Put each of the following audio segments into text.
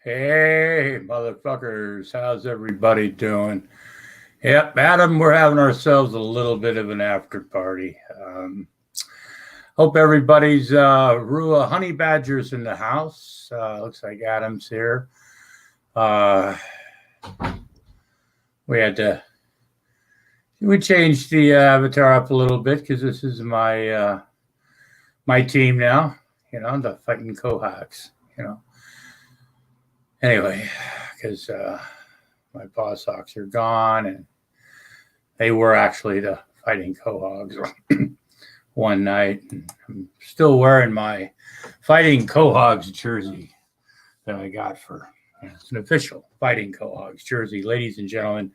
Hey, motherfuckers, how's everybody doing? Yep, Adam, we're having ourselves a little bit of an after party. Hope everybody's Rua honey badgers in the house. Looks like Adam's here. Uh, we changed the avatar up a little bit because this is my team now. You know, the fighting Cohacks. You know. Anyway, because my boss hawks are gone, and they were actually the fighting Quahogs one night. And I'm still wearing my fighting Quahogs jersey that I got for it's an official fighting Quahogs jersey. Ladies and gentlemen,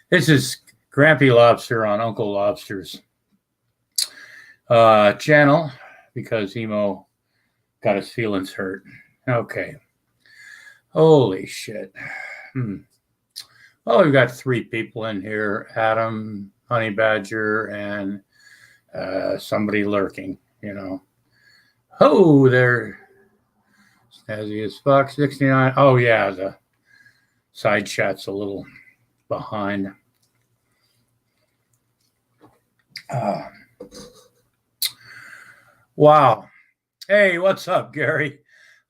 this is Grampy Lobster on Uncle Lobster's channel because Emo got his feelings hurt. Okay. Holy shit. Well, we've got three people in here, Adam, Honey Badger, and somebody lurking, you know. Oh, they're snazzy as fuck, 69. Oh, yeah, the side chat's a little behind. Wow. Hey, what's up, Gary?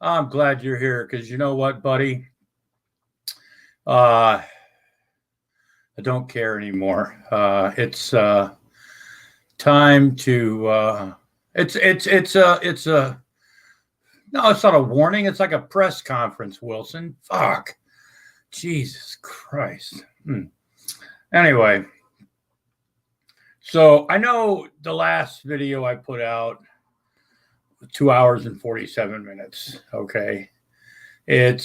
I'm glad you're here because you know what, buddy? I don't care anymore. It's time to. It's a. No, it's not a warning. It's like a press conference, Wilson. Fuck. Jesus Christ. Anyway, so I know the last video I put out, 2 hours and 47 minutes. Okay. It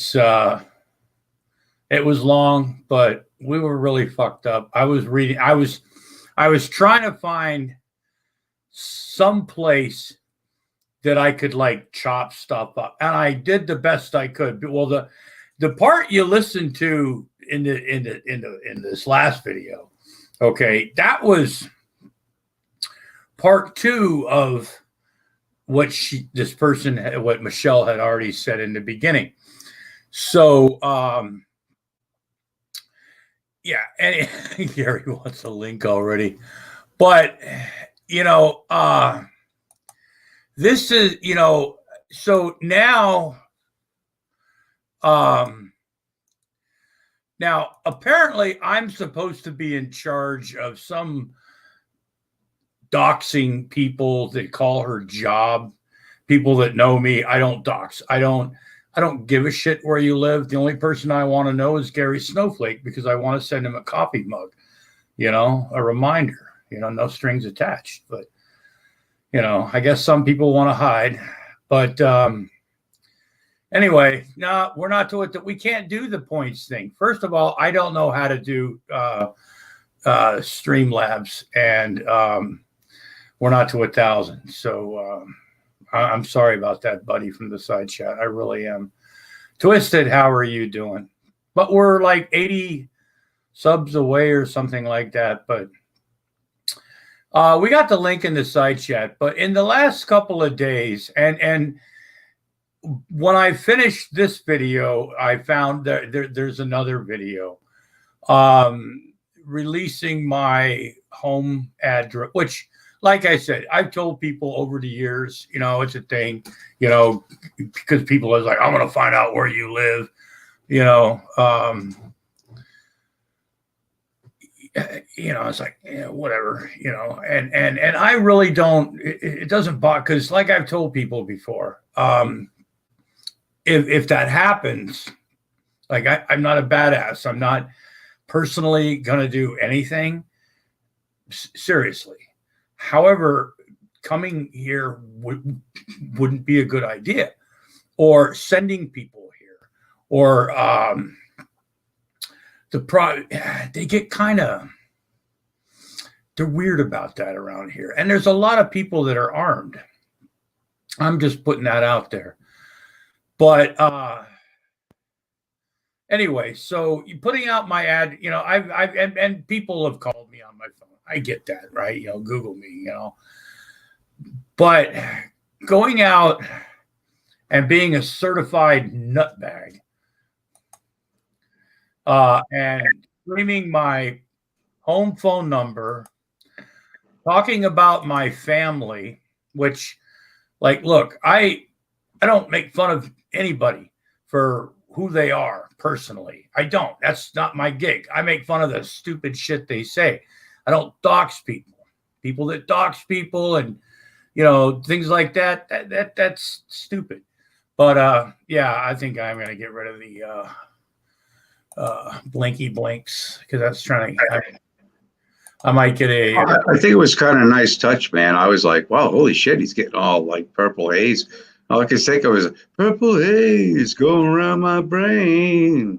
was long, but we were really fucked up. I was trying to find some place that I could like chop stuff up. And I did the best I could. Well, the part you listened to in this last video, okay, that was part 2 of what Michelle had already said in the beginning. So, yeah, and Gary wants a link already, but this is, so now, apparently I'm supposed to be in charge of some doxing people that call her job. People that know me, I don't dox. I don't give a shit where you live. The only person I want to know is Gary Snowflake because I want to send him a coffee mug, a reminder, no strings attached. But, I guess some people want to hide. But anyway, no, we're not to it that we can't do the points thing. First of all, I don't know how to do Streamlabs, and we're not to 1,000. So I'm sorry about that, buddy, from the side chat. I really am. Twisted, how are you doing? But we're like 80 subs away or something like that. But we got the link in the side chat. But in the last couple of days, and when I finished this video, I found that there's another video releasing my home address, which, like I said, I've told people over the years, it's a thing, because people are like, I'm going to find out where you live, it's like, whatever, and I really don't, it doesn't bother, because like I've told people before, if that happens, like I'm not a badass. I'm not personally going to do anything seriously. However, coming here wouldn't be a good idea, or sending people here, or they get they're weird about that around here. And there's a lot of people that are armed. I'm just putting that out there. But anyway, so putting out my ad, and people have called me on my phone. I get that, right? Google me, But going out and being a certified nutbag and screaming my home phone number, talking about my family, which, like, look, I don't make fun of anybody for who they are personally. I don't. That's not my gig. I make fun of the stupid shit they say. I don't dox people. People that dox people and things like that. That's stupid. But yeah, I think I'm gonna get rid of the blinky blinks because that's trying to. I might get a. I think it was kind of a nice touch, man. I was like, wow, holy shit, he's getting all like purple haze. All I could think of was purple haze going around my brain.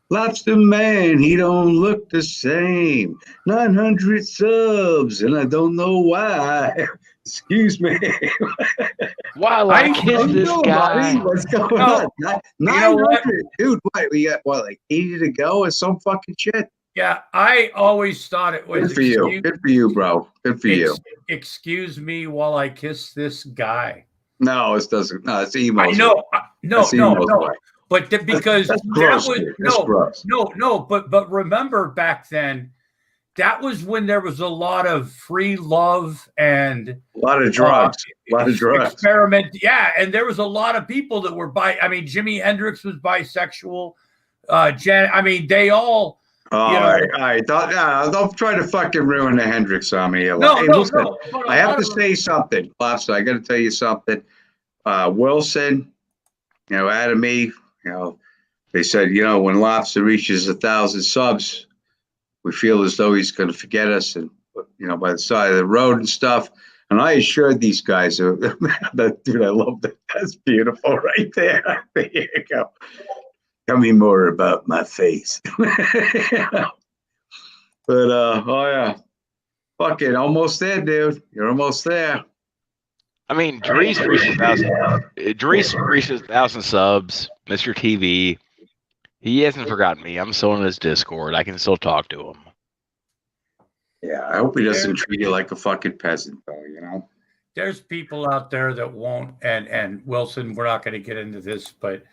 Lobster man, he don't look the same. 900 subs, and I don't know why. Excuse me. While I kiss this guy. Buddy? What's going on? 900, dude. What we got? What, like 80 to go or some fucking shit? Yeah, I always thought it was. Good for you. Good for you, bro. Good for you. Excuse me while I kiss this guy. No, it doesn't. No, it's emo. I know. No. But because that's gross, but remember back then, that was when there was a lot of free love and a lot of drugs. Experiment. Yeah, and there was a lot of people that were Jimi Hendrix was bisexual. They all. All right. Don't try to fucking ruin the Hendrix on me. No. I have to say something, Lobster. I got to tell you something. Wilson, Adam E., they said, when Lobster reaches 1,000 subs, we feel as though he's going to forget us, and by the side of the road and stuff. And I assured these guys, that dude, I love that. That's beautiful right there. There you go. Tell me more about my face. But oh yeah, fucking almost there, dude. You're almost there. I mean, Dries reaches 1,000 subs. Mr. TV, he hasn't forgotten me. I'm still in his Discord. I can still talk to him. Yeah, I hope he doesn't treat you like a fucking peasant, though. There's people out there that won't. And Wilson, we're not going to get into this, but.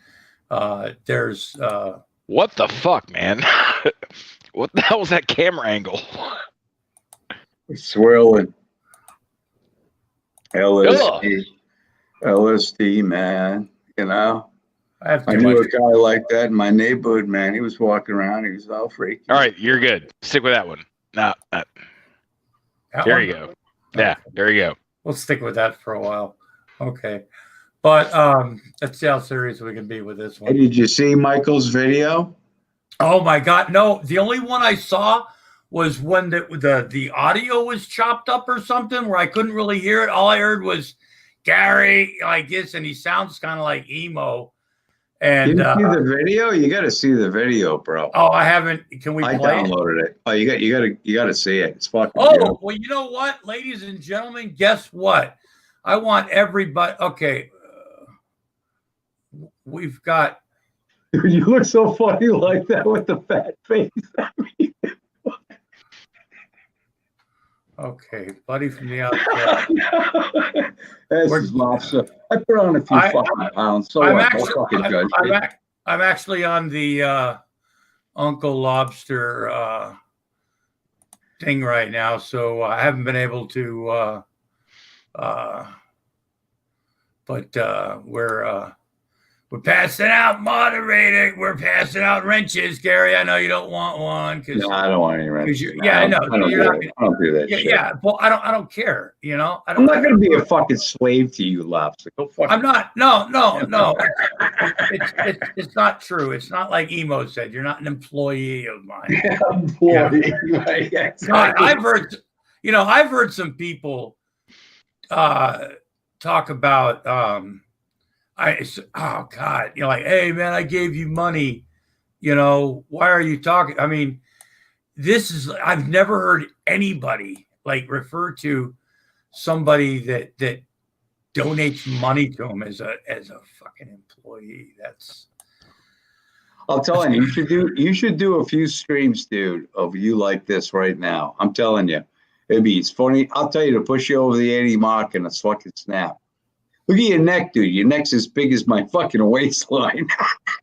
There's what the fuck, man? What the hell was that camera angle? Swirling. LSD, man. I knew a guy like that in my neighborhood, man. He was walking around. He was all freaky. All right, you're good. Stick with that one. There you go. Yeah, there you go. We'll stick with that for a while. Okay. But let's see how serious we can be with this one. Hey, did you see Michael's video? Oh my God, no! The only one I saw was when the audio was chopped up or something, where I couldn't really hear it. All I heard was Gary like this, and he sounds kind of like emo. And you see the video? You got to see the video, bro. Oh, I haven't. Can we? I downloaded it. Oh, you got to see it. It's fucking. Oh, beautiful. Well, you know what, ladies and gentlemen, guess what? I want everybody. Okay. We've got. You look so funny like that with the fat face. Okay, buddy from the outside. This is Lobster. I put on a few fucking pounds. So I'm actually on the Uncle Lobster thing right now, so I haven't been able to. But we're passing out moderator. We're passing out wrenches, Gary. I know you don't want one no, I don't want any wrenches. I know. I don't do that. Shit. Yeah. Well, I don't care. I'm not going to be a fucking slave to you, Lobster. Go fuck. I'm not. No. It's not true. It's not like Emo said. You're not an employee of mine. Yeah, employee. Right, exactly. I've heard some people talk about. Oh God, like, hey man, I gave you money. Why are you talking? I mean, I've never heard anybody like refer to somebody that donates money to them as a fucking employee. I'll tell you, you should do a few streams, dude, of you like this right now. I'm telling you, it's funny. I'll tell you to push you over the 80 mark and a fucking snap. Look at your neck, dude. Your neck's as big as my fucking waistline.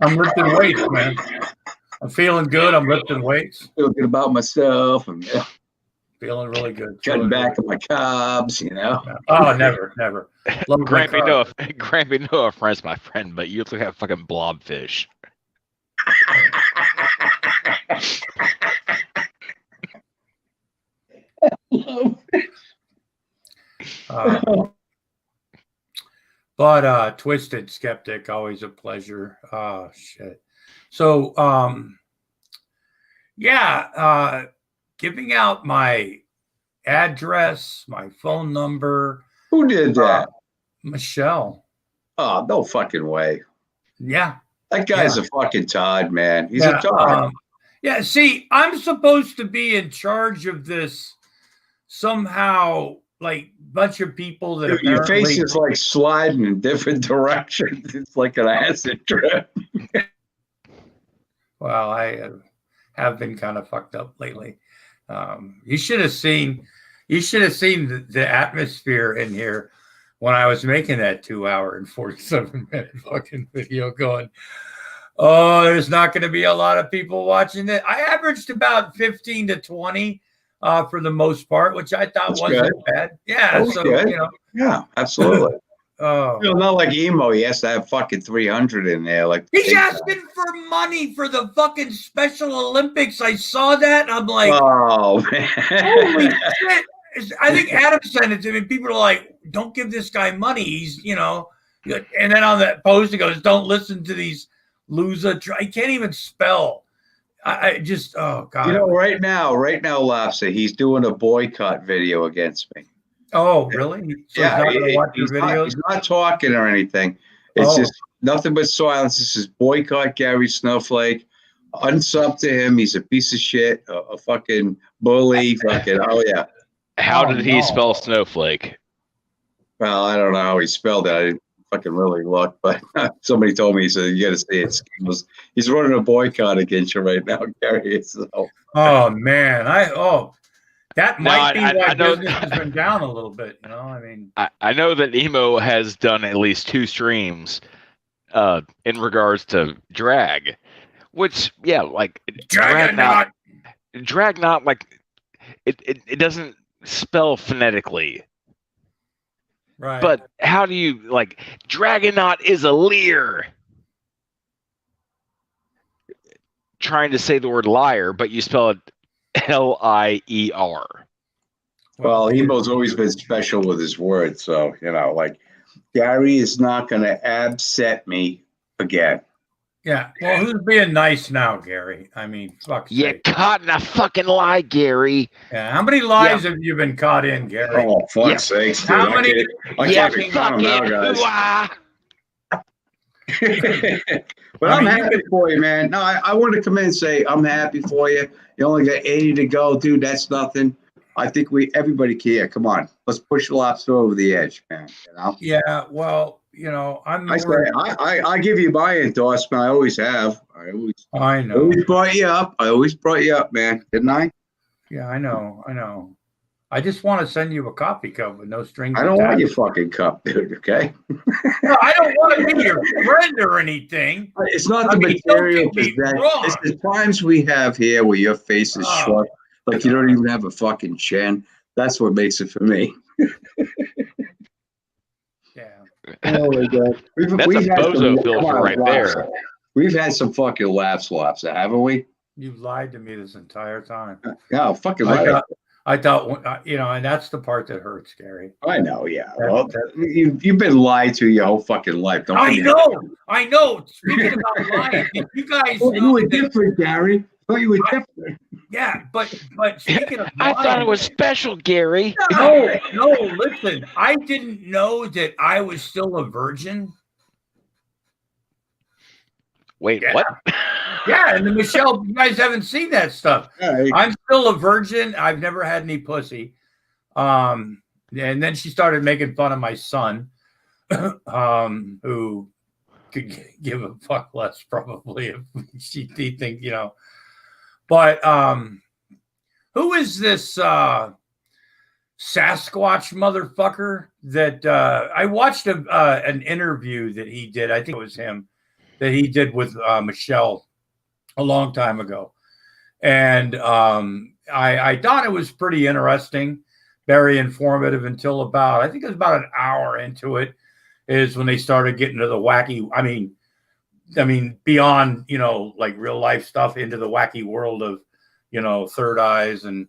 I'm lifting weights, man. I'm feeling good. I'm lifting weights. Feeling good about myself. I'm Feeling really good. cutting Feeling back really on my carbs, good. Oh, never. Love my Grampy, no offense, my friend, but you look like a fucking blobfish. But Twisted Skeptic, always a pleasure. Oh shit. So giving out my address, my phone number. Who did that? Michelle. Oh, no fucking way. Yeah. That guy's a fucking Todd, man. He's a Todd. See, I'm supposed to be in charge of this somehow, like bunch of people that Dude, your face is like sliding in different directions. It's like an acid trip. Well, I have been kind of fucked up lately. You should have seen the atmosphere in here when I was making that 2 hour and 47-minute fucking video going, oh, there's not going to be a lot of people watching it. I averaged about 15 to 20 for the most part, which I thought wasn't bad. Yeah. So, good. Yeah, absolutely. Oh, not like emo. He has to have fucking 300 in there. Like he's asking for money for the fucking Special Olympics. I saw that. And I'm like, oh man, holy shit. I think Adam sent it to me. People are like, don't give this guy money. He's, and then on that post, he goes, don't listen to these loser. I can't even spell. I just, oh God. Right now, Lobster, he's doing a boycott video against me. Oh, really? So he's not talking or anything. It's just nothing but silence. This is boycott Gary Snowflake. Unsub to him. He's a piece of shit, a fucking bully. Fucking, oh yeah. How did he spell snowflake? Well, I don't know how he spelled it. I didn't fucking really look, but somebody told me, he said, you got to see it. He's running a boycott against you right now, Gary. So. Oh, man. That might be why business has been down a little bit, I mean. I know that Emo has done at least 2 streams in regards to drag, which, like drag not like it doesn't spell phonetically. Right. But how do you Dragonaut is a leer? Trying to say the word liar, but you spell it Lier. Well, Emo's always been special with his words, so Gary is not going to abset me again. Yeah. Well, who's being nice now, Gary? I mean, fuck. You caught in a fucking lie, Gary. Yeah. How many lies have you been caught in, Gary? Oh, fuck's sakes, dude. How many? I can't be counting now, guys. But I'm happy for you, man. No, I want to come in and say I'm happy for you. You only got 80 to go, dude. That's nothing. I think everybody can. Come on, let's push the Lobster over the edge, man. Yeah. Well, I give you my endorsement. I always have. I know. Always brought you up. I always brought you up, man. Didn't I? Yeah, I know. I just want to send you a coffee cup with no strings. I don't want your fucking cup, dude. Okay. No, I don't want to be your friend or anything. It's not the material. It's the times we have here where your face is short, like you don't even have a fucking chin. That's what makes it for me. Yeah. Oh my God. That's a bozo filter right there. We've had some fucking laughs, haven't we? You've lied to me this entire time. No, fucking lied. I thought, and that's the part that hurts, Gary. I know, yeah. Well, you've been lied to your whole fucking life. I know. Speaking about lying, you guys. You were different, Gary. Oh, you were different. Yeah, but speaking of lying, I thought it was special, Gary. No, listen. I didn't know that I was still a virgin. Wait, what? Yeah, and Michelle, you guys haven't seen that stuff. Yeah, I'm still a virgin. I've never had any pussy. And then she started making fun of my son, who could give a fuck less probably if she think, But who is this Sasquatch motherfucker that I watched an interview that he did. I think it was him that he did with Michelle a long time ago. And I thought it was pretty interesting, very informative until about, I think it was about an hour into it, is when they started getting to the wacky, I mean, beyond, you know, like real life stuff into the wacky world of, you know, third eyes and,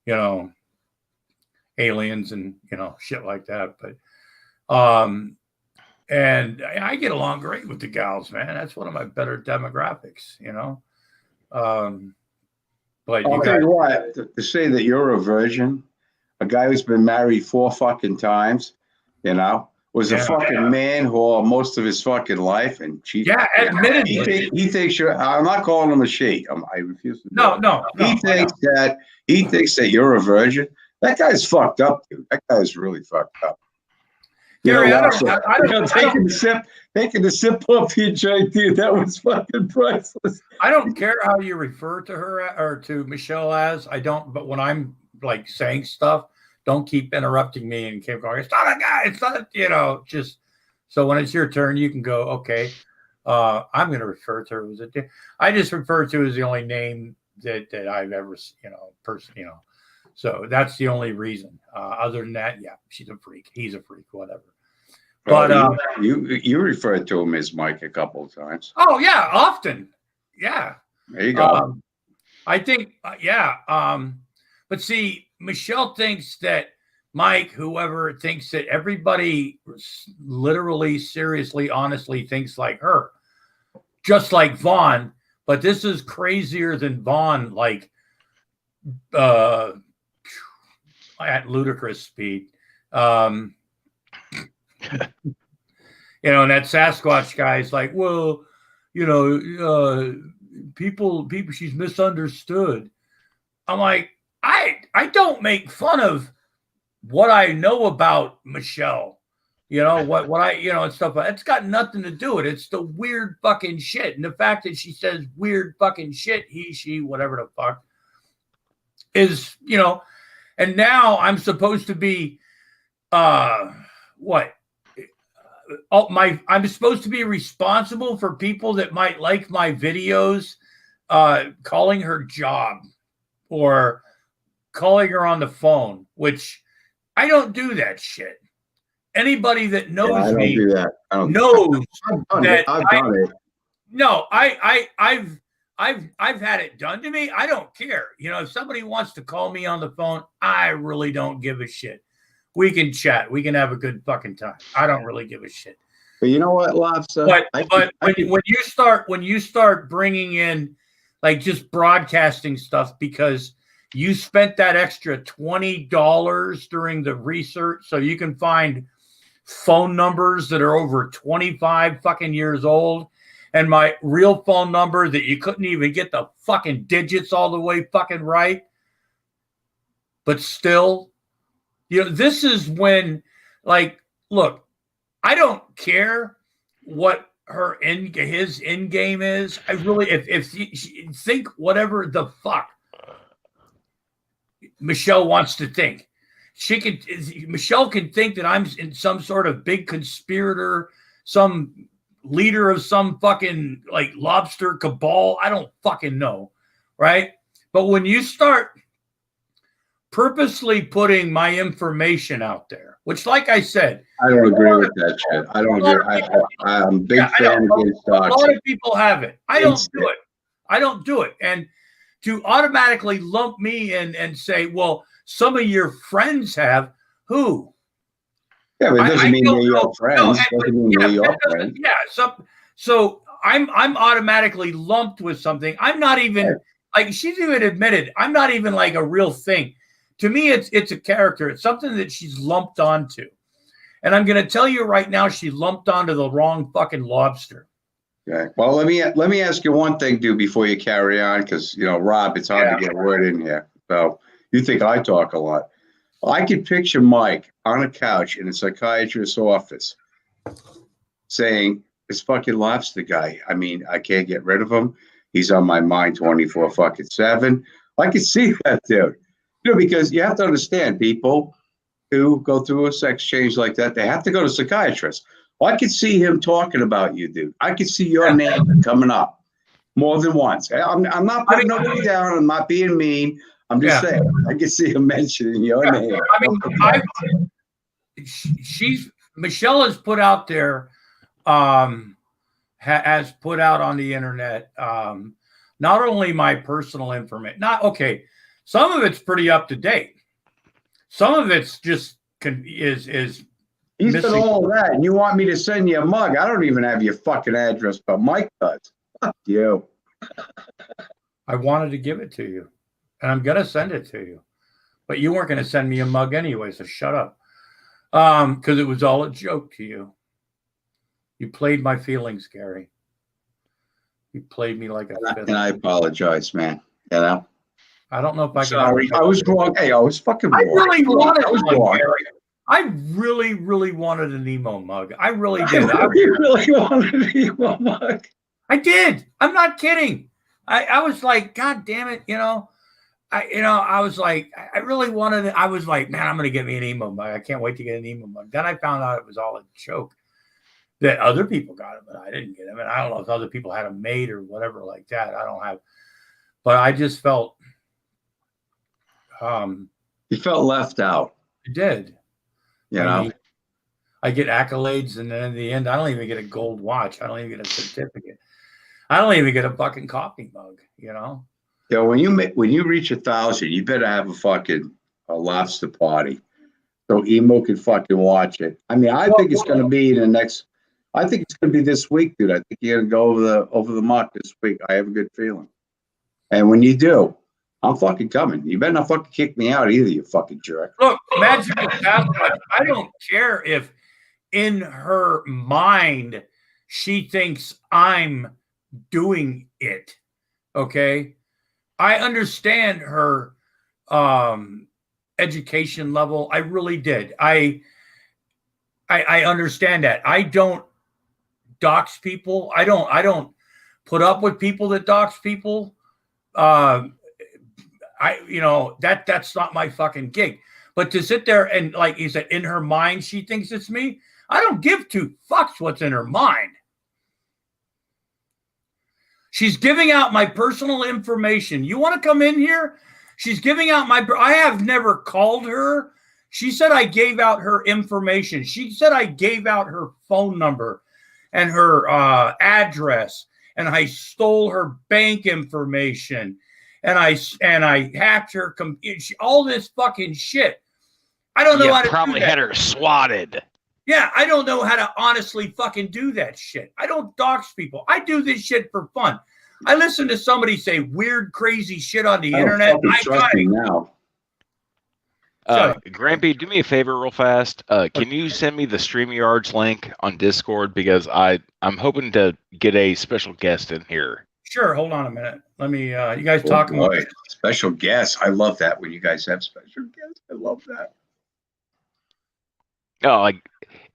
you know, aliens and, you know, shit like that. But, and I get along great with the gals, man. That's one of my better demographics, you know. But I'll tell you what, to say that you're a virgin, a guy who's been married 4 fucking times, you know, was a fucking man whore most of his fucking life, and she, admittedly, he thinks you're. I'm not calling him a she. I refuse to. No. He thinks that you're a virgin. That guy's fucked up, dude. That guy's really fucked up. Gary, taking the sip off your joint, dude. That was fucking priceless. I don't care how you refer to her or to Michelle as. I don't. But when I'm like saying stuff, don't keep interrupting me and keep going. It's not a guy. It's not a, you know. Just so when it's your turn, you can go. Okay, I'm going to refer to her as a. I just refer to as the only name that I've ever, you know, person, you know. So that's the only reason. Other than that, yeah, she's a freak. He's a freak. Whatever. But you referred to him as Mike a couple of times. Oh yeah, often. Yeah. There you go. I think but see, Michelle thinks that Mike, whoever, thinks that everybody literally, seriously, honestly thinks like her, just like Vaughn. But this is crazier than Vaughn, like at ludicrous speed. You know, and that Sasquatch guy is like, well, you know, people, she's misunderstood. I'm like, I don't make fun of what I know about Michelle, you know, what I, you know, and stuff. It's got nothing to do with it. It's the weird fucking shit. And the fact that she says weird fucking shit, he, she, whatever the fuck, is, you know, and now I'm supposed to be, what? I'm supposed to be responsible for people that might like my videos, calling her job or calling her on the phone, which I don't do that shit. Anybody that knows me knows that I've done it. No, I've had it done to me. I don't care. You know, if somebody wants to call me on the phone, I really don't give a shit. We can chat. We can have a good fucking time. I don't really give a shit. But you know what, Lobster? But when you start bringing in like just broadcasting stuff because you spent that extra $20 during the research so you can find phone numbers that are over 25 fucking years old, and my real phone number that you couldn't even get the fucking digits all the way fucking right, but still. You know, this is when, like, look, I don't care what his end game is. I really, if you think whatever the fuck Michelle wants to think, Michelle can think that I'm in some sort of big conspirator, some leader of some fucking like lobster cabal. I don't fucking know, right? But when you start purposely putting my information out there, which, like I said, I don't agree with that shit. I don't agree. I'm a big fan of stocks. A lot of people have it. I don't do it. I don't do it. And to automatically lump me in and say, well, some of your friends have, who? Yeah, but it doesn't mean they're your friends. Doesn't mean they're your friends. Yeah. So I'm automatically lumped with something. I'm not even like, she's even admitted, I'm not even like a real thing. To me, it's a character. It's something that she's lumped onto. And I'm going to tell you right now, she lumped onto the wrong fucking lobster. Okay. Well, let me ask you one thing, dude, before you carry on, because, you know, Rob, it's hard to get a word in here. So you think I talk a lot. I could picture Mike on a couch in a psychiatrist's office saying, this fucking lobster guy, I mean, I can't get rid of him. He's on my mind 24/7. I could see that, dude. You know, because you have to understand, people who go through a sex change like that, they have to go to psychiatrists. Well, I could see him talking about you, dude. I could see your name coming up. more than once. I'm not putting nobody down. I'm not being mean. I'm just saying. I can see him mentioning your name. I mean, Michelle has put out there, has put out on the internet, not only my personal information. Some of it's pretty up to date. Some of it's just is. He said all that, and you want me to send you a mug? I don't even have your fucking address, but Mike does. Fuck you. I wanted to give it to you, and I'm gonna send it to you, but you weren't gonna send me a mug anyway, so shut up. Because it was all a joke to you. You played my feelings, Gary. You played me like a fiddle. And I apologize, man. You know. I don't know if I can. Sorry, I was wrong. Hey, I was fucking wrong. I really wanted one, Gary. I really, really wanted an emo mug. I really did. I really wanted an emo mug. I did. I'm not kidding. I was like, God damn it, I was like, I really wanted it. I was like, man, I'm gonna get me an emo mug. I can't wait to get an emo mug. Then I found out it was all a joke. That other people got them, but I didn't get them. And I don't know if other people had them made or whatever like that. I don't have. But I just felt. You felt left out. I did. You know, I get accolades, and then in the end, I don't even get a gold watch. I don't even get a certificate. I don't even get a fucking coffee mug. Yeah, when you reach 1,000, you better have a lobster party, so emo can fucking watch it. I mean, I think it's going to be I think it's going to be this week, dude. I think you're going to go over the mark this week. I have a good feeling. And when you do, I'm fucking coming. You better not fucking kick me out either, you fucking jerk. Look, Magical Sasquatch, I don't care if in her mind she thinks I'm doing it. Okay? I understand her education level. I really did. I understand that. I don't dox people. I don't put up with people that dox people. That's not my fucking gig. But to sit there and, like you said, in her mind, she thinks it's me. I don't give two fucks what's in her mind. She's giving out my personal information. You want to come in here? She's giving out I have never called her. She said I gave out her information. She said I gave out her phone number and her address, and I stole her bank information. And I hacked her computer. All this fucking shit. I don't know how to probably do that. Had her swatted. Yeah, I don't know how to honestly fucking do that shit. I don't dox people. I do this shit for fun. I listen to somebody say weird, crazy shit on the internet. I got it now. Grampy, do me a favor real fast. Can you send me the StreamYard's link on Discord? Because I'm hoping to get a special guest in here. Sure, hold on a minute. Let me, you guys talk about special guests. I love that when you guys have special guests. I love that. Oh, like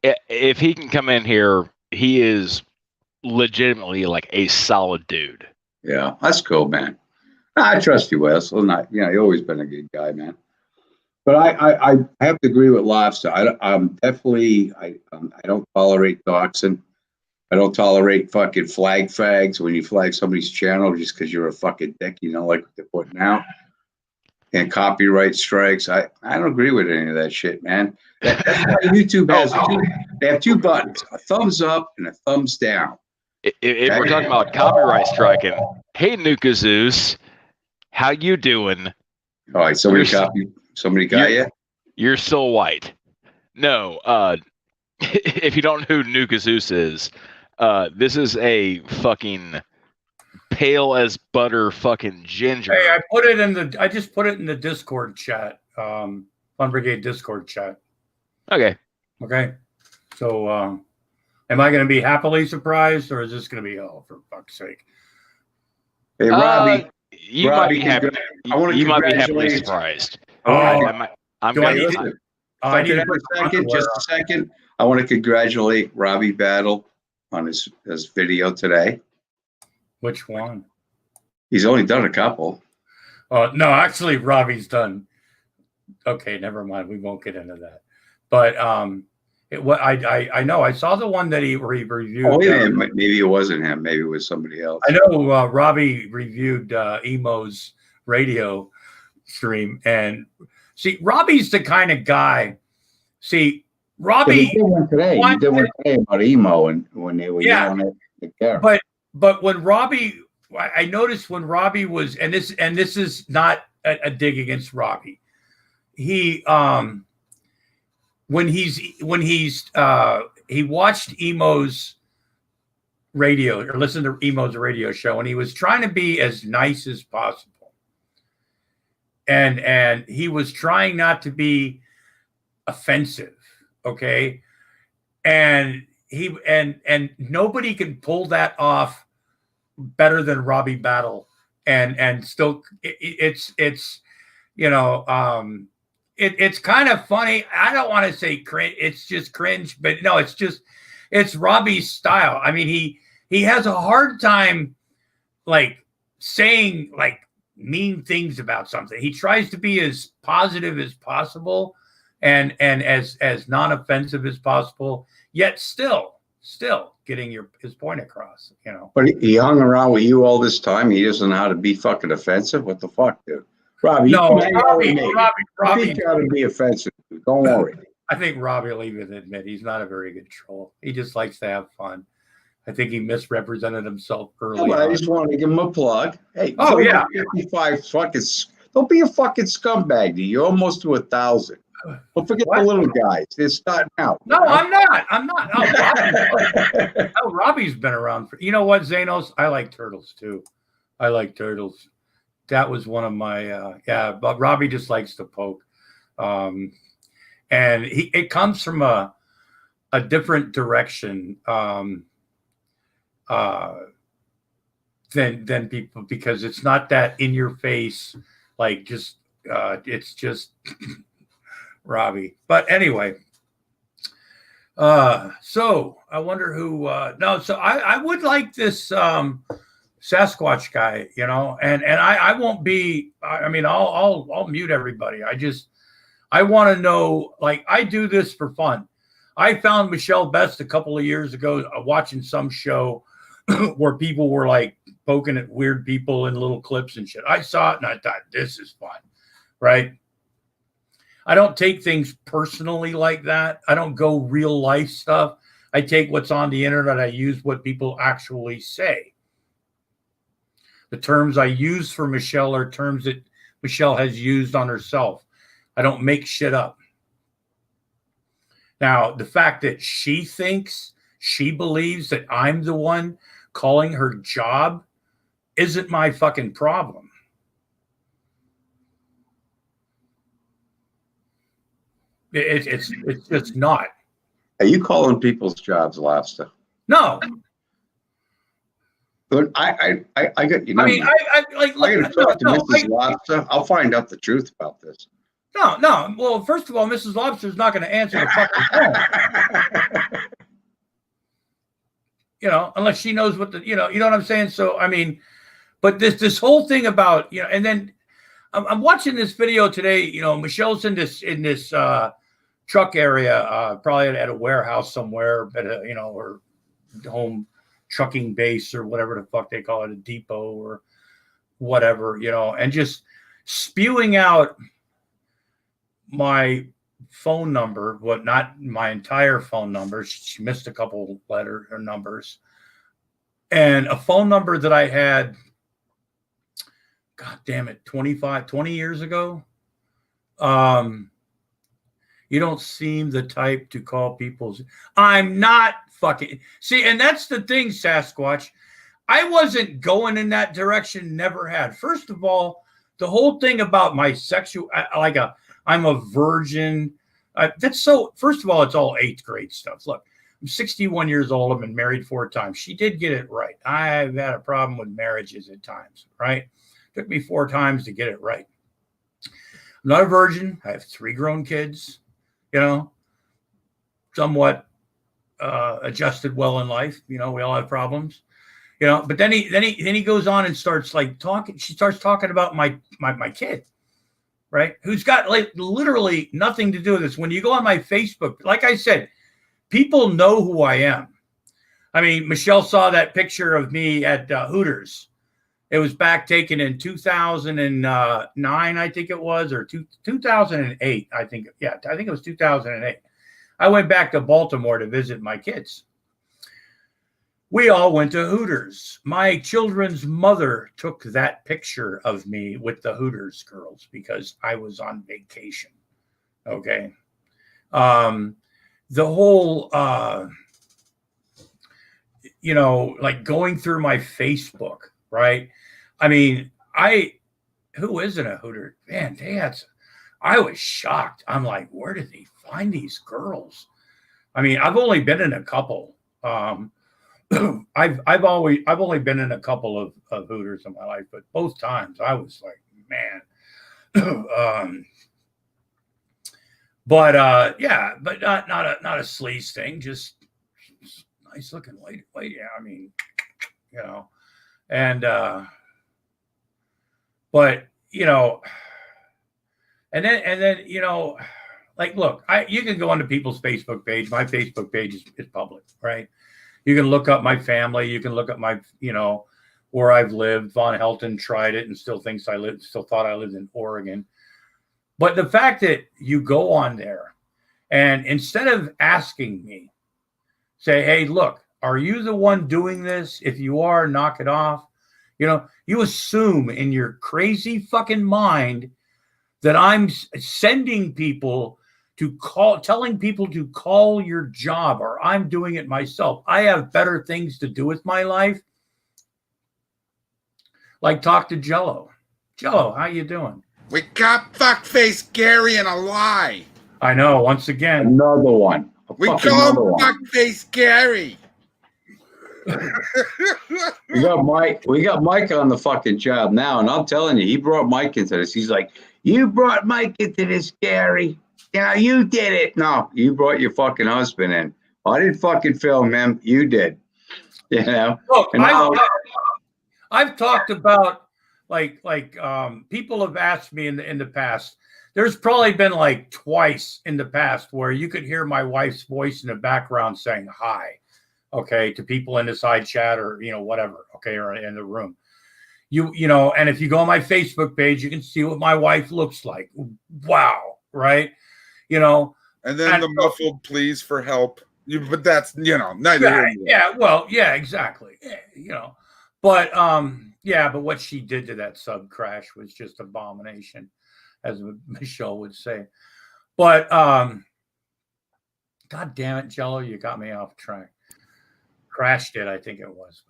if he can come in here, he is legitimately like a solid dude. Yeah, that's cool, man. I trust you, Wes. Well, you've always been a good guy, man. But I have to agree with Lobster. I'm definitely I don't tolerate doxing. I don't tolerate fucking flag fags when you flag somebody's channel just because you're a fucking dick. You don't like what they're putting out. And copyright strikes. I don't agree with any of that shit, man. That's why YouTube has they have two buttons, a thumbs up and a thumbs down. If we're talking about copyright striking, hey Nuka Zeus, how you doing? All right, somebody got you? You're still white. No, if you don't know who Nuka Zeus is, this is a fucking pale as butter fucking ginger. Hey, I just put it in the Discord chat, Fun Brigade Discord chat. Okay. So, am I going to be happily surprised, or is this going to be, oh, for fuck's sake? Hey, Robbie. You might be happy. You might be happily surprised. I'm going to. Just a second. I want to congratulate Robbie Battle on his video today. Which one? He's only done a couple. No, actually, Robbie's done. Okay, never mind. We won't get into that. But What I know. I saw the one that he reviewed. Oh, yeah, maybe it wasn't him. Maybe it was somebody else. I know Robbie reviewed Emo's radio stream, and see, Robbie's the kind of guy. See, Robbie. Yeah, he did one today. He did one today about Emo and when they were yelling at the camera. But when Robbie, I noticed when Robbie was, and this is not a dig against Robbie. He when he watched Emo's radio or listened to Emo's radio show, and he was trying to be as nice as possible, and he was trying not to be offensive, okay, and nobody can pull that off better than Robbie Battle, and still it's it's kind of funny. I don't want to say cringe. It's just cringe, but no, it's Robbie's style. I mean, he has a hard time like saying like mean things about something. He tries to be as positive as possible and as non-offensive as possible, yet still getting his point across, But he hung around with you all this time. He doesn't know how to be fucking offensive. What the fuck, dude? Robbie, Robbie got to be offensive. Don't worry. I think Robbie will even admit he's not a very good troll. He just likes to have fun. I think he misrepresented himself early. I just wanted to give him a plug. Hey, 55 fucking. Don't be a fucking scumbag. You're almost to 1,000. Don't forget the little guys. They're starting out. No, I'm not. Oh, Robbie's been around for. You know what, Zanos? I like turtles too. I like turtles. That was one of my but Robbie just likes to poke, and it comes from a different direction than people, because it's not that in your face, like just it's just Robbie. But anyway, so I wonder who so I would like this Sasquatch guy, and I won't be, I mean, I'll mute everybody. I want to know, like, I do this for fun. I found Michelle Best a couple of years ago watching some show where people were like poking at weird people in little clips and shit. I saw it and I thought, this is fun, right? I don't take things personally like that. I don't go real life stuff. I take what's on the internet. I use what people actually say. The terms I use for Michelle are terms that Michelle has used on herself. I don't make shit up. Now, the fact that she believes that I'm the one calling her job isn't my fucking problem. It's just not. Are you calling people's jobs, Lobster? No. But I got you. I mean, I gotta talk to Mrs. Lobster. I'll find out the truth about this. No. Well, first of all, Mrs. Lobster is not going to answer the fucking phone. Unless she knows what you know what I'm saying. So I mean, but this whole thing about and then I'm watching this video today. Michelle's in this truck area, probably at a warehouse somewhere, at her home trucking base or whatever the fuck they call it, a depot or whatever, and just spewing out my phone number, not my entire phone number. She missed a couple letters or numbers, and a phone number that I had, God damn it, 20 years ago. You don't seem the type to call people's. I'm not fucking. See, and that's the thing, Sasquatch. I wasn't going in that direction, never had. First of all, the whole thing about my sexual, I'm a virgin. That's so, first of all, it's all 8th grade stuff. Look, I'm 61 years old. I've been married 4 times. She did get it right. I've had a problem with marriages at times, right? Took me 4 times to get it right. I'm not a virgin. I have 3 grown kids. Somewhat adjusted well in life. We all have problems. But then he goes on and starts talking. She starts talking about my kid, right? Who's got literally nothing to do with this. When you go on my Facebook, like I said, people know who I am. I mean, Michelle saw that picture of me at Hooters. It was back taken in 2009, I think it was, or 2008, I think. Yeah, I think it was 2008. I went back to Baltimore to visit my kids. We all went to Hooters. My children's mother took that picture of me with the Hooters girls because I was on vacation. Okay. The whole, like going through my Facebook, right? I mean, who isn't a Hooter? Man, I was shocked. I'm like, where did they find these girls? I mean, I've only been in a couple. I've only been in a couple of Hooters in my life, but both times I was like, man. But not a sleaze thing, just nice looking lady. Yeah, I mean, and but and then like, look, you can go onto people's Facebook page. My Facebook page is public, right? You can look up my family. You can look up my, where I've lived. Von Helton tried it and still thought I lived in Oregon. But the fact that you go on there and instead of asking me, say, hey, look, are you the one doing this? If you are, knock it off. You assume in your crazy fucking mind that I'm sending people telling people to call your job, or I'm doing it myself. I have better things to do with my life. Like talk to Jello. Jello, how you doing? We got fuckface Gary and a lie. I know, once again. Another one. We call him fuckface Gary. We got Mike on the fucking job now, and I'm telling you, he brought Mike into this. He's like, you brought Mike into this, Gary. You did it. No, you brought your fucking husband in. I didn't fucking film him. You did. Look, I've talked about like people have asked me in the past. There's probably been like twice in the past where you could hear my wife's voice in the background saying hi, okay, to people in the side chat or whatever, okay, or in the room. And if you go on my Facebook page, you can see what my wife looks like. Wow, right? And then the muffled pleas for help. But that's neither. Yeah, exactly. But but what she did to that sub crash was just abomination, as Michelle would say. But God damn it, Jello, you got me off track. Crashed it, I think it was.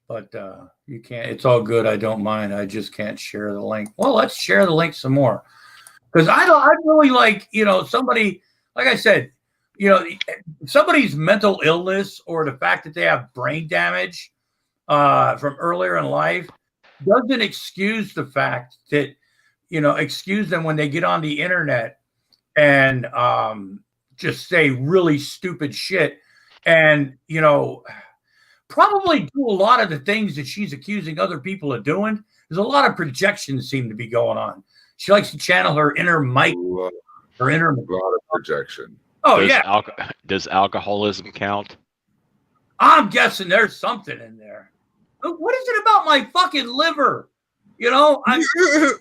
But you can't. It's all good. I don't mind. I just can't share the link. Well, let's share the link some more. Because I really like, somebody, like I said, somebody's mental illness or the fact that they have brain damage from earlier in life doesn't excuse the fact that, excuse them when they get on the internet and just say really stupid shit and, probably do a lot of the things that she's accusing other people of doing. There's a lot of projections seem to be going on. She likes to channel her inner Mike, her inner. A lot of projection. Oh, Does alcoholism count? I'm guessing there's something in there. What is it about my fucking liver? I'm the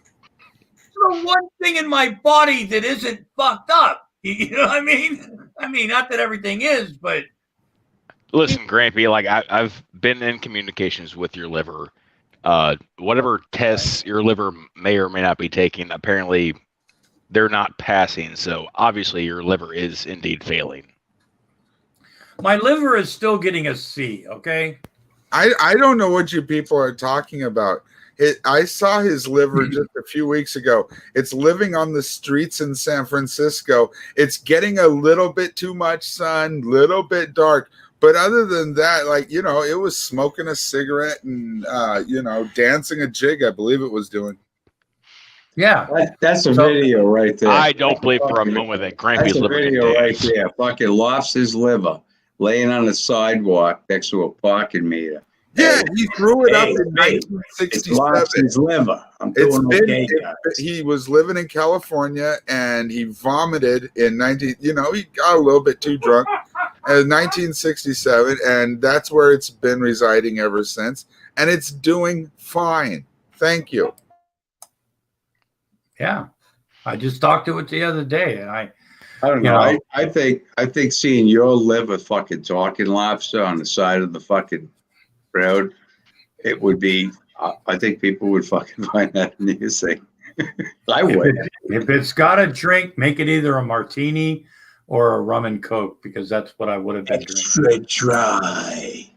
one thing in my body that isn't fucked up. You know what I mean? I mean, not that everything is, but. Listen, Grampy, like I've been in communications with your liver. Whatever tests your liver may or may not be taking, apparently they're not passing. So obviously your liver is indeed failing. My liver is still getting a C, okay? I don't know what you people are talking about. I saw his liver just a few weeks ago. It's living on the streets in San Francisco. It's getting a little bit too much sun, little bit dark. But other than that, it was smoking a cigarette and, dancing a jig, I believe it was doing. Yeah. That's a video right there. I don't believe for a moment that Grampy's liver can video right dance. there. Fucking lost his liver laying on the sidewalk next to a parking meter. Yeah, he threw it up in It's 1967. Lobster's liver. I'm doing okay, guys. He was living in California and he vomited in 19. You know, he got a little bit too drunk in 1967, and that's where it's been residing ever since. And it's doing fine. Thank you. Yeah, I just talked to it the other day, and I don't know. You know. I think seeing your liver fucking talking lobster on the side of the fucking road, it would be. I think people would fucking find that amusing. I would. If it's got a drink, make it either a martini or a rum and coke, because that's what I would have been drinking. Dry.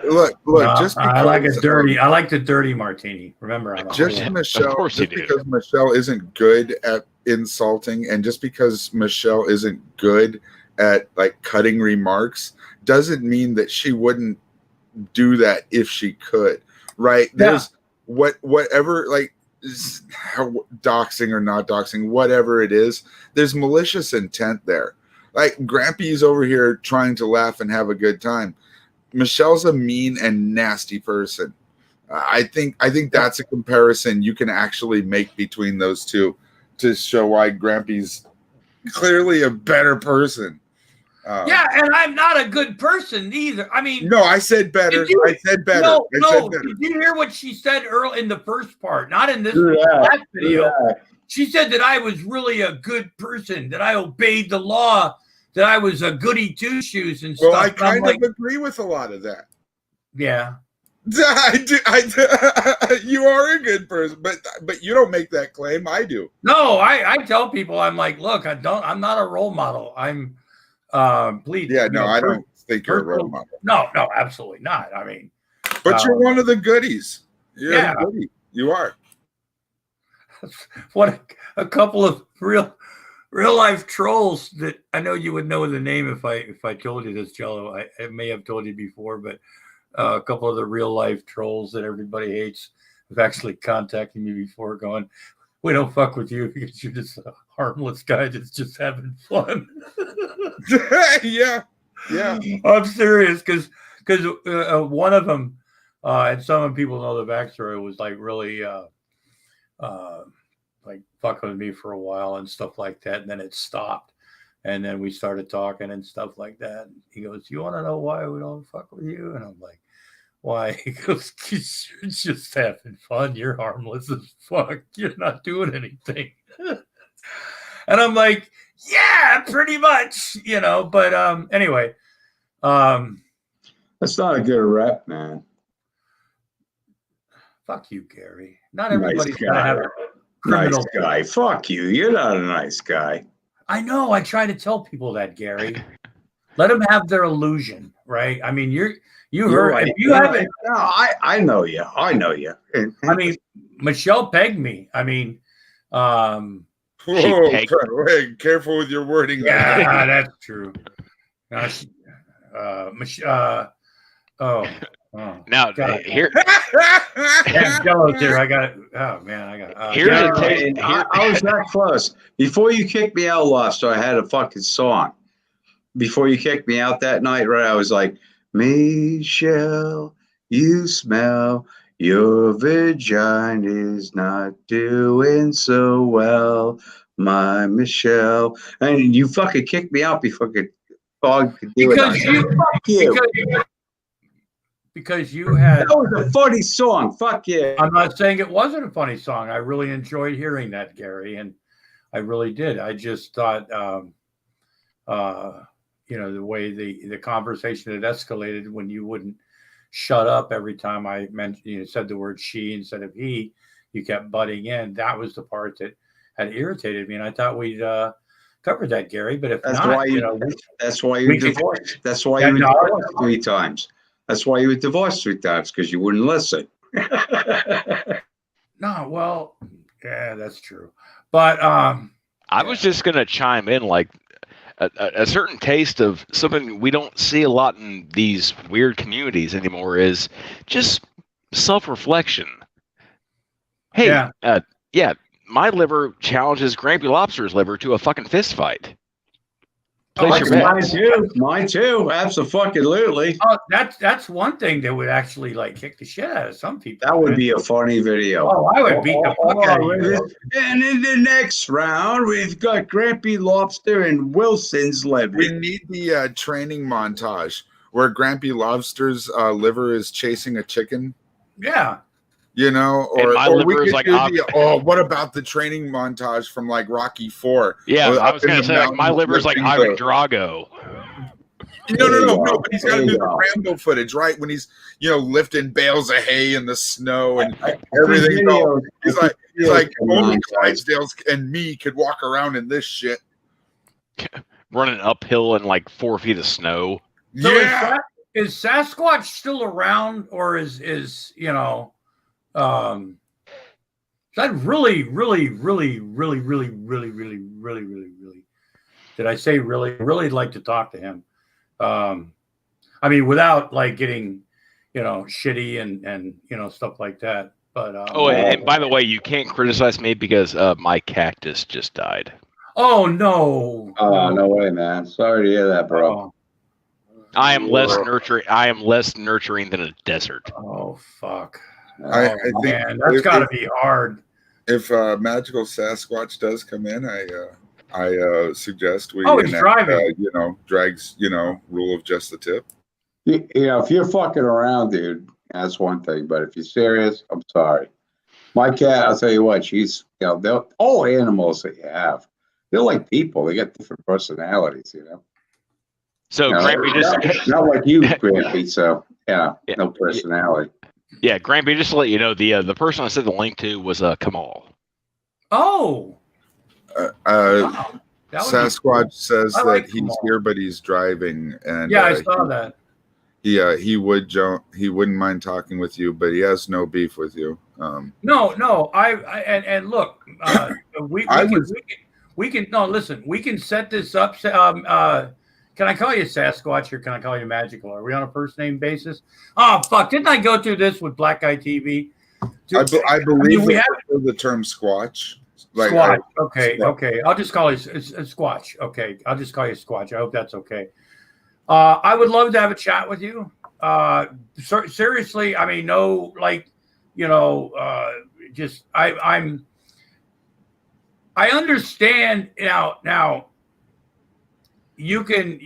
Look. No, Just because I like a dirty. I like the dirty martini. Remember, I'm just Michelle. Of course just you do. because Michelle isn't good at insulting, and just because Michelle isn't good at like cutting remarks, doesn't mean that she wouldn't do that if she could. Right? There's whatever, like doxing or not doxing, whatever it is. There's malicious intent there. Like Grampy's over here trying to laugh and have a good time. Michelle's a mean and nasty person. I think that's a comparison you can actually make between those two to show why Grampy's clearly a better person. Yeah, and I'm not a good person either. I mean, no, I said better. I said better. No, said better. Did you hear what she said early in the first part? Not in this last video. Yeah. She said that I was really a good person, that I obeyed the law, that I was a goody two shoes and stuff. Well, I kind of agree with a lot of that. Yeah. I do. You are a good person, but you don't make that claim. I do. No, I tell people, I'm like, look, I'm not a role model. I'm please. Yeah, no, I don't think you're a role model. No, absolutely not. I mean, but you're one of the goodies. You're a goodie. You are. What a couple of real life trolls that I know you would know the name if I told you this, Jello. I may have told you before, but a couple of the real life trolls that everybody hates have actually contacted me before, going, "We don't fuck with you because you're just a harmless guy that's just having fun." Yeah. I'm serious, because one of them, and some people know the backstory, was like really like fucking with me for a while and stuff like that, and then it stopped, and then we started talking and stuff like that. And he goes, "You want to know why we don't fuck with you?" And I'm like, "Why?" He goes, "'Cause you're just having fun. You're harmless as fuck. You're not doing anything." And I'm like, "Yeah, pretty much, you know." But anyway, that's not a good rep, man. Fuck you, Gary. Not everybody's nice gonna have a criminal. Nice guy. Fuck you. You're not a nice guy. I know. I try to tell people that, Gary. Let them have their illusion, right? I mean, you heard. Right. If you haven't, no, I know you. I know you. I mean, Michelle pegged me. I mean, whoa, careful with your wording. Yeah, that's true. Now here, Jello's here. I got it. Oh man, I got it. here's yeah, a taste. I was that close. Before you kicked me out, Lobster, I had a fucking song. Before you kicked me out that night, right? I was like, "Michelle, you smell. Your vagina is not doing so well, my Michelle." And you fucking kicked me out before dog could do because it. you, Fuck you. because you had. That was a funny song. Fuck yeah. I'm not saying it wasn't a funny song. I really enjoyed hearing that, Gary, and I really did. I just thought, you know, the way the conversation had escalated when you wouldn't shut up every time I mentioned, said the word she instead of he, you kept butting in. That was the part that had irritated me, and I thought we'd cover that, Gary. But if That's not, why that's why you divorced. That's why you were divorced 3 times. That's why you were divorced 3 times, because you wouldn't listen. No, well, yeah, that's true. But I was just gonna chime in, like a certain taste of something we don't see a lot in these weird communities anymore is just self-reflection. Hey, yeah, my liver challenges Grampy Lobster's liver to a fucking fist fight. Place your Mine bets. too. Mine too. Absolutely. Oh, that's one thing that would actually like kick the shit out of some people. That would man. be a funny video. Oh, I would beat the fuck out of you. And in the next round, we've got Grampy Lobster and Wilson's liver. We need the training montage where Grampy Lobster's liver is chasing a chicken. Yeah. You know, And my or we liver is could like do what about the training montage from like Rocky IV? Yeah, Well, I up was in gonna the say like my mountains liver's like lifting Ivan the- Drago. No, but he's got to There do you the go. Rambo footage, right? When he's, lifting bales of hay in the snow and everything. Video- He's like Come only on, guys. Clydesdales and me could walk around in this shit. Running uphill in like 4 feet of snow. So Yeah. is Sasquatch still around, or is that really did I say really like to talk to him? I mean, without like getting, shitty and stuff like that. But And by the way, you can't criticize me because my cactus just died. oh no. Oh, no way, man. Sorry to hear that, bro. Oh, I am less nurturing than a desert. oh fuck. I Oh, think man, that's if- got to be hard. If Magical Sasquatch does come in, I suggest we Oh, he's driving. Drags, rule of just the tip. If you're fucking around, dude, that's one thing. But if you're serious, I'm sorry. My cat, I'll tell you what, she's, they're all animals that you have. They're like people. They got different personalities, So Grampy just not like you, Grampy. So yeah, no personality. yeah, Grampy, just to let you know, the person I sent the link to was Kamal. Oh. Wow. That would be Sasquatch cool. says I like that he's them all. here, but he's driving, and Yeah, I saw that. he wouldn't mind talking with you, but he has no beef with you. No, and look, we can no, listen, we can set this up. Can I call you Sasquatch or can I call you Magical? Are we on a first name basis? Oh fuck! Didn't I go through this with Black Guy TV? I believe we we have the term Squatch. Squatch. Okay, Squatch. okay. I'll just call you Squatch. Okay, I'll just call you Squatch. I hope that's okay. I would love to have a chat with you. Seriously, I mean, no, like, just I understand now. You can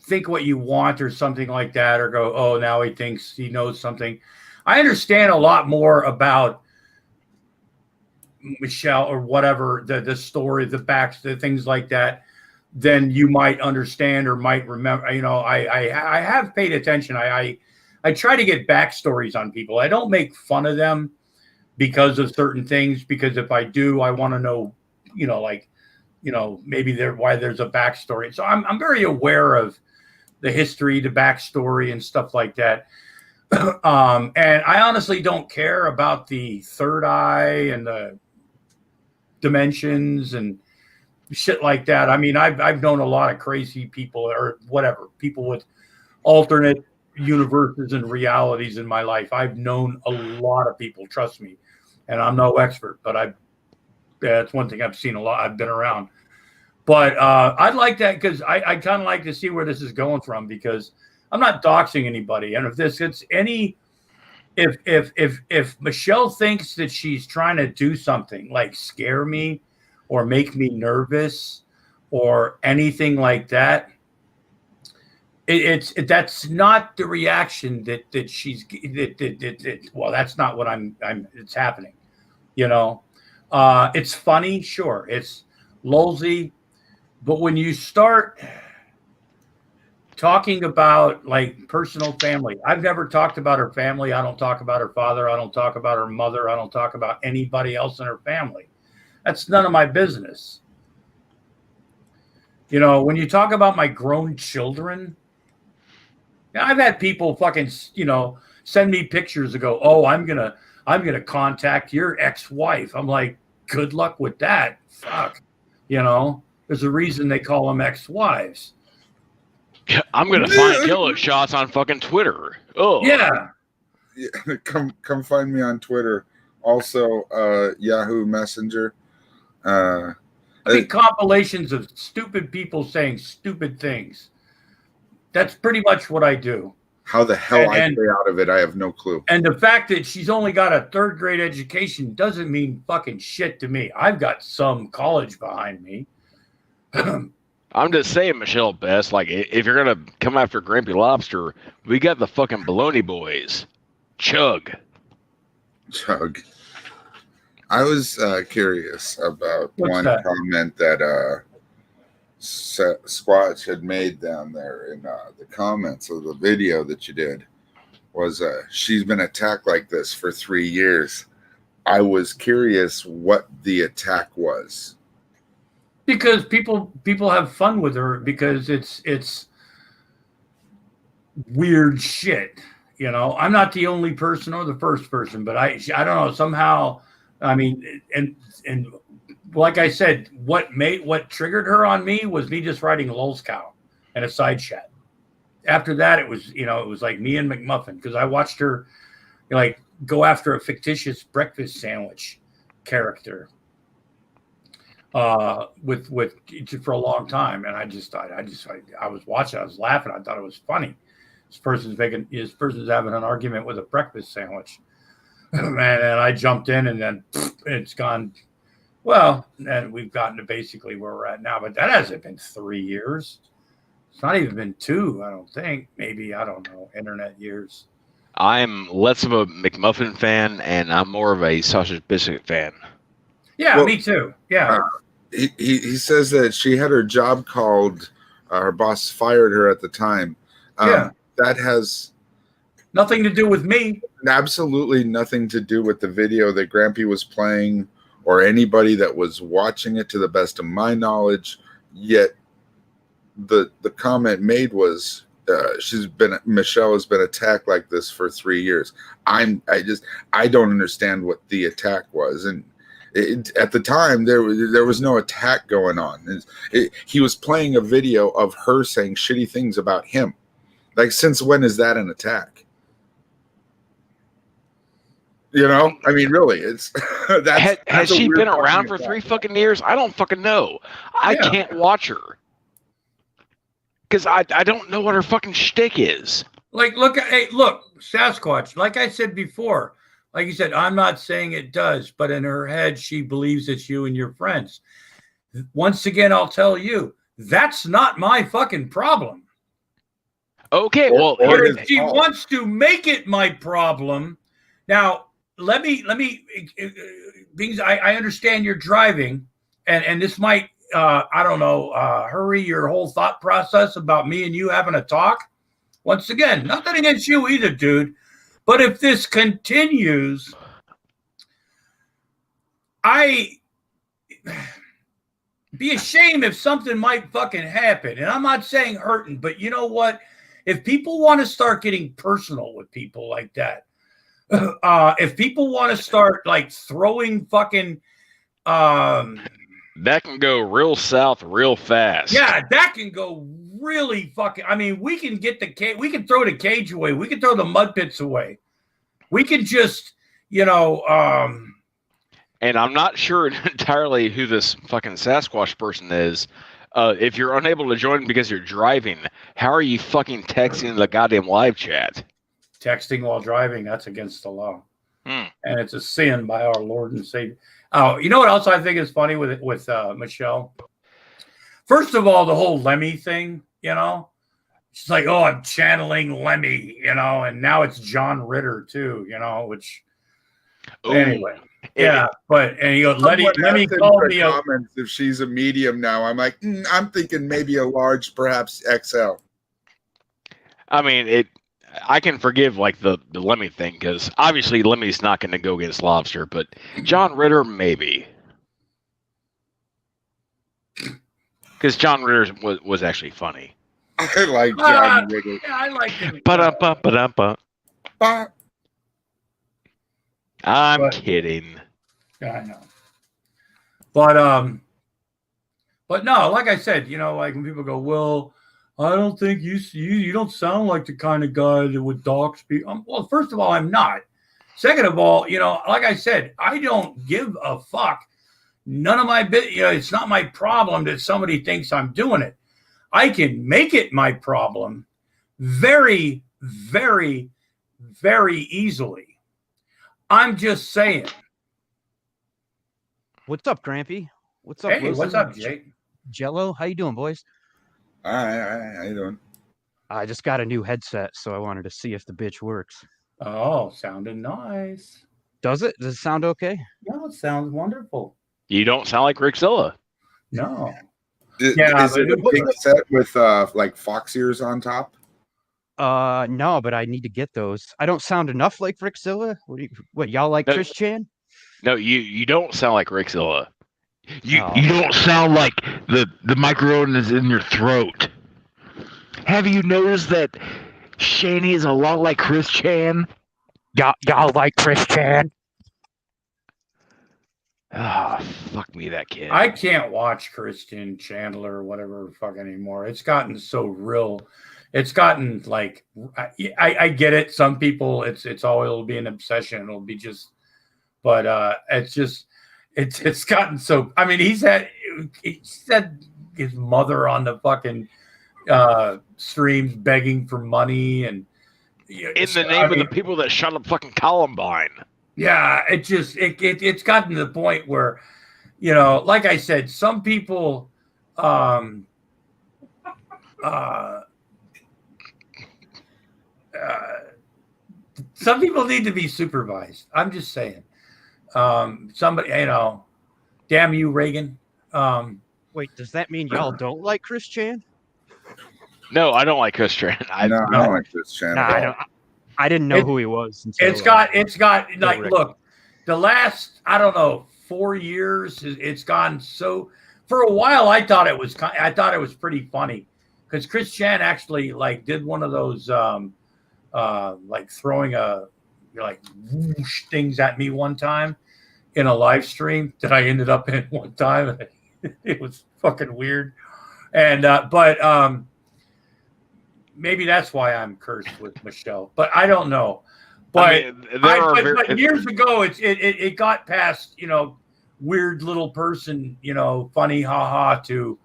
think what you want or something like that, or go, oh, now he thinks he knows something. I understand a lot more about Michelle or whatever, the story, the backs, the things like that, than you might understand or might remember. I have paid attention. I try to get backstories on people. I don't make fun of them because of certain things, because if I do, I want to know, maybe why there's a backstory. So I'm very aware of the history, the backstory and stuff like that. And I honestly don't care about the third eye and the dimensions and shit like that. I mean, I've known a lot of crazy people or whatever, people with alternate universes and realities in my life. I've known a lot of people, trust me, and I'm no expert, but that's one thing I've seen a lot. I've been around, but I'd like that because I kind of like to see where this is going from, because I'm not doxing anybody. And if Michelle thinks that she's trying to do something like scare me or make me nervous or anything like that, that's not the reaction that she's well, that's not what it's happening. It's funny, sure, it's lulzy, but when you start talking about like personal family, I've never talked about her family. I don't talk about her father. I don't talk about her mother. I don't talk about anybody else in her family. That's none of my business. When you talk about my grown children, I've had people fucking, send me pictures and go, oh, I'm gonna contact your ex-wife. I'm like, good luck with that. Fuck. There's a reason they call them ex-wives. I'm gonna find killer shots on fucking Twitter. Oh yeah. Come find me on Twitter. Also, Yahoo Messenger. I mean, compilations of stupid people saying stupid things. That's pretty much what I do. How the hell I stay out of it, I have no clue. And the fact that she's only got a 3rd grade education doesn't mean fucking shit to me. I've got some college behind me. I'm just saying, Michelle Best, like, if you're going to come after Grumpy Lobster, we got the fucking Baloney Boys. Chug. I was curious about comment that Squatch had made down there in the comments of the video that you did. Was she's been attacked like this for 3 years. I was curious what the attack was. Because people have fun with her because it's weird shit. You know, I'm not the only person or the first person, but I don't know, somehow, I mean, and like I said, what triggered her on me was me just writing Lulz Cow and a side chat. After that, it was like me and McMuffin, because I watched her like go after a fictitious breakfast sandwich character with for a long time, and I was watching, I was laughing, I thought it was funny. This person's having an argument with a breakfast sandwich, and I jumped in, and then it's gone. Well, and we've gotten to basically where we're at now, but that hasn't been 3 years. It's not even been 2, I don't think. Maybe, I don't know, internet years. I'm less of a McMuffin fan, and I'm more of a sausage biscuit fan. Yeah, me too. Yeah. He says that she had her job called. Her boss fired her at the time. Yeah. That has nothing to do with me. Absolutely nothing to do with the video that Grampy was playing or anybody that was watching it, to the best of my knowledge. Yet the comment made was Michelle has been attacked like this for 3 years. I don't understand what the attack was. And at the time there was no attack going on. He was playing a video of her saying shitty things about him. Like, since when is that an attack? You know, I mean, really, it's has she been around for 3 fucking years? I don't fucking know. I can't watch her because I don't know what her fucking shtick is. Like, look, Sasquatch. Like I said before, like you said, I'm not saying it does, but in her head, she believes it's you and your friends. Once again, I'll tell you, that's not my fucking problem. Okay, well, if she wants to make it my problem, now let me because I understand you're driving, and this might I don't know hurry your whole thought process about me and you having a talk. Once again, nothing against you either, dude. But if this continues, I be ashamed if something might fucking happen. And I'm not saying hurting, but you know what? If people want to start getting personal with people like that, if people want to start like throwing fucking, that can go real south real fast. Yeah, that can go really fucking. I mean, we can get the cage. We can throw the cage away. We can throw the mud pits away. We can just, And I'm not sure entirely who this fucking Sasquatch person is. If you're unable to join because you're driving, how are you fucking texting the goddamn live chat? Texting while driving, that's against the law. And it's a sin by our Lord and Savior. Oh, you know what else I think is funny with Michelle? First of all, the whole Lemmy thing, She's like, oh, I'm channeling Lemmy, and now it's John Ritter too, which anyway. Yeah, and you go, Lemmy called me comments if she's a medium now. I'm like, I'm thinking maybe a large, perhaps XL. I mean, I can forgive like the Lemmy thing because obviously Lemmy's not going to go against Lobster, but John Ritter maybe, because John Ritter was actually funny. I like John Ritter. Yeah, I like him. I'm kidding. Yeah, I know. But no, like I said, like when people go, well, I don't think you don't sound like the kind of guy that would dox people. Well, first of all, I'm not. Second of all, like I said, I don't give a fuck none of my it's not my problem that somebody thinks I'm doing it. I can make it my problem very, very, very easily. I'm just saying. What's up, Grampy? What's up, Hey, Wilson? what's up, Jake? Jello, how you doing, boys? All right. How you doing? I just got a new headset, so I wanted to see if the bitch works. Oh, sounded nice. Does it? Does it sound okay? No, it sounds wonderful. You don't sound like Rickzilla. No. Is but it a big set with like fox ears on top? No, but I need to get those. I don't sound enough like Rickzilla. What y'all like No. Chris Chan? No, you don't sound like Rickzilla. You Oh. you don't sound like the microphone is in your throat. Have you noticed that Shaney is a lot like Chris Chan? Y'all like Chris Chan? Ah, fuck me, that kid. I can't watch Christian Chandler or whatever fuck anymore. It's gotten so real. It's gotten like I get it. Some people it'll be an obsession. It'll be just, but it's gotten so. I mean, he said his mother on the fucking streams begging for money and in the name of the people that shot up fucking Columbine. Yeah, it's gotten to the point where, like I said, some people some people need to be supervised. I'm just saying. Somebody, damn you, Reagan. Wait, does that mean y'all don't like Chris Chan? No, I don't like Chris Chan. I don't like this channel. Nah, I didn't know who he was. Until, it's got like, look, the last, I don't know, 4 years, it's gone so. For a while, I thought it was pretty funny because Chris Chan actually like did one of those like throwing whoosh things at me one time in a live stream that I ended up in one time. It was fucking weird, and but maybe that's why I'm cursed with Michelle, but I don't know. But, but years ago, it got past, weird little person, funny, haha, to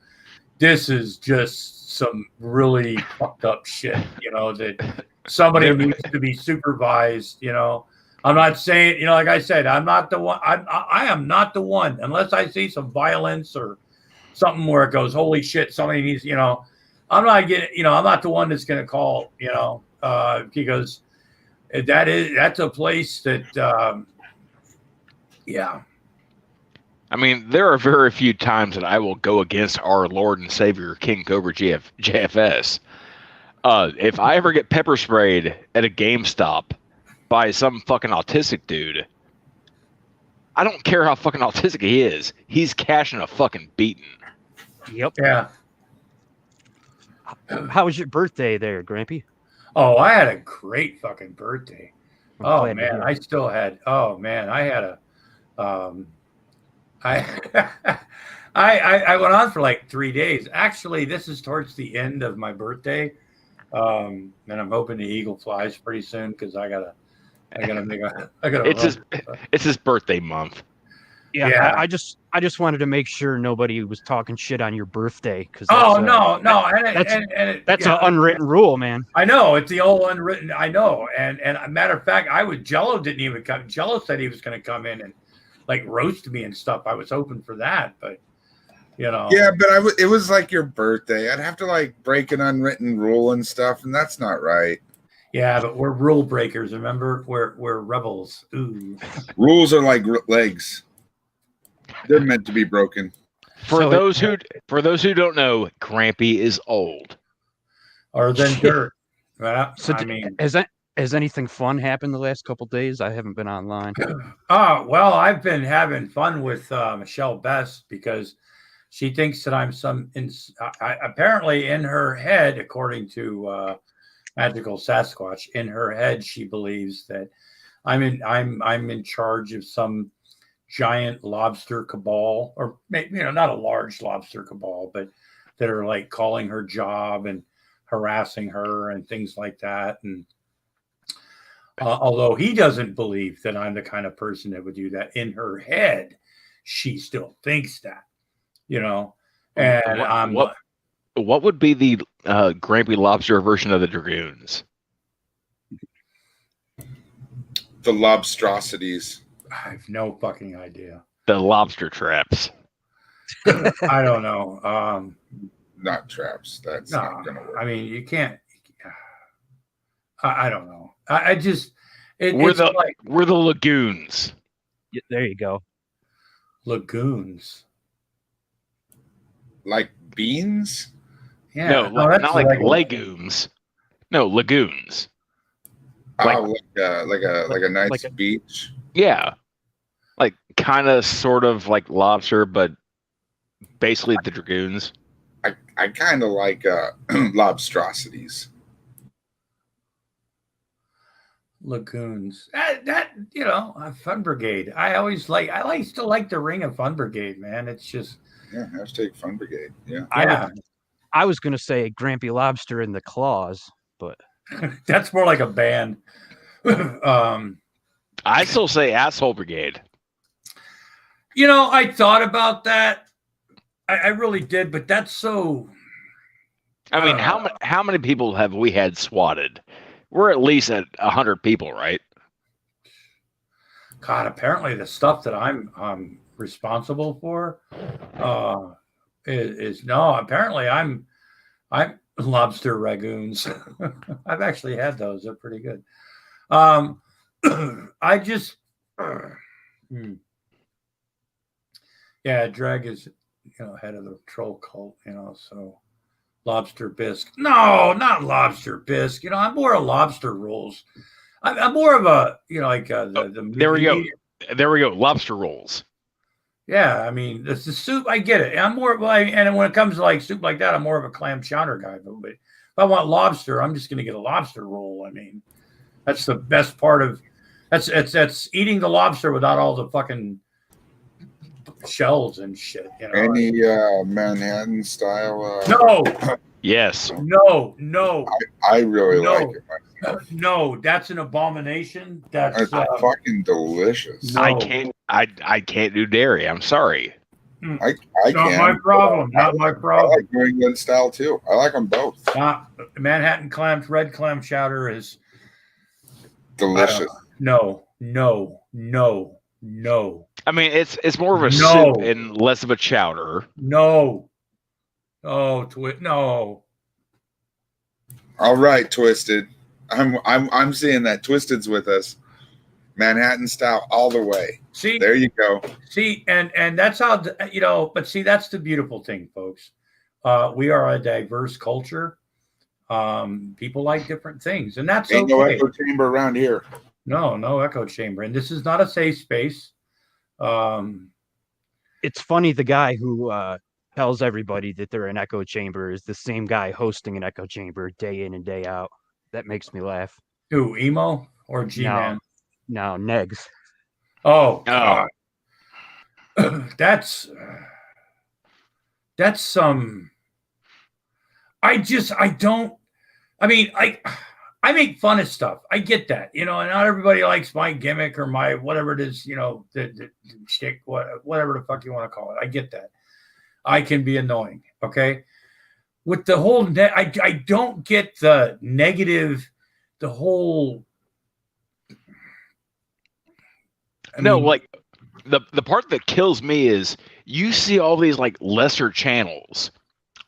this is just some really fucked up shit, that somebody needs to be supervised, I'm not saying, like I said, I'm not the one. I am not the one unless I see some violence or something where it goes, holy shit, somebody needs, I'm not getting, I'm not the one that's going to call, because that's a place that, yeah. I mean, there are very few times that I will go against our Lord and Savior King Cobra JFS. If I ever get pepper sprayed at a GameStop by some fucking autistic dude, I don't care how fucking autistic he is. He's cashing a fucking beating. Yep. Yeah. How was your birthday there, Grampy? Oh, I had a great fucking birthday. I'm Oh glad to man, hear. I still had. Oh man, I had a. I went on for like 3 days. Actually, this is towards the end of my birthday, and I'm hoping the eagle flies pretty soon because I gotta make a. It's his birthday month. Yeah. I just wanted to make sure nobody was talking shit on your birthday because no, that's an unwritten rule, man. I know it's the old unwritten. I know, and a matter of fact, Jello didn't even come. Jello said he was going to come in and like roast me and stuff. I was hoping for that, but Yeah, but it was like your birthday. I'd have to like break an unwritten rule and stuff, and that's not right. Yeah, but we're rule breakers. Remember, we're rebels. Ooh. Rules are like legs. They're meant to be broken. For those who don't know, Grampy is old. Or then dirt. Well, So I mean, has anything fun happened the last couple days? I haven't been online. well, I've been having fun with Michelle Best because she thinks that I'm apparently in her head, according to Magical Sasquatch, in her head she believes that I'm in charge of some giant lobster cabal, or maybe, not a large lobster cabal, but that are like calling her job and harassing her and things like that. And although he doesn't believe that I'm the kind of person that would do that, in her head, she still thinks that, and I'm what would be the Grampy Lobster version of the Dragoons? The Lobstrosities. I have no fucking idea. The lobster traps. I don't know. Not traps. That's No, not gonna work. I mean, you can't. I don't know. I just We're it's the like we're the lagoons. Yeah, there you go. lagoons. Like beans? Yeah, No, that's not like regular. legumes. No, lagoons. Like- Oh, like a nice like a- beach. Yeah, like kind of, sort of like lobster, but basically the Dragoons. I kind of like Lobstrosities. Lagoons. That Fun Brigade. I still like the Ring of Fun Brigade, man. It's just Yeah, hashtag Fun Brigade. Yeah. I was gonna say Grampy Lobster in the claws, but that's more like a band. I still say asshole brigade. I thought about that. I really did, but that's so. I mean, how many people have we had swatted? We're at least at 100 people, right? God, apparently the stuff that I'm responsible for is no. Apparently I'm lobster ragoons. I've actually had those. They're pretty good. I just yeah, drag is head of the troll cult. So lobster bisque. No, not lobster bisque. I'm more of lobster rolls. I'm more of a like the There we go. There we go. Lobster rolls. Yeah, I mean, the soup, I get it. I'm more and when it comes to like soup like that, I'm more of a clam chowder guy. But if I want lobster, I'm just going to get a lobster roll. I mean, that's the best part of that's eating the lobster without all the fucking shells and shit. Any Manhattan style? No, Yes. no. I really No. like it myself. No, that's an abomination. That's It's fucking delicious. No. I can't do dairy. I'm sorry. I not can. my problem. Not my I problem. like New England style too. I like them both. Manhattan clams, red clam chowder is Delicious. no. I mean, it's more of a No. soup and less of a chowder. No. Oh, no. All right, Twisted. I'm seeing that Twisted's with us. Manhattan style all the way. See, There you go. see, and that's how but see, that's the beautiful thing, folks. We are a diverse culture. People like different things, and that's Ain't no okay. echo chamber around here. No echo chamber, and this is not a safe space. it's funny the guy who tells everybody that they're an echo chamber is the same guy hosting an echo chamber day in and day out. That makes me laugh. Who, emo or G-Man? No, Negs. Oh, God. That's some. I make fun of stuff. I get that, and not everybody likes my gimmick or my whatever it is, the shtick, whatever the fuck you want to call it. I get that. I can be annoying. Okay. With the whole, I don't get the negative, the whole. Like the part that kills me is you see all these like lesser channels.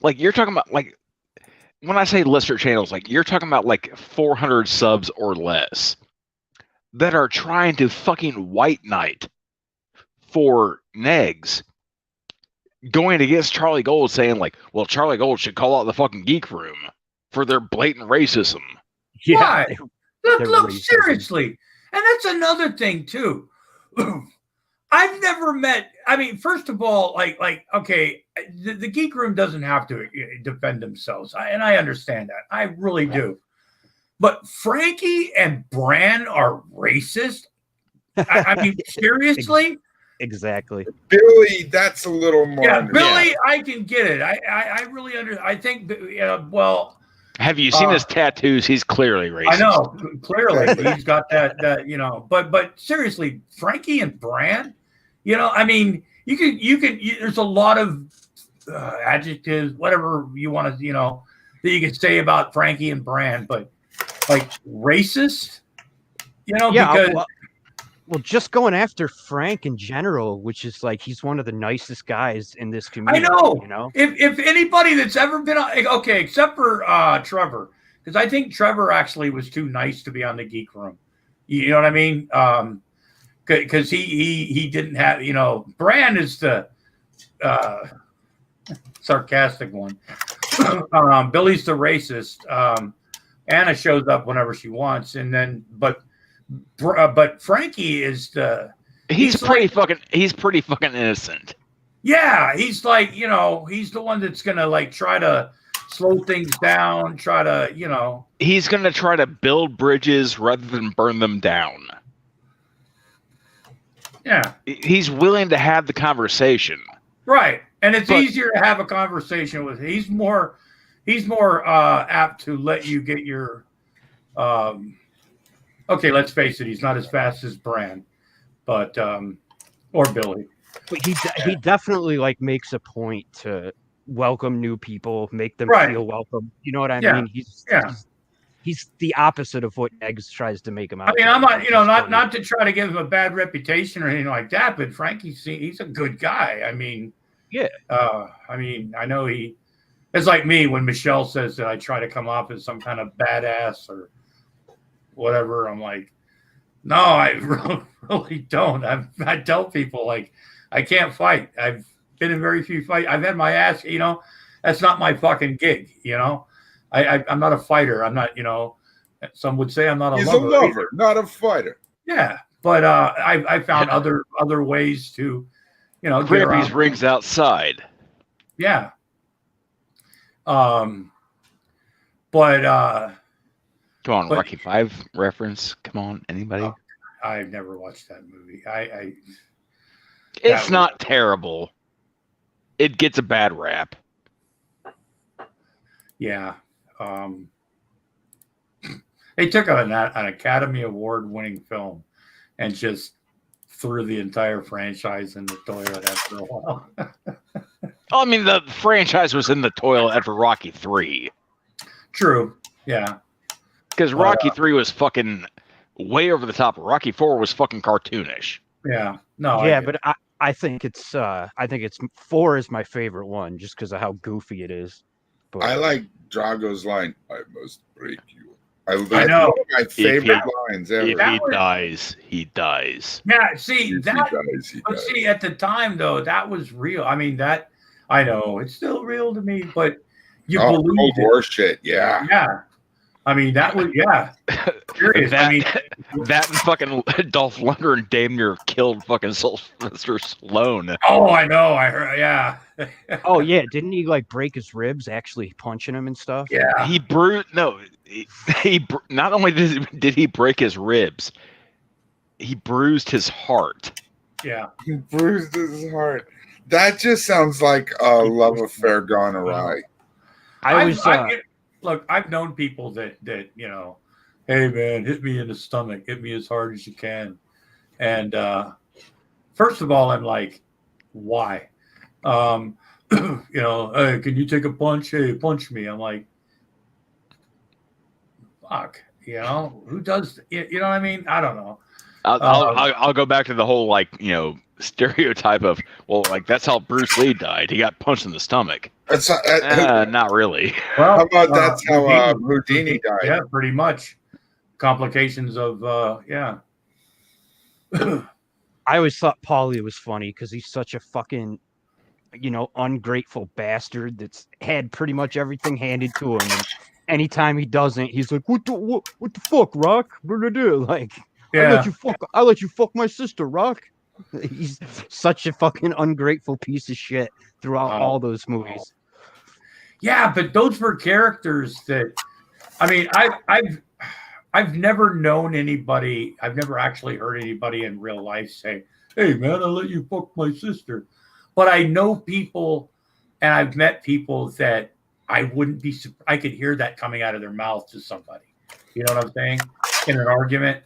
Like you're talking about, like, when I say lesser channels, like you're talking about like 400 subs or less that are trying to fucking white knight for negs, going against Charlie Gold, saying like, well, Charlie Gold should call out the fucking Geek Room for their blatant racism. Why? Look, racism. seriously. And that's another thing too. I've never met, first of all, okay, the Geek Room doesn't have to defend themselves. And I understand that. I really do. But Frankie and Bran are racist? Seriously? Exactly. Billy, that's a little more. Yeah, Billy, I can get it. I really I think, well. Have you seen his tattoos? He's clearly racist. I know, clearly he's got that. But seriously, Frankie and Bran, there's a lot of adjectives, whatever you want to, that you could say about Frankie and Brand, but like racist, because well, just going after Frank in general, which is like he's one of the nicest guys in this community. I know. If anybody that's ever been on, okay, except for Trevor, because I think Trevor actually was too nice to be on the Geek Room. You know what I mean? Because he didn't have, Brand is the sarcastic one. Billy's the racist. Anna shows up whenever she wants, and then but Frankie is the he's pretty fucking innocent. Yeah, he's like, he's the one that's gonna like try to slow things down, try to, He's gonna try to build bridges rather than burn them down. Yeah. He's willing to have the conversation. Right. And it's easier to have a conversation with him. He's more apt to let you get your okay, let's face it, he's not as fast as Brand, but or Billy. But he definitely like makes a point to welcome new people, make them feel welcome. You know what I mean? He's the opposite of what Eggs tries to make him out. I mean, I'm not, not to try to give him a bad reputation or anything like that, but Frankie's he's a good guy. I mean, yeah. I mean, I know it's like me when Michelle says that I try to come off as some kind of badass or whatever. I'm like, no, I really don't. I tell people like I can't fight. I've been in very few fights. I've had my ass, that's not my fucking gig, I'm not a fighter. I'm not, some would say I'm not a He's lover. He's a lover, not a fighter. Yeah. But I found other ways to, clear these rings outside. Yeah. Come on, Rocky V reference. Come on, anybody? I've never watched that movie. It's not terrible. It gets a bad rap. Yeah. They took an Academy Award-winning film and just threw the entire franchise in the toilet after a while. I mean, the franchise was in the toilet after Rocky 3. True. Yeah. Because Rocky 3 was fucking way over the top. Rocky 4 was fucking cartoonish. Yeah. No. Yeah, but I think it's 4 is my favorite one just because of how goofy it is. But I like Drago's line, "I must break you." I know. One of my favorite lines ever. If he dies, he dies. Yeah, see If that. he dies, he But dies. see, at the time though, that was real. I mean, that I know it's still real to me, but you Cold believe War it. shit, yeah. Yeah. I mean, that was Serious. That and fucking Dolph Lundgren damn near killed fucking Sylvester Stallone. Oh, I know. I heard. Yeah. oh yeah, didn't he like break his ribs actually punching him and stuff? Yeah. He not only did he break his ribs, he bruised his heart. Yeah. He bruised his heart. That just sounds like a love affair gone awry. Look, I've known people that hey man, hit me in the stomach, hit me as hard as you can, and first of all, I'm like, why? Hey, can you take a punch? Hey, punch me. I'm like, fuck, who does? You know what I mean? I don't know. I'll go back to the whole stereotype of that's how Bruce Lee died. He got punched in the stomach. That's not really. Well, how about that's how Houdini died? Yeah, pretty much. Complications of yeah. I always thought Paulie was funny because he's such a fucking ungrateful bastard that's had pretty much everything handed to him, and anytime he doesn't, he's like, what the fuck, Rock? What did I do? Like, yeah. I let you fuck my sister, Rock. He's such a fucking ungrateful piece of shit throughout all those movies. Yeah, but those were characters that, I mean, I've never known anybody. I've never actually heard anybody in real life say, "Hey, man, I'll let you fuck my sister." But I know people, and I've met people that I wouldn't be. I could hear that coming out of their mouth to somebody. You know what I'm saying? In an argument.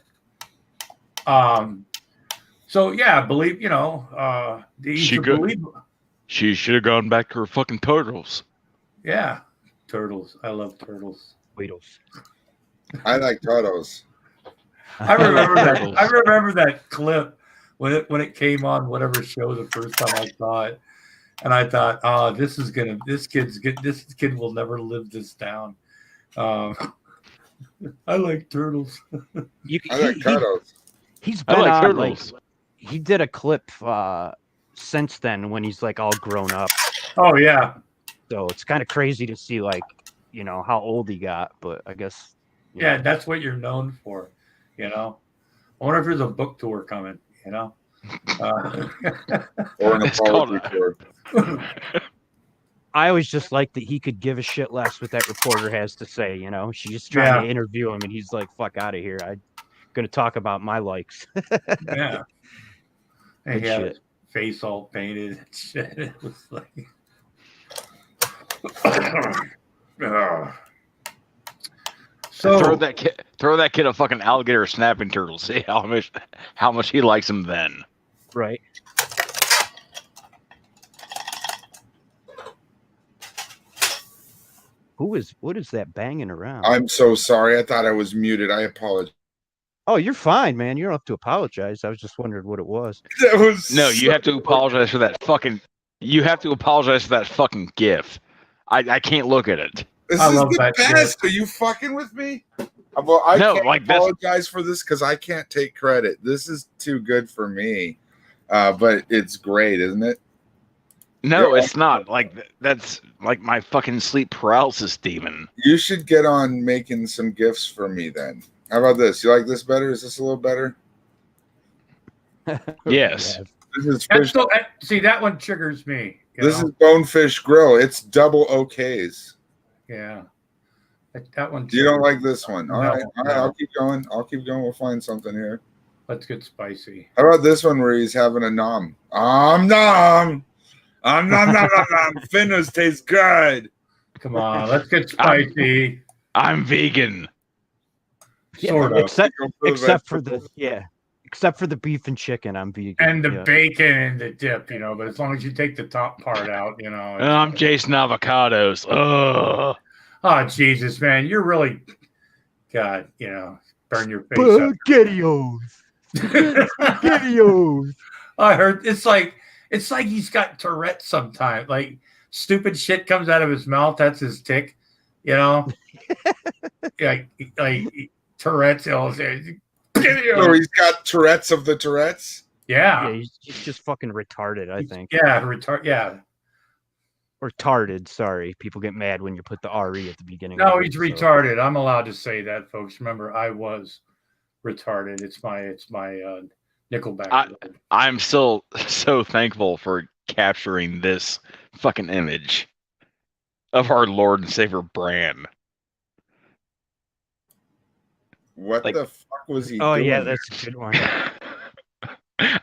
So yeah, believe you She should good. believe. She should have gone back to her fucking turtles. Yeah, turtles. I love turtles. Weedles. I like turtles. I remember that. Turtles. I remember that clip when it came on whatever show the first time I saw it, and I thought, oh, this kid will never live this down. I like turtles. I like turtles. He's I been like on like turtles. he did a clip since then when he's like all grown up. Oh yeah, So it's kind of crazy to see like how old he got, but I guess yeah. That's what you're known for, I wonder if there's a book tour coming. Or an It's called- apology tour. I always just like that he could give a shit less what that reporter has to say. She's trying to interview him, and he's like, "Fuck out of here! I'm gonna talk about my likes." Yeah. And Good he had shit. his face all painted and shit. It was like. So throw that kid a fucking alligator snapping turtle. See how much he likes him then. Right. What is that banging around? I'm so sorry. I thought I was muted. I apologize. Oh, you're fine, man. You don't have to apologize. I was just wondering what it was. That was No, you have to apologize for that fucking. You have to apologize for that fucking gif. I can't look at it. This I is love the that best. Are you fucking with me? Well, I No, can't like that's- apologize for this because I can't take credit. This is too good for me. But it's great, isn't it? No, Yeah. it's not. Like that's like my fucking sleep paralysis demon. You should get on making some gifts for me then. How about this? You like this better? Is this a little better? Yes. Yeah. This is that's fish. still, see, that one triggers me. This is Bonefish Grill. It's double OKs. Yeah. That one. You don't triggers- like this one? All No, right. no. I'll keep going. We'll find something here. Let's get spicy. How about this one where he's having a nom? Nom. Nom nom nom nom nom. Finnas taste good. Come on, let's get spicy. I'm vegan. Sort of. Except for the beef and chicken, I'm vegan. And the yeah. bacon and the dip, but as long as you take the top part out, I'm Jason Avocados. Ugh. Oh, Jesus, man. You're really, God, burn your face up. Spaghettios. Spaghettios. I heard it's like he's got Tourette's sometimes. Like stupid shit comes out of his mouth. That's his tick, like Tourette's. Or he's got Tourette's of the Tourette's. Yeah, Yeah, he's just fucking retarded, I think. Yeah. Or tarded, sorry. People get mad when you put the RE at the beginning. No, of he's it, so. retarded. I'm allowed to say that, folks. Remember, I was retarded. It's my Nickelback. I'm still so thankful for capturing this fucking image of our Lord and Savior Bran. What Like- the fuck was he Oh, doing? yeah, that's a good one.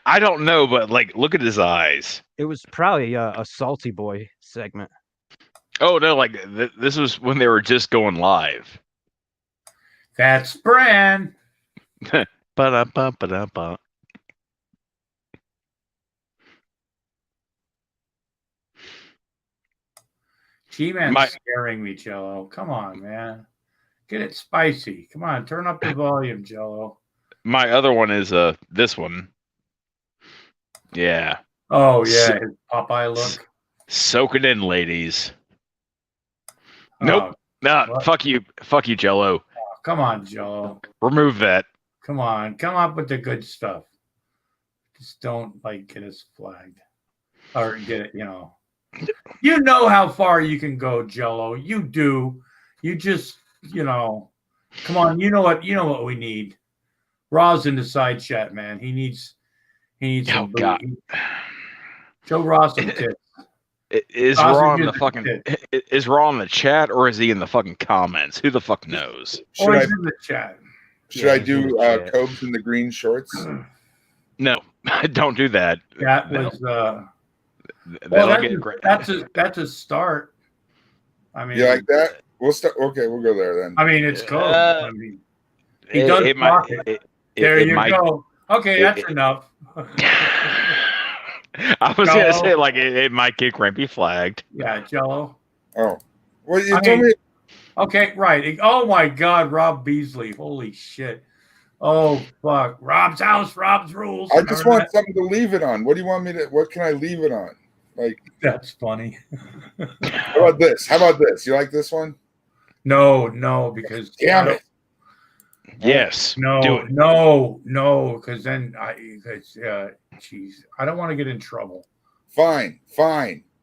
I don't know, but look at his eyes. It was probably a Salty Boy segment. Oh no, this was when they were just going live. That's Bran. Ba-da-ba-ba-da-ba. G-Man's scaring me, Jello. Come on, man. Get it spicy. Come on, turn up the volume, Jello. My other one is this one. Yeah. Oh yeah, his Popeye look. Soak it in, ladies. Nope. Oh, Nah, what? fuck you, Jello. come on, Jello. Remove that. Come on, come up with the good stuff. Just don't get us flagged or get it. You know how far you can go, Jello. You do. You just, come on. You know what we need. Raw's in the side chat, man. He needs. Oh some God. Show Raw some tips. Is Ross, Raw in here's the fucking? Is Raw in the chat or is he in the fucking comments? Who the fuck knows? Should Or I, he's in the chat. should I he's in do the chat. Cobes in the green shorts? No, don't do that. That No. was. That'll Well, get great. that's a start. I mean, You like that? We'll start. Okay, we'll go there then. I mean, it's close. Uh, I mean, he does block it. There it you might, go. Okay, that's enough. I was gonna say like it might get grumpy flagged. Yeah, Jello. Oh, well, you I told mean- me. Okay, right. Oh my God, Rob Beasley. Holy shit. Oh fuck. Rob's house, Rob's rules. I just Remember want that? something to leave it on. What do you want me to? What can I leave it on? Like, That's funny. how about this? How about this? You like this one? No, because Damn it! Yes. Do it. No, because then jeez, I don't want to get in trouble. Fine.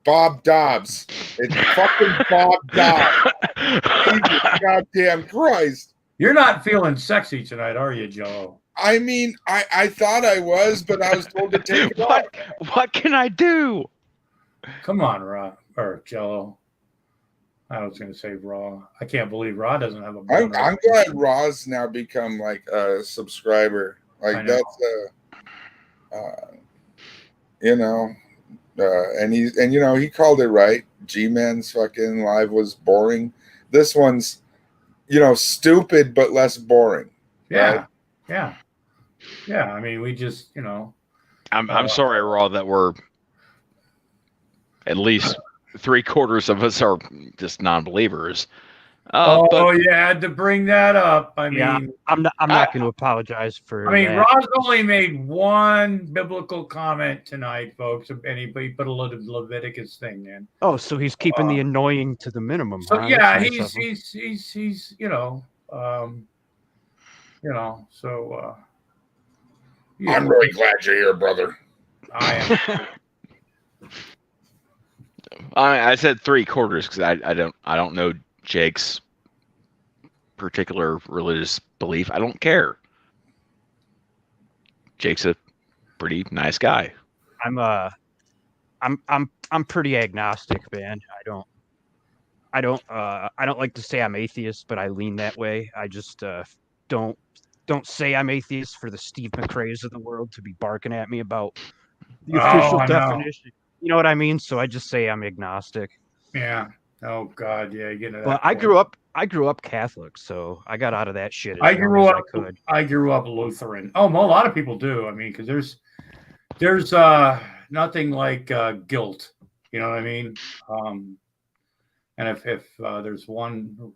Bob Dobbs. It's fucking Bob Dobbs. Jesus goddamn Christ! You're not feeling sexy tonight, are you, Joe? I mean, I thought I was, but I was told to take it off. What can I do? Come on, Raw or Jello. I was going to say Raw. I can't believe Raw doesn't have a. I'm glad Raw's now become like a subscriber. Like that's you know, and he called it right. G-Man's fucking live was boring. This one's, stupid but less boring. Yeah, right? yeah. I mean, we just, I'm sorry, Raw, that we're at least 3/4 of us are just non-believers. But you had to bring that up. I mean, I'm not going to apologize for. I mean, that. Ross only made one biblical comment tonight, folks, and he put a little Leviticus thing in. Oh, so he's keeping the annoying to the minimum. So huh? yeah, That's nice of him. he's so. Yeah. I'm really glad you're here, brother. I am. I said 3/4 because I don't know Jake's particular religious belief. I don't care. Jake's a pretty nice guy. I'm pretty agnostic, man. I don't like to say I'm atheist, but I lean that way. I just don't say I'm atheist for the Steve McRae's of the world to be barking at me about the official definition. You know what I mean? So I just say I'm agnostic. Yeah. Oh God, yeah. You know. But I grew up Catholic, so I got out of that shit. I grew up Lutheran. Oh, well, a lot of people do. I mean, because there's nothing like guilt. You know what I mean? And if there's one.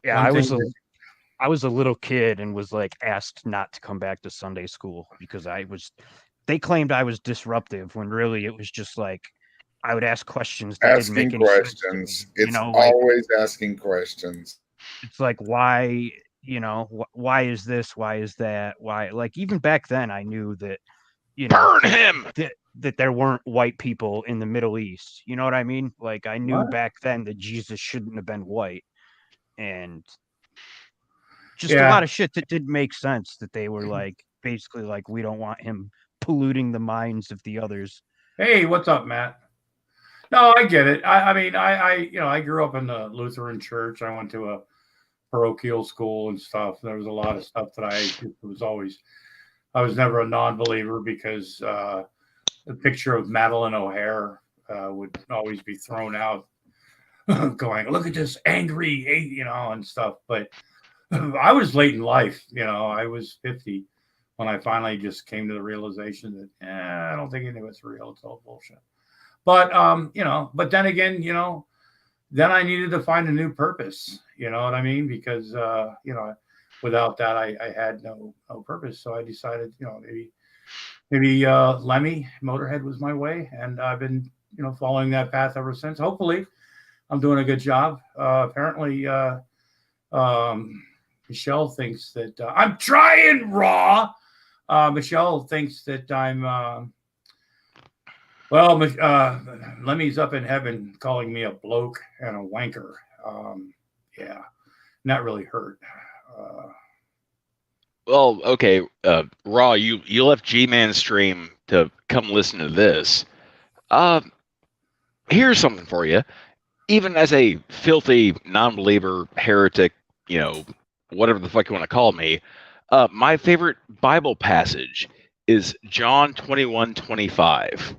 Yeah, I was a little kid and was like asked not to come back to Sunday school because they claimed I was disruptive when really it was just like I would ask questions that didn't make any sense. It's always asking questions. It's like, why, why is this? Why is that? Why? Like, even back then I knew that, burn him, that there weren't white people in the Middle East. You know what I mean? Like, I knew back then that Jesus shouldn't have been white. And just a lot of shit that didn't make sense, that they were like, basically like, we don't want him polluting the minds of the others. Hey, what's up, Matt? No, I get it. I mean, I grew up in the Lutheran church. I went to a parochial school and stuff. There was a lot of stuff that I was never a non-believer because the picture of Madeleine O'Hare would always be thrown out, going, "Look at this angry," and stuff. But I was late in life. I was 50 when I finally just came to the realization that I don't think any of it's real. It's all bullshit. But but then again, then I needed to find a new purpose. You know what I mean? Because without that, I had no purpose. So I decided, maybe Lemmy Motorhead was my way, and I've been following that path ever since. Hopefully, I'm doing a good job. Apparently, Michelle thinks that I'm trying raw. Michelle thinks that I'm. Well, Lemmy's up in heaven calling me a bloke and a wanker. Yeah, not really hurt. Well, okay, Raw, you left G-Man's stream to come listen to this. Here's something for you. Even as a filthy non-believer, heretic, whatever the fuck you want to call me, my favorite Bible passage is John 21:25.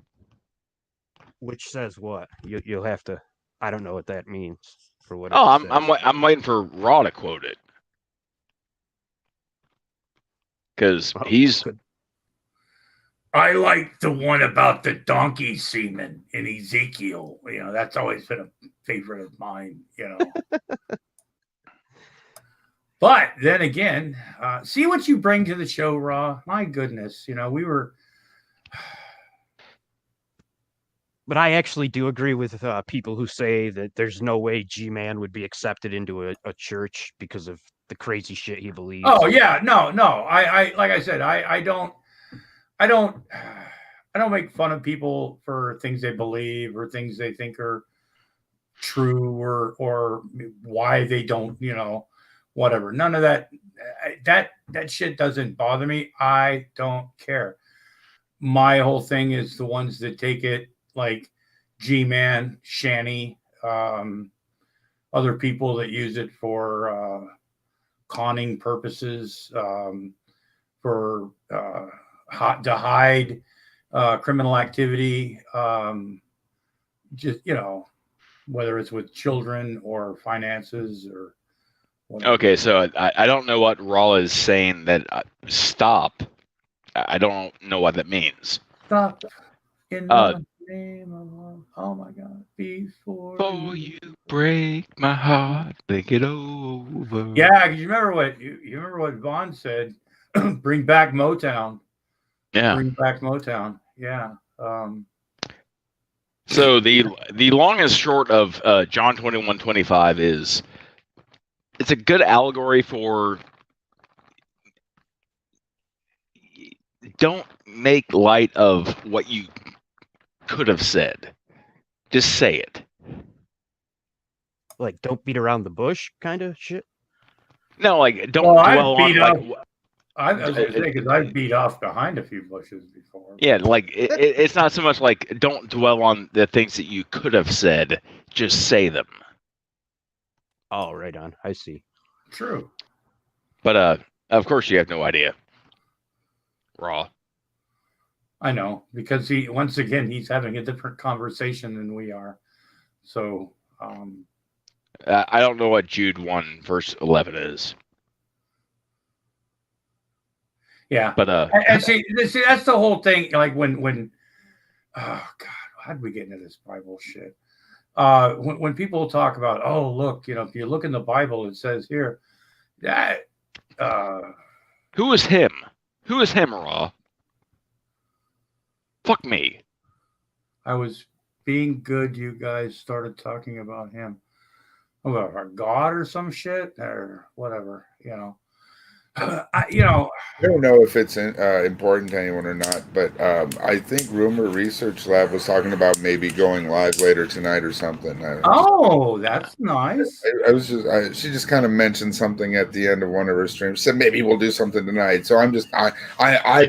Which says what? You'll have to. I don't know what that means for what. Oh, I'm waiting for Raw to quote it because I like the one about the donkey semen in Ezekiel. That's always been a favorite of mine, But then again, see what you bring to the show, Raw. My goodness, we were. But I actually do agree with people who say that there's no way G-Man would be accepted into a church because of the crazy shit he believes. Oh yeah, no. I like I said, I don't make fun of people for things they believe or things they think are true or why they don't, whatever. None of that. That shit doesn't bother me. I don't care. My whole thing is the ones that take it like G-Man, Shanny, other people that use it for conning purposes, for to hide criminal activity, just whether it's with children or finances or whatever. Okay, so I don't know what Raw is saying that stop. I don't know what that means. Stop in the name of love. Oh my God! Before you break my heart, think it over. Yeah, because you remember what Vaughn said. Bring back Motown. Yeah. Bring back Motown. Yeah. So the long and short of John 21:25 is it's a good allegory for don't make light of what you could have said. Just say it. Like, don't beat around the bush kind of shit. No, like don't dwell on like. I was going to say because I've beat off behind a few bushes before. Yeah, like it's not so much like don't dwell on the things that you could have said. Just say them. Oh, right on. I see. True. But of course you have no idea. Raw. I know because once again he's having a different conversation than we are. So I don't know what Jude 1 verse 11 is. Yeah, but and see that's the whole thing. Like when oh God, how did we get into this Bible shit? When people talk about, oh look, if you look in the Bible, it says here that who is him? Who is him, Raw? Fuck me. I was being good. You guys started talking about him, about our God or some shit or whatever. I don't know if it's important to anyone or not, but I think Rumor Research Lab was talking about maybe going live later tonight or something. Oh, that's nice. She just kind of mentioned something at the end of one of her streams. Said maybe we'll do something tonight. So I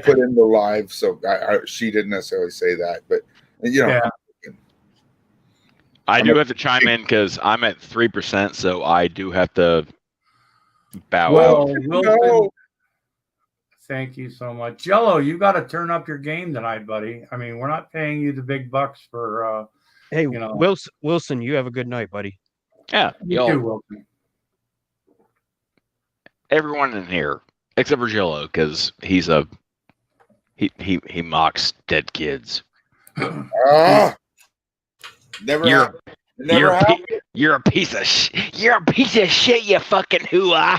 put in the live, so she didn't necessarily say that, but Yeah. I do have to chime in because I'm at 3%, so I do have to bow out. Wilson, thank you so much. Jello, you got to turn up your game tonight, buddy. I mean, we're not paying you the big bucks for hey, Wilson, you have a good night, buddy. Yeah, you too, Wilson. Everyone in here except for Jello, because he mocks dead kids. Never. You're a piece of shit. You're a piece of shit, you fucking hooah.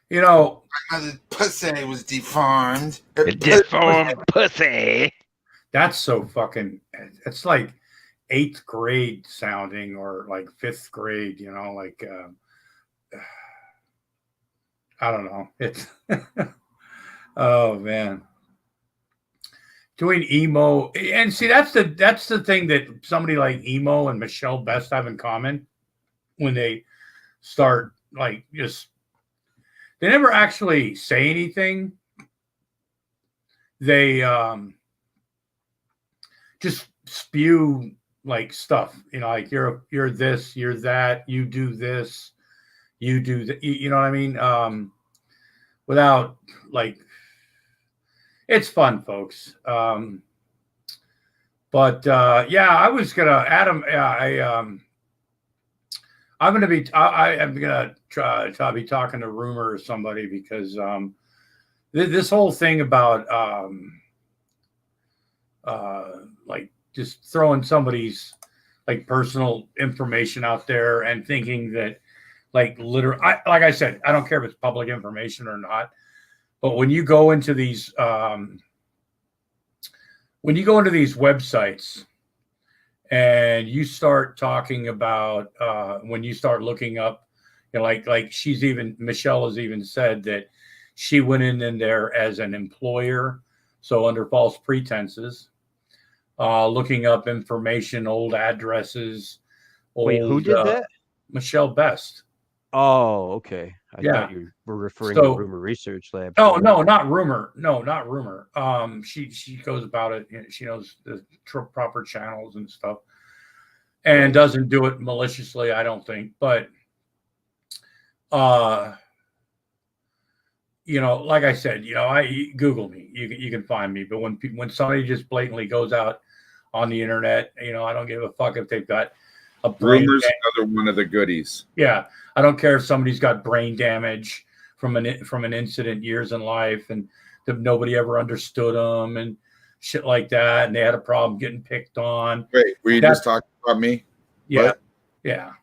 My mother's pussy was deformed. Deformed pussy. That's so fucking. It's like 8th grade sounding, or like 5th grade. Like I don't know. It's oh man. Doing emo, and see that's the thing that somebody like emo and Michelle Best have in common when they start like they never actually say anything. They just spew like stuff, like you're this, you're that, you do this, you do that, you know what I mean? Without like. It's fun, folks. But yeah, I was gonna, Adam. I'm gonna be. I am gonna try to be talking to Rumor or somebody because this whole thing about like just throwing somebody's like personal information out there and thinking that like literally, like I said, I don't care if it's public information or not, but when you go into these websites and you start talking about when you start looking up, you know, like Michelle has even said that she went in there as an employer, so under false pretenses, looking up information, old addresses. Wait, who did that? Michelle Best. Oh, okay. I Yeah. thought you were referring to Rumor Research Lab. Oh, no, not rumor. No, not rumor. She goes about it. You know, she knows the proper channels and stuff, and doesn't do it maliciously, I don't think. But, you know, like I said, you know, Google me. You can find me. But when somebody just blatantly goes out on the internet, you know, I don't give a fuck if they've got a brain. Rumors, another one of the goodies. Yeah, I don't care if somebody's got brain damage from an incident years in life, and that nobody ever understood them and shit like that, and they had a problem getting picked on. Wait, were you just talking about me? Yeah, what? Yeah.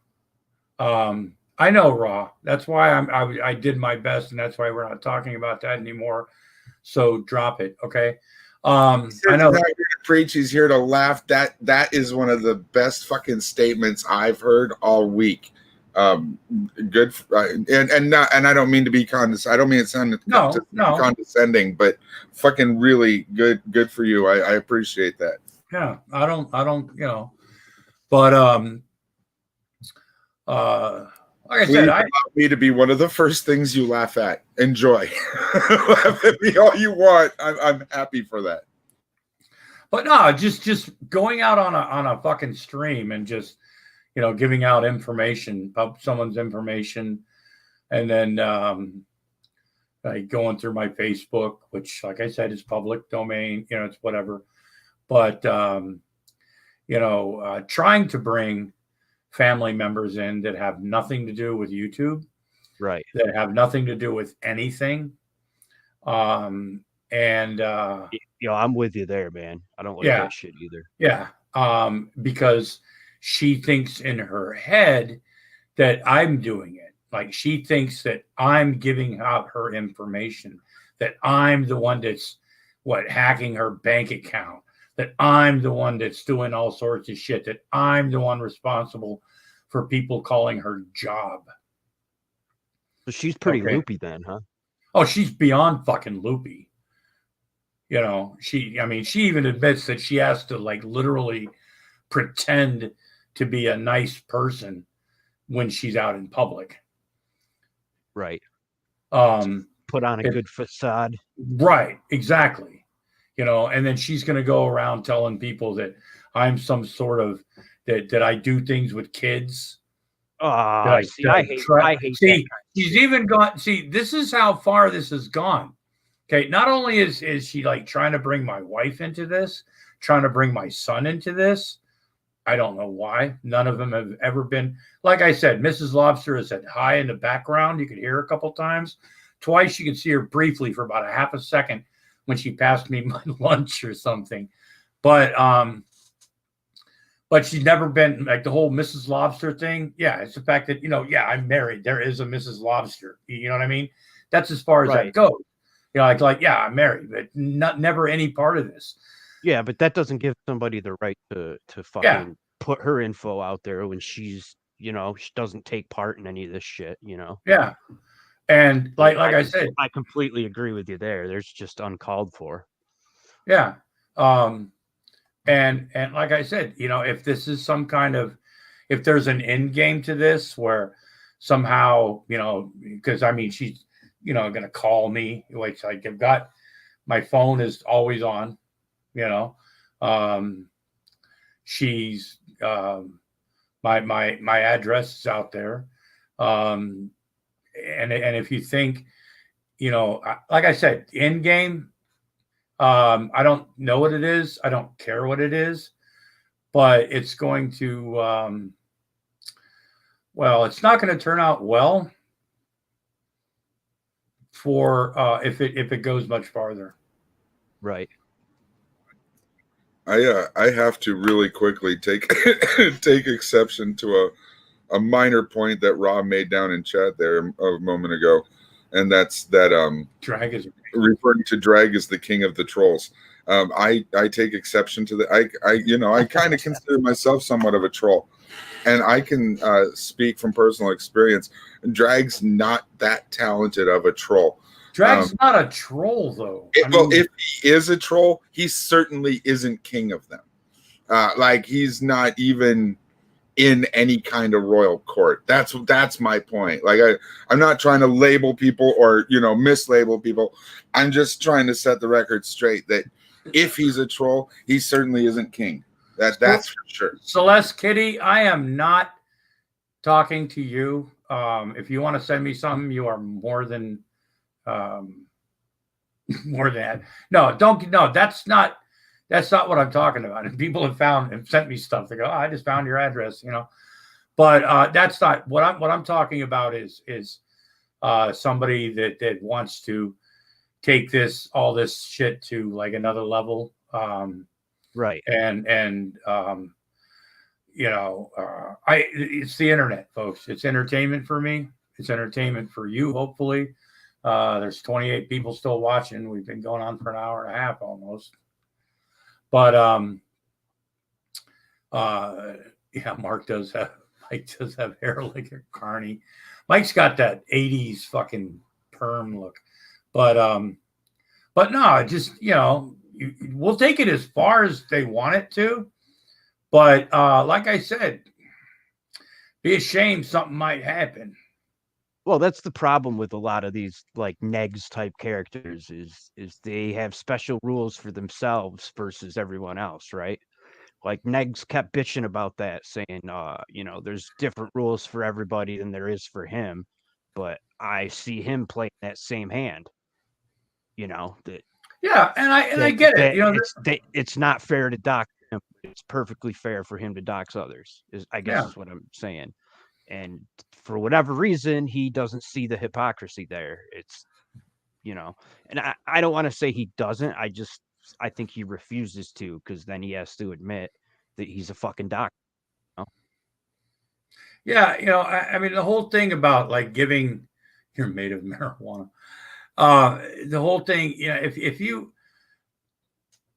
I know, Raw. That's why I did my best, and that's why we're not talking about that anymore. So drop it, okay? I know. He's not here to preach. He's here to laugh. That is one of the best fucking statements I've heard all week. Good, and I don't mean to be condescending. I don't mean it sound condescending, but fucking really good for you. I appreciate that. Yeah, I don't, you know, but like I said, allow me to be one of the first things you laugh at. Enjoy. Laugh at me all you want. I'm happy for that. But no, just going out on a fucking stream and just, you know, giving out information, someone's information, and then like going through my Facebook, which, like I said, is public domain. You know, it's whatever. But you know, trying to bring family members in that have nothing to do with YouTube, right? That have nothing to do with anything. And you know, I'm with you there, man. I don't like that shit either. Yeah. Because she thinks in her head that I'm doing it. Like she thinks that I'm giving out her information, that I'm the one that's hacking her bank account, that I'm the one that's doing all sorts of shit, that I'm the one responsible for people calling her job. So she's pretty loopy then, huh? Oh, she's beyond fucking loopy. You know, she even admits that she has to like literally pretend to be a nice person when she's out in public. Right. Put on a good facade. Right, exactly. You know, and then she's going to go around telling people that I'm some sort of that I do things with kids. I hate see, she's even gone. See, this is how far this has gone. Okay, not only is she like trying to bring my wife into this, trying to bring my son into this. I don't know why. None of them have ever been. Like I said, Mrs. Lobster is at high in the background. You could hear her a couple times. Twice you could see her briefly for about a half a second when she passed me my lunch or something. But she's never been like the whole Mrs. Lobster thing. Yeah, it's the fact that, you know, yeah, I'm married. There is a Mrs. Lobster. You know what I mean? That's as far as that goes. You know, like yeah, I'm married, but never any part of this. Yeah, but that doesn't give somebody the right to fucking put her info out there when she's, you know, she doesn't take part in any of this shit, you know? Yeah. And like I said, I completely agree with you there. There's just uncalled for. Yeah. And like I said, you know, if this is some kind of, if there's an end game to this where somehow, you know, because I mean, she's, you know, going to call me. Like I've got, my phone is always on, you know, she's, my address is out there. And if you think, you know, like I said, end game, I don't know what it is. I don't care what it is, but it's going to, well, it's not going to turn out well for if it goes much farther. Right. I have to really quickly take take exception to a minor point that Rob made down in chat there a moment ago, and that's that Drag is referring to Drag as the king of the trolls. I take exception to that. I kind of consider myself somewhat of a troll, and I can speak from personal experience. Drag's not that talented of a troll. Drag's not a troll, though. Well, if he is a troll, he certainly isn't king of them. Like he's not even in any kind of royal court. That's my point. Like I'm not trying to label people or mislabel people. I'm just trying to set the record straight that if he's a troll, he certainly isn't king. That's for sure. Celeste Kitty, I am not talking to you. If you want to send me something, you are more than that. No, don't. No, that's not what I'm talking about. And people have sent me stuff. They go, I just found your address, But that's not what I'm talking about. Is somebody that wants to take all this shit to like another level. Right. And it's the internet, folks. It's entertainment for me. It's entertainment for you, hopefully. There's 28 people still watching. We've been going on for an hour and a half almost. But Mike does have hair like a carny. Mike's got that 80s fucking perm look. But no, just we'll take it as far as they want it to. But like I said, be ashamed something might happen. Well, that's the problem with a lot of these like negs type characters is they have special rules for themselves versus everyone else, right? Like negs kept bitching about that, saying there's different rules for everybody than there is for him. But I see him playing that same hand. Yeah, and I get it. It's not fair to dox him. It's perfectly fair for him to dox others. Is what I'm saying. And for whatever reason, he doesn't see the hypocrisy there. It's, and I don't want to say he doesn't. I think he refuses to, because then he has to admit that he's a fucking doctor. Yeah, I mean, the whole thing about like giving, you're made of marijuana. The whole thing,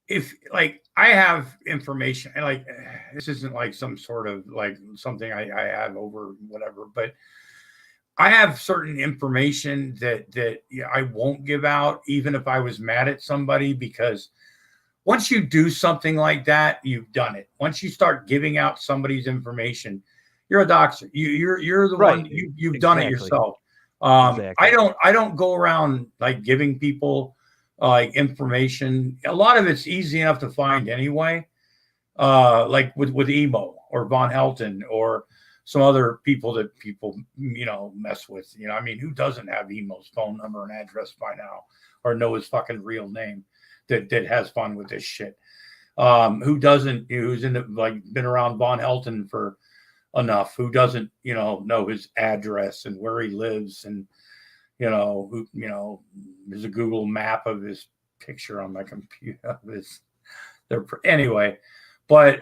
if like I have information, and like this isn't like some sort of like something I have over whatever, but I have certain information that I won't give out, even if I was mad at somebody, because once you do something like that, you've done it. Once you start giving out somebody's information, you're a doxer. You're the right. one you've done it yourself. Exactly. I don't go around like giving people like information. A lot of it's easy enough to find anyway. Like with Emo or Von Helton or some other people that people mess with. I mean, who doesn't have Emo's phone number and address by now, or know his fucking real name that has fun with this shit? Who doesn't? Who's been around Von Helton for enough? Who doesn't know his address and where he lives, and there's a Google map of his picture on my computer. Anyway, but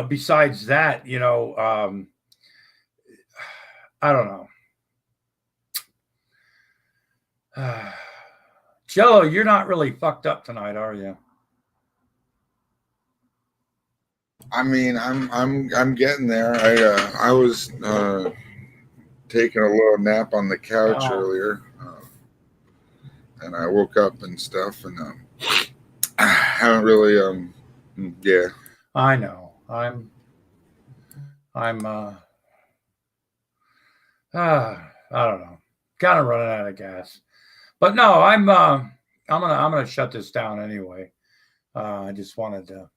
besides that, I don't know. Jello, you're not really fucked up tonight, are you? I mean, I'm getting there. I was taking a little nap on the couch earlier, and I woke up and stuff, and I haven't really yeah. I know. I'm I don't know. Kind of running out of gas. But no, I'm gonna shut this down anyway. I just wanted to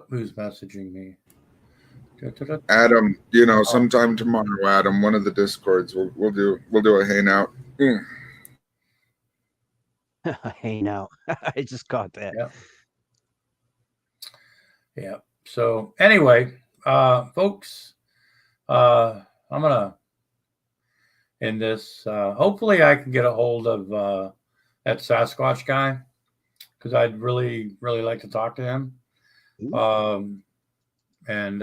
who's messaging me? Adam, sometime tomorrow, Adam, one of the Discords, we'll do a hangout. Hangout. I just caught that. Yeah. So anyway, folks, I'm gonna end this. Hopefully, I can get a hold of that Sasquatch guy because I'd really, really like to talk to him. And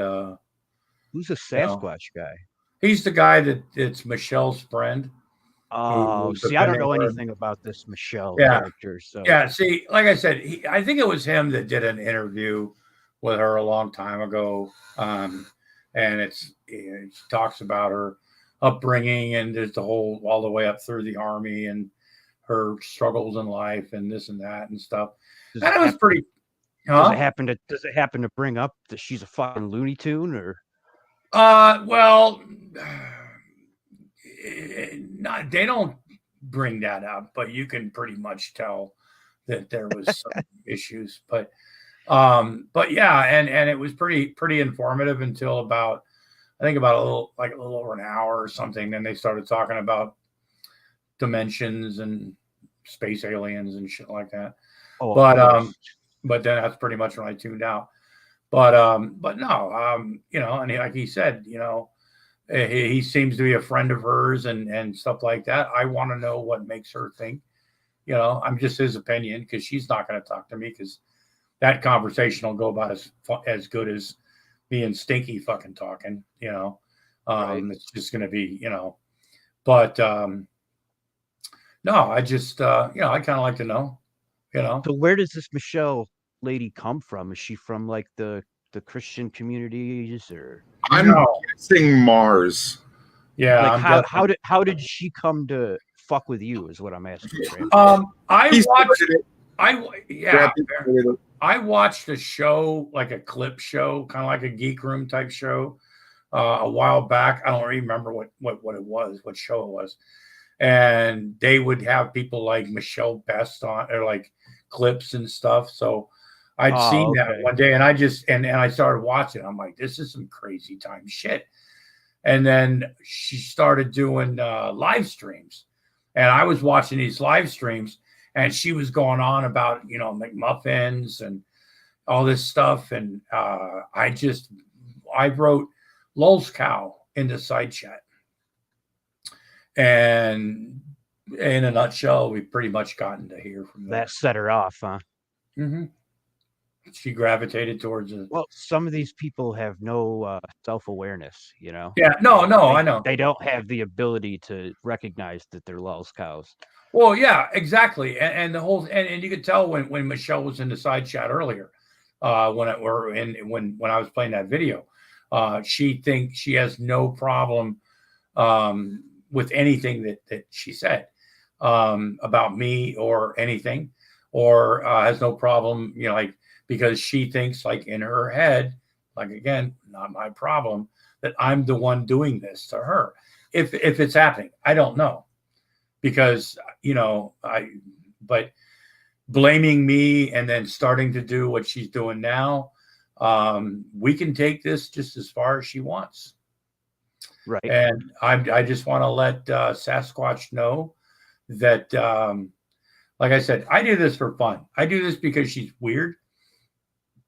Who's a you know, Sasquatch guy? he's the guy that it's Michelle's friend. Oh, who's see, I don't defending know her. anything about this Michelle Yeah. character. So Yeah, see, like I said, I think it was him that did an interview with her a long time ago, and he talks about her upbringing and just the whole all the way up through the army and her struggles in life and this and that and stuff. does And it it was hap- pretty. does Huh? it happen to bring up that she's a fucking Looney Tune or? Well, not, they don't bring that up, but you can pretty much tell that there was some issues. But yeah, and it was pretty informative until about I think about a little over an hour or something. Then they started talking about dimensions and space aliens and shit like that. Oh, But then that's pretty much when I tuned out. But no, and like he said, he seems to be a friend of hers and stuff like that. I want to know what makes her think. I'm just his opinion because she's not going to talk to me because that conversation will go about as good as me and Stinky fucking talking. Right. It's just going to be, but no, I just I kind of like to know. So where does this Michelle lady come from? Is she from like the Christian communities or I'm No. guessing Mars. Yeah, like I'm how did she come to fuck with you? Is what I'm asking. He I started it. I watched a show, like a clip show, kind of like a geek room type show, a while back. I don't remember what it was, what show it was, and they would have people like Michelle Best on, or like clips and stuff. So I'd seen that one day, and I just and I started watching. I'm like, this is some crazy time shit. And then she started doing live streams, and I was watching these live streams, and she was going on about McMuffins and all this stuff, and I wrote Lulz Cow into side chat, and in a nutshell, we pretty much gotten to hear from That set her off, huh? Mm-hmm. She gravitated towards it. Well, some of these people have no self-awareness, Yeah, no, I know. They don't have the ability to recognize that they're Lulz cows. Well, yeah, exactly. And the whole and you could tell when Michelle was in the side chat earlier, when I was playing that video, she thinks she has no problem with anything that she said about me or anything, or has no problem, like, because she thinks, like, in her head, like, again, not my problem, that I'm the one doing this to her. If it's happening, I don't know, because but blaming me and then starting to do what she's doing now, we can take this just as far as she wants. Right. And I just want to let Sasquatch know that, like I said, I do this for fun. I do this because she's weird.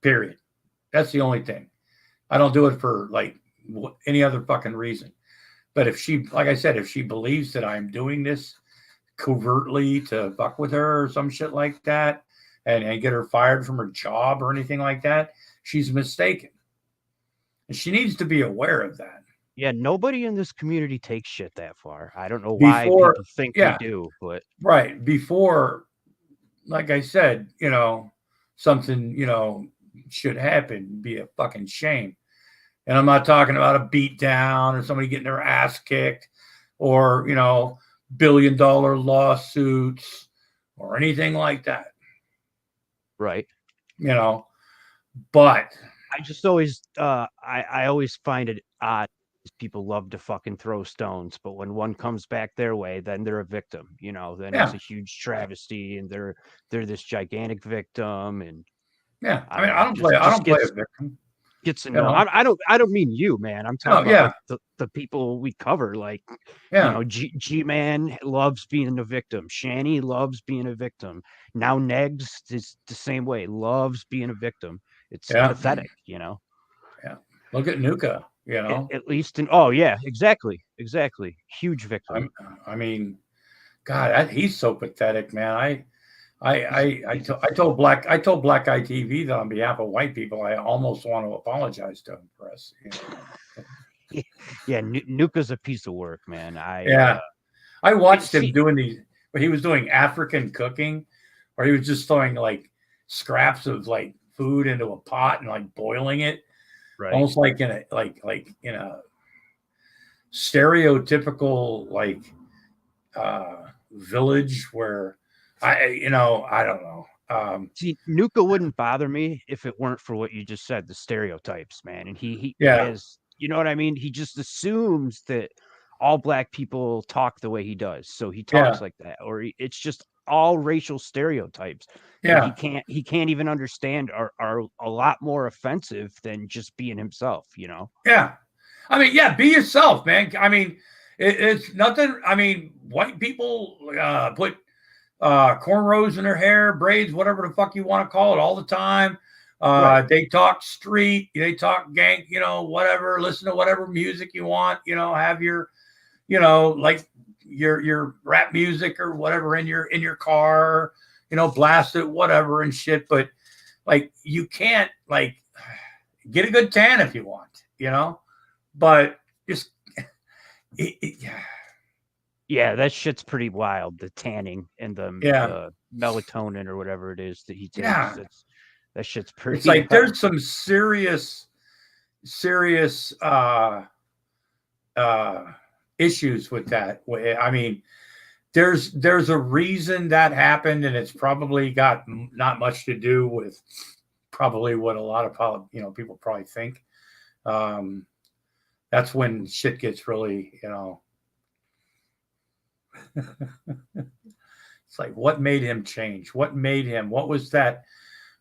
Period. That's the only thing. I don't do it for like any other fucking reason. But if she, like I said, if she believes that I'm doing this covertly to fuck with her or some shit like that, and get her fired from her job or anything like that, she's mistaken. And she needs to be aware of that. Yeah, nobody in this community takes shit that far. I don't know why people think they do, but right before, like I said, something should happen, be a fucking shame. And I'm not talking about a beat down or somebody getting their ass kicked or $1 billion lawsuits or anything like that. Right. But I just always I always find it odd. People love to fucking throw stones, but when one comes back their way, then they're a victim. Then it's a huge travesty, and they're this gigantic victim. And I don't play a victim. Gets annoying. I don't mean you, man. I'm talking about like the people we cover. Like, G-Man loves being a victim. Shanny loves being a victim. Now Negs is the same way. Loves being a victim. It's pathetic, Yeah. Look at Nuka, you know. At least in, oh yeah, exactly. Huge victory. I mean, God, he's so pathetic, man. I told Black Eye TV that on behalf of white people, I almost want to apologize to him for us. You know? Yeah, Nuka's a piece of work, man. I watched him doing these, but he was doing African cooking, where he was just throwing like scraps of like food into a pot and like boiling it, right. Almost like in a stereotypical like village where I don't know. See, Nuka wouldn't bother me if it weren't for what you just said, the stereotypes, man. And he has, you know what I mean? He just assumes that all black people talk the way he does. So he talks like that, or it's just all racial stereotypes. Yeah. He can't even understand are a lot more offensive than just being himself, you know? Yeah. I mean, yeah, be yourself, man. I mean, it's nothing. I mean, white people put cornrows in their hair, braids, whatever the fuck you want to call it, all the time. Right. They talk street, they talk gang, you know, whatever. Listen to whatever music you want, you know. Have your, you know, like your rap music or whatever in your car, you know, blast it, whatever and shit. But like, you can't like get a good tan if you want, you know, but just yeah, that shit's pretty wild. The tanning and the melatonin or whatever it is that he takes. Yeah. That shit's pretty. It's like there's some serious issues with that. I mean, there's a reason that happened, and it's probably got not much to do with probably what a lot of people probably think. That's when shit gets really, you know. It's like, what made him change? What made him? What was that?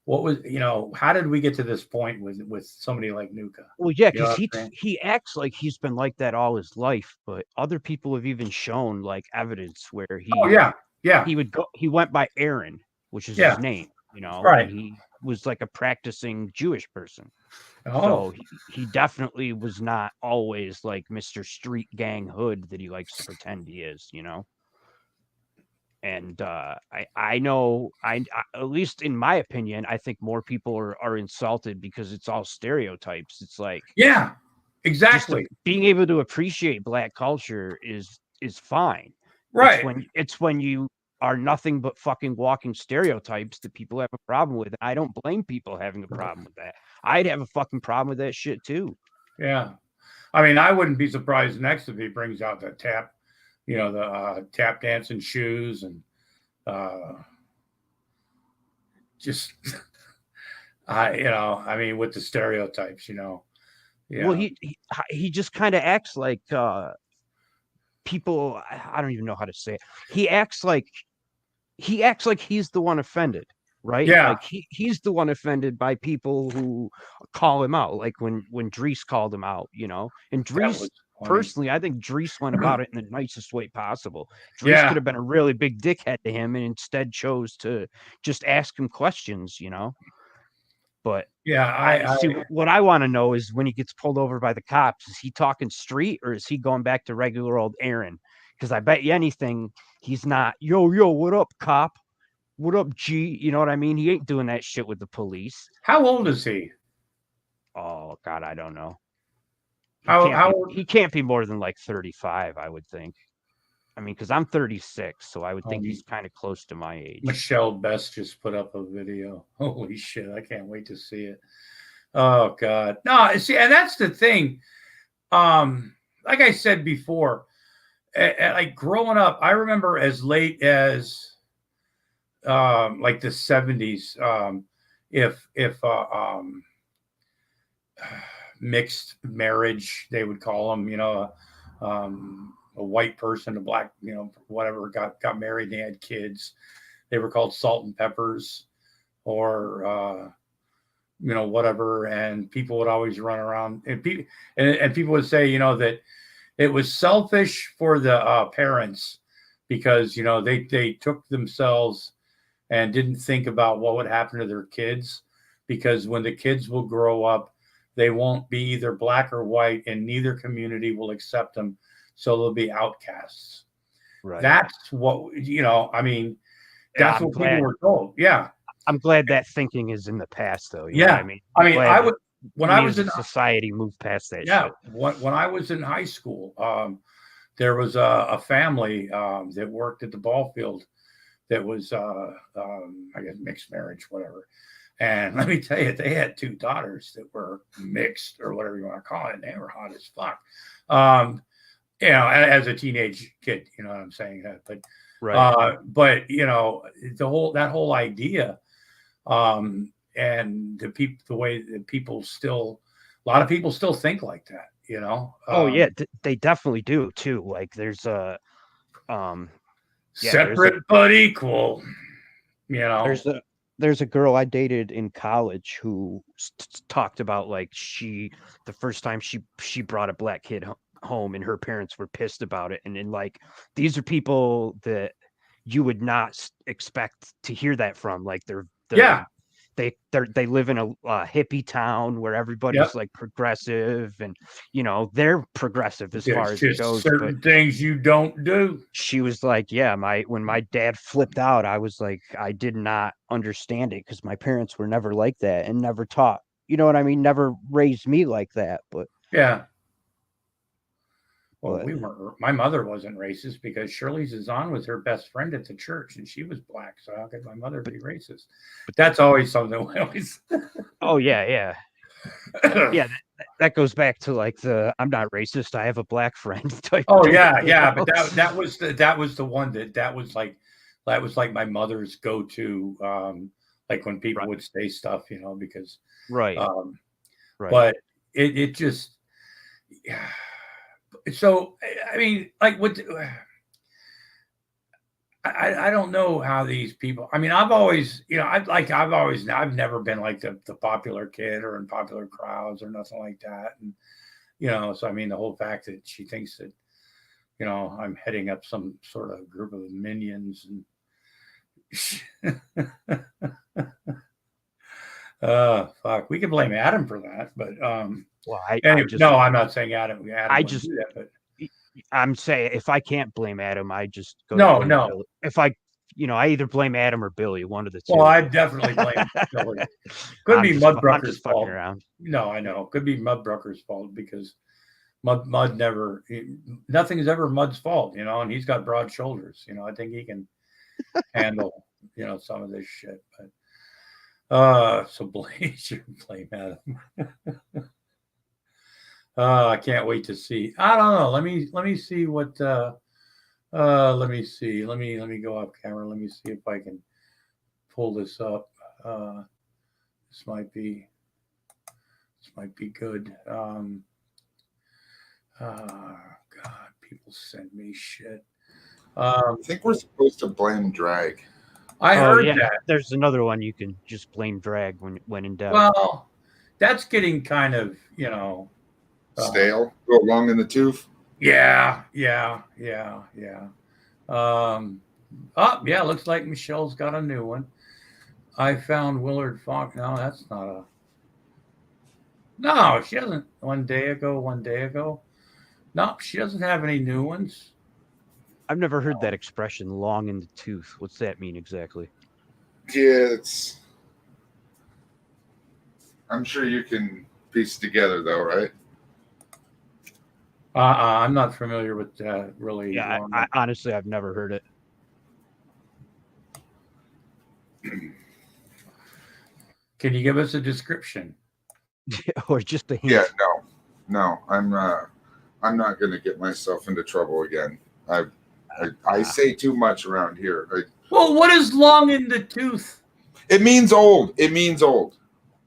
What was, you know? How did we get to this point with somebody like Nuka? Well, yeah, because he acts like he's been like that all his life, but other people have even shown like evidence where he. Oh yeah. He went by Aaron, which is his name, you know. Right. And he was like a practicing Jewish person. Oh. So he definitely was not always like Mr. Street Gang Hood that he likes to pretend he is, you know. And I know, at least in my opinion, I think more people are insulted because it's all stereotypes. It's like, yeah, exactly. Being able to appreciate black culture is fine. Right. It's when you are nothing but fucking walking stereotypes that people have a problem with. I don't blame people having a problem with that. I'd have a fucking problem with that shit too. Yeah. I mean, I wouldn't be surprised next if he brings out the tap, you know, the tap dancing shoes and just, you know, I mean, with the stereotypes, you know. Yeah. Well, he just kind of acts like people. I don't even know how to say it. He acts like he's the one offended, right? Yeah. Like he's the one offended by people who call him out, like when Drees called him out, you know. And Drees, personally, I think Drees went about it in the nicest way possible. Drees could have been a really big dickhead to him and instead chose to just ask him questions, you know. But yeah, I see, what I want to know is when he gets pulled over by the cops, is he talking street or is he going back to regular old Aaron? Because I bet you anything, he's not, yo, what up, cop? What up, G? You know what I mean? He ain't doing that shit with the police. How old is he? Oh, God, I don't know. He can't be more than like 35, I would think. I mean, because I'm 36, so I would think he's kind of close to my age. Michelle Best just put up a video. Holy shit, I can't wait to see it. Oh, God. No, see, and that's the thing. Like I said before, like growing up, I remember as late as like the 70s, if mixed marriage, they would call them, you know, a white person, a black, you know, whatever, got married and they had kids. They were called salt and peppers or, you know, whatever. And people would always run around and people would say, you know, that it was selfish for the parents because, you know, they took themselves and didn't think about what would happen to their kids, because when the kids will grow up, they won't be either black or white, and neither community will accept them, so they'll be outcasts. Right. That's what, I mean, Yeah, that's what people were told. Yeah. I'm glad that thinking is in the past, though. You know Yeah. what I mean? I mean, I would, when I we was as in a society move past that yeah, shit. when I was in high school, there was a family that worked at the ball field that was, I guess, mixed marriage, whatever. And let me tell you, they had 2 daughters that were mixed or whatever you want to call it. And they were hot as fuck. As a teenage kid, you know what I'm saying? But, Right. but that whole idea, and the way that people still, a lot of people still think like that, Oh yeah, they definitely do too. Like there's a, separate but equal. There's a girl I dated in college who talked about like the first time she brought a black kid home and her parents were pissed about it, and then like these are people that you would not expect to hear that from. Like they live in a hippie town where everybody's like progressive, and they're progressive as far as it goes. Certain things you don't do. She was like, yeah, when my dad flipped out, I was like, I did not understand it because my parents were never like that and never taught, you know what I mean? Never raised me like that. But yeah. Well, my mother wasn't racist because Shirley Zazan was her best friend at the church and she was black. So how could my mother be racist? But that's always something we always. Oh, yeah. Yeah. Yeah. That goes back to like I'm not racist, I have a black friend type. Oh, yeah. Yeah. But that was the one that was like my mother's go-to, like when people would say stuff, because. Right. Right. But it just. Yeah. So, I mean, like what I don't know how these people, I mean, I've always, I've never been like the popular kid or in popular crowds or nothing like that. And, so, I mean, the whole fact that she thinks that, I'm heading up some sort of group of minions and fuck, we can blame Adam for that, but, well, no, I'm not saying Adam do that, but I'm saying if I can't blame Adam, I just go. No. Billy. If I either blame Adam or Billy, one of the two. Well, I definitely blame Billy. Could be Mudbrucker's fault. Around. No, I know. Could be Mudbrucker's fault because Mud never. Nothing's ever Mud's fault, and he's got broad shoulders. I think he can handle, some of this shit. But so blame Adam. I can't wait to see. I don't know. Let me see what. Let me see. Let me go off camera. Let me see if I can pull this up. This might be good. God, people send me shit. I think we're supposed to blame drag. I heard that. There's another one you can just blame drag when in doubt. Well, that's getting kind of, stale, go long in the tooth. Yeah. Looks like Michelle's got a new one. I found Willard Fox. No, that's not a. No, she doesn't. One day ago. No, she doesn't have any new ones. I've never heard that expression, long in the tooth. What's that mean exactly? Yeah, I'm sure you can piece it together though, right? I'm not familiar with that really. Yeah, I honestly, I've never heard it. Can you give us a description? Or just a hint? Yeah, no, I'm not going to get myself into trouble again. I say too much around here. Well, what is long in the tooth? It means old.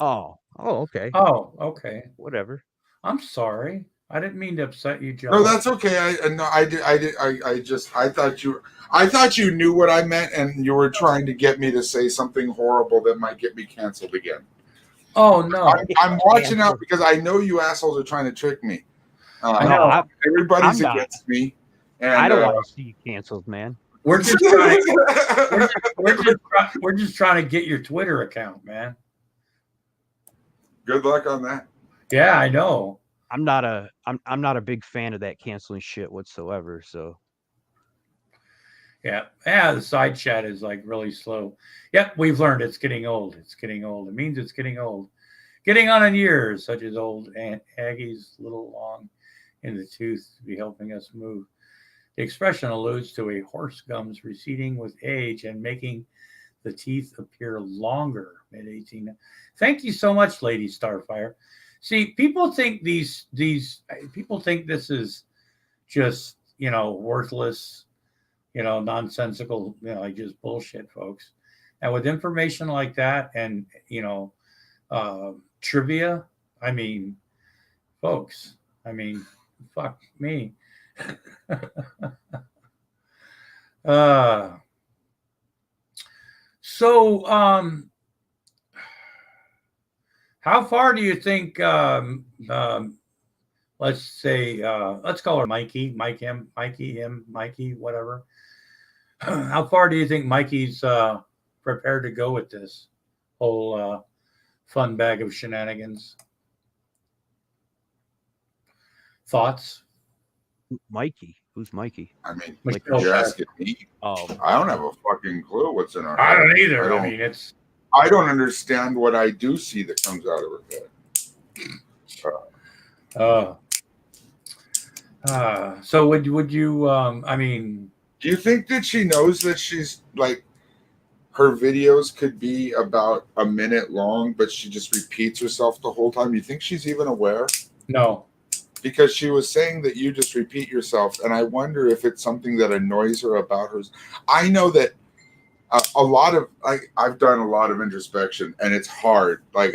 Oh, okay. Oh, okay. Whatever. I'm sorry. I didn't mean to upset you, Joe. No, that's okay. I thought you knew what I meant, and you were trying to get me to say something horrible that might get me canceled again. Oh no! I'm watching out because I know you assholes are trying to trick me. I know everybody's against me, and I don't want to see you canceled, man. We're just trying. We're just trying to get your Twitter account, man. Good luck on that. Yeah, I know. I'm not a big fan of that canceling shit whatsoever. So Yeah. The side chat is like really slow. Yep, we've learned it's getting old. It's getting old. It means it's getting old. Getting on in years, such as old Aunt Aggie's little long in the tooth to be helping us move. The expression alludes to a horse gums receding with age and making the teeth appear longer. Mid-18. Thank you so much, Lady Starfire. See, people think these people think this is just worthless, nonsensical, like just bullshit, folks. And with information like that, and trivia, I mean, folks, fuck me. So, how far do you think? Let's say, let's call her Mikey, Mikey, whatever. How far do you think Mikey's prepared to go with this whole fun bag of shenanigans? Thoughts? Mikey, who's Mikey? I mean, Like, you're asking me. Oh, I don't have a fucking clue what's in her I head. don't either. I I mean, it's. I don't understand what I do see that comes out of her head. So would you? I mean, Do you think that she knows that she's like her videos could be about a minute long, but she just repeats herself the whole time? You think she's even aware? no. Because she was saying that you just repeat yourself, and I wonder if it's something that annoys her about her. I know that I've done a lot of introspection, and it's hard. Like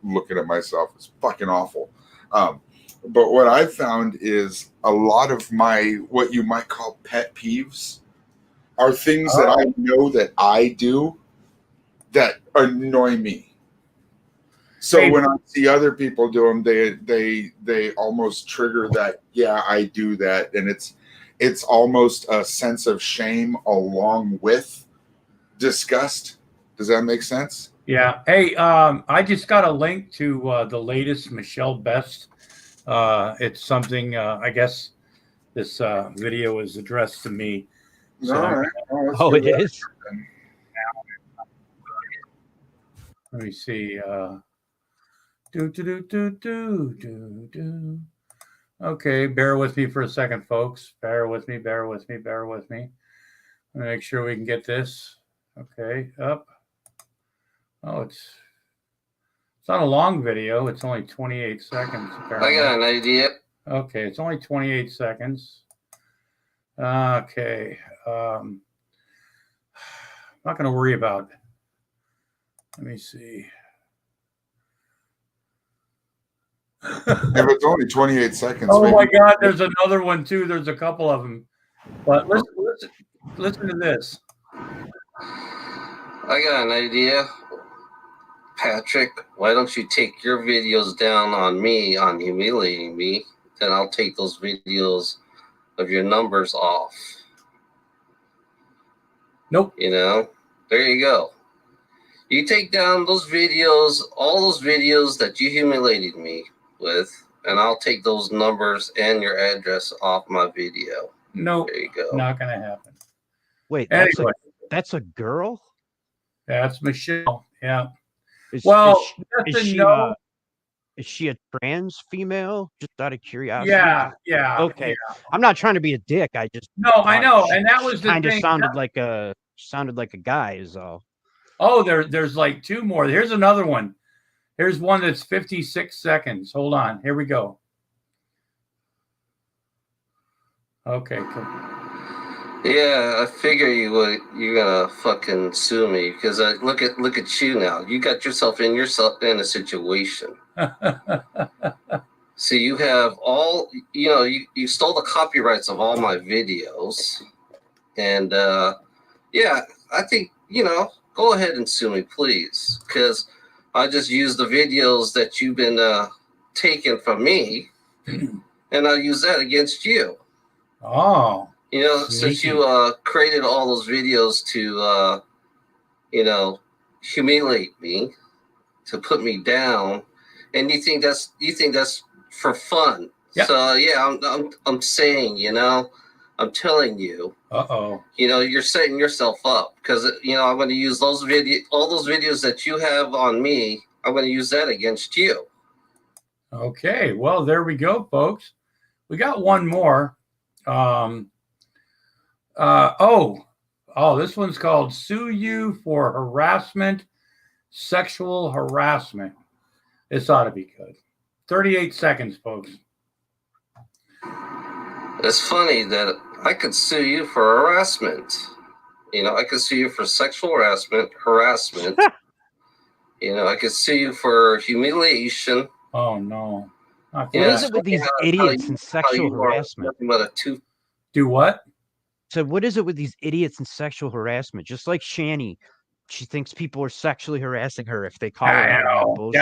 looking at myself, it's fucking awful. But what I've found is a lot of my what you might call pet peeves are things that I know that I do that annoy me. So when I see other people do them, they almost trigger that. Yeah, I do that, and it's almost a sense of shame along with disgust. Does that make sense? Yeah. Hey, I just got a link to the latest Michelle Best. It's something. I guess this video is addressed to me. So All right. oh, it is. let me see. Okay, bear with me for a second, folks. Bear with me. Let me make sure we can get this. Okay, up. Oh, it's not a long video. It's only 28 seconds. Apparently. I got an idea. Okay, it's only 28 seconds. Okay. I'm not going to worry about it. Let me see. If it's only 28 seconds. Oh my God, there's another one too. There's a couple of them. But listen to this. I got an idea. Patrick, why don't you take your videos down on me, on humiliating me? Then I'll take those videos of your numbers off. Nope. There you go. You take down those videos, all those videos that you humiliated me with, and I'll take those numbers and your address off my video. Nope. There you go. Not going to happen. Wait, Anyway, that's a girl? that's Michelle. Yeah. Is she a trans female? Just out of curiosity. Yeah. Okay. Yeah. I'm not trying to be a dick. I just I know, and that was the kind of thing. sounded like a guy. Is all. Oh, there's like two more. Here's another one. Here's one that's 56 seconds. Hold on. Here we go. Okay, cool. Yeah, I figure you're gonna fucking sue me because look at you now. You got yourself in a situation. So you have all you stole the copyrights of all my videos, and yeah, I think go ahead and sue me, please, because I just use the videos that you've been taking from me, and I'll use that against you. Oh. Since you created all those videos to, humiliate me, to put me down, and you think that's for fun. Yep. So yeah, I'm saying, I'm telling you, you're setting yourself up, because I'm going to use all those videos that you have on me. I'm going to use that against you. Okay, well, there we go, folks. We got one more. This one's called "Sue You for Harassment, Sexual Harassment." This ought to be good. 38 seconds, folks. It's funny that I could sue you for harassment. I could sue you for sexual harassment. I could sue you for humiliation. Oh no! What is it with these idiots and sexual harassment? Do what? So what is it with these idiots and sexual harassment? Just like Shani, she thinks people are sexually harassing her if they call her out on that bullshit.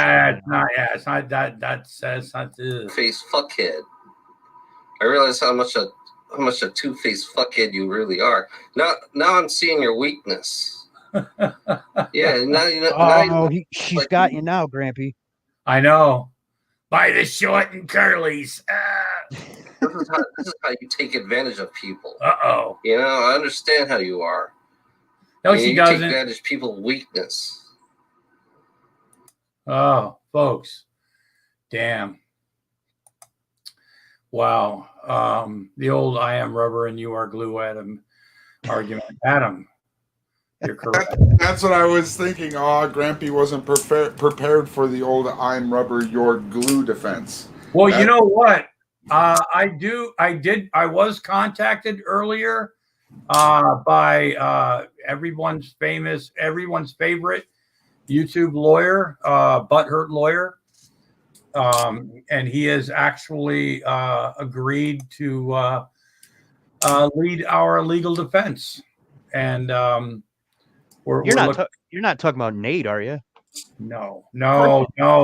It's not that. That's not face fuckhead. I realize how much a two-faced fuckhead you really are. Now I'm seeing your weakness. Yeah, now she's got you now, Grampy. I know. By the short and curlies. This is how you take advantage of people. Uh-oh. I understand how you are. No, she doesn't. Take advantage of people's weakness. Oh, folks. Damn. Wow. The old "I am rubber and you are glue" Adam argument. Adam, you're correct. That's what I was thinking. Oh, Grampy wasn't prepared for the old "I'm rubber, you're glue" defense. Well, you know what? I was contacted earlier by everyone's favorite YouTube lawyer, Butthurt Lawyer. And he has actually agreed to lead our legal defense. And you're not talking about Nate, are you? No.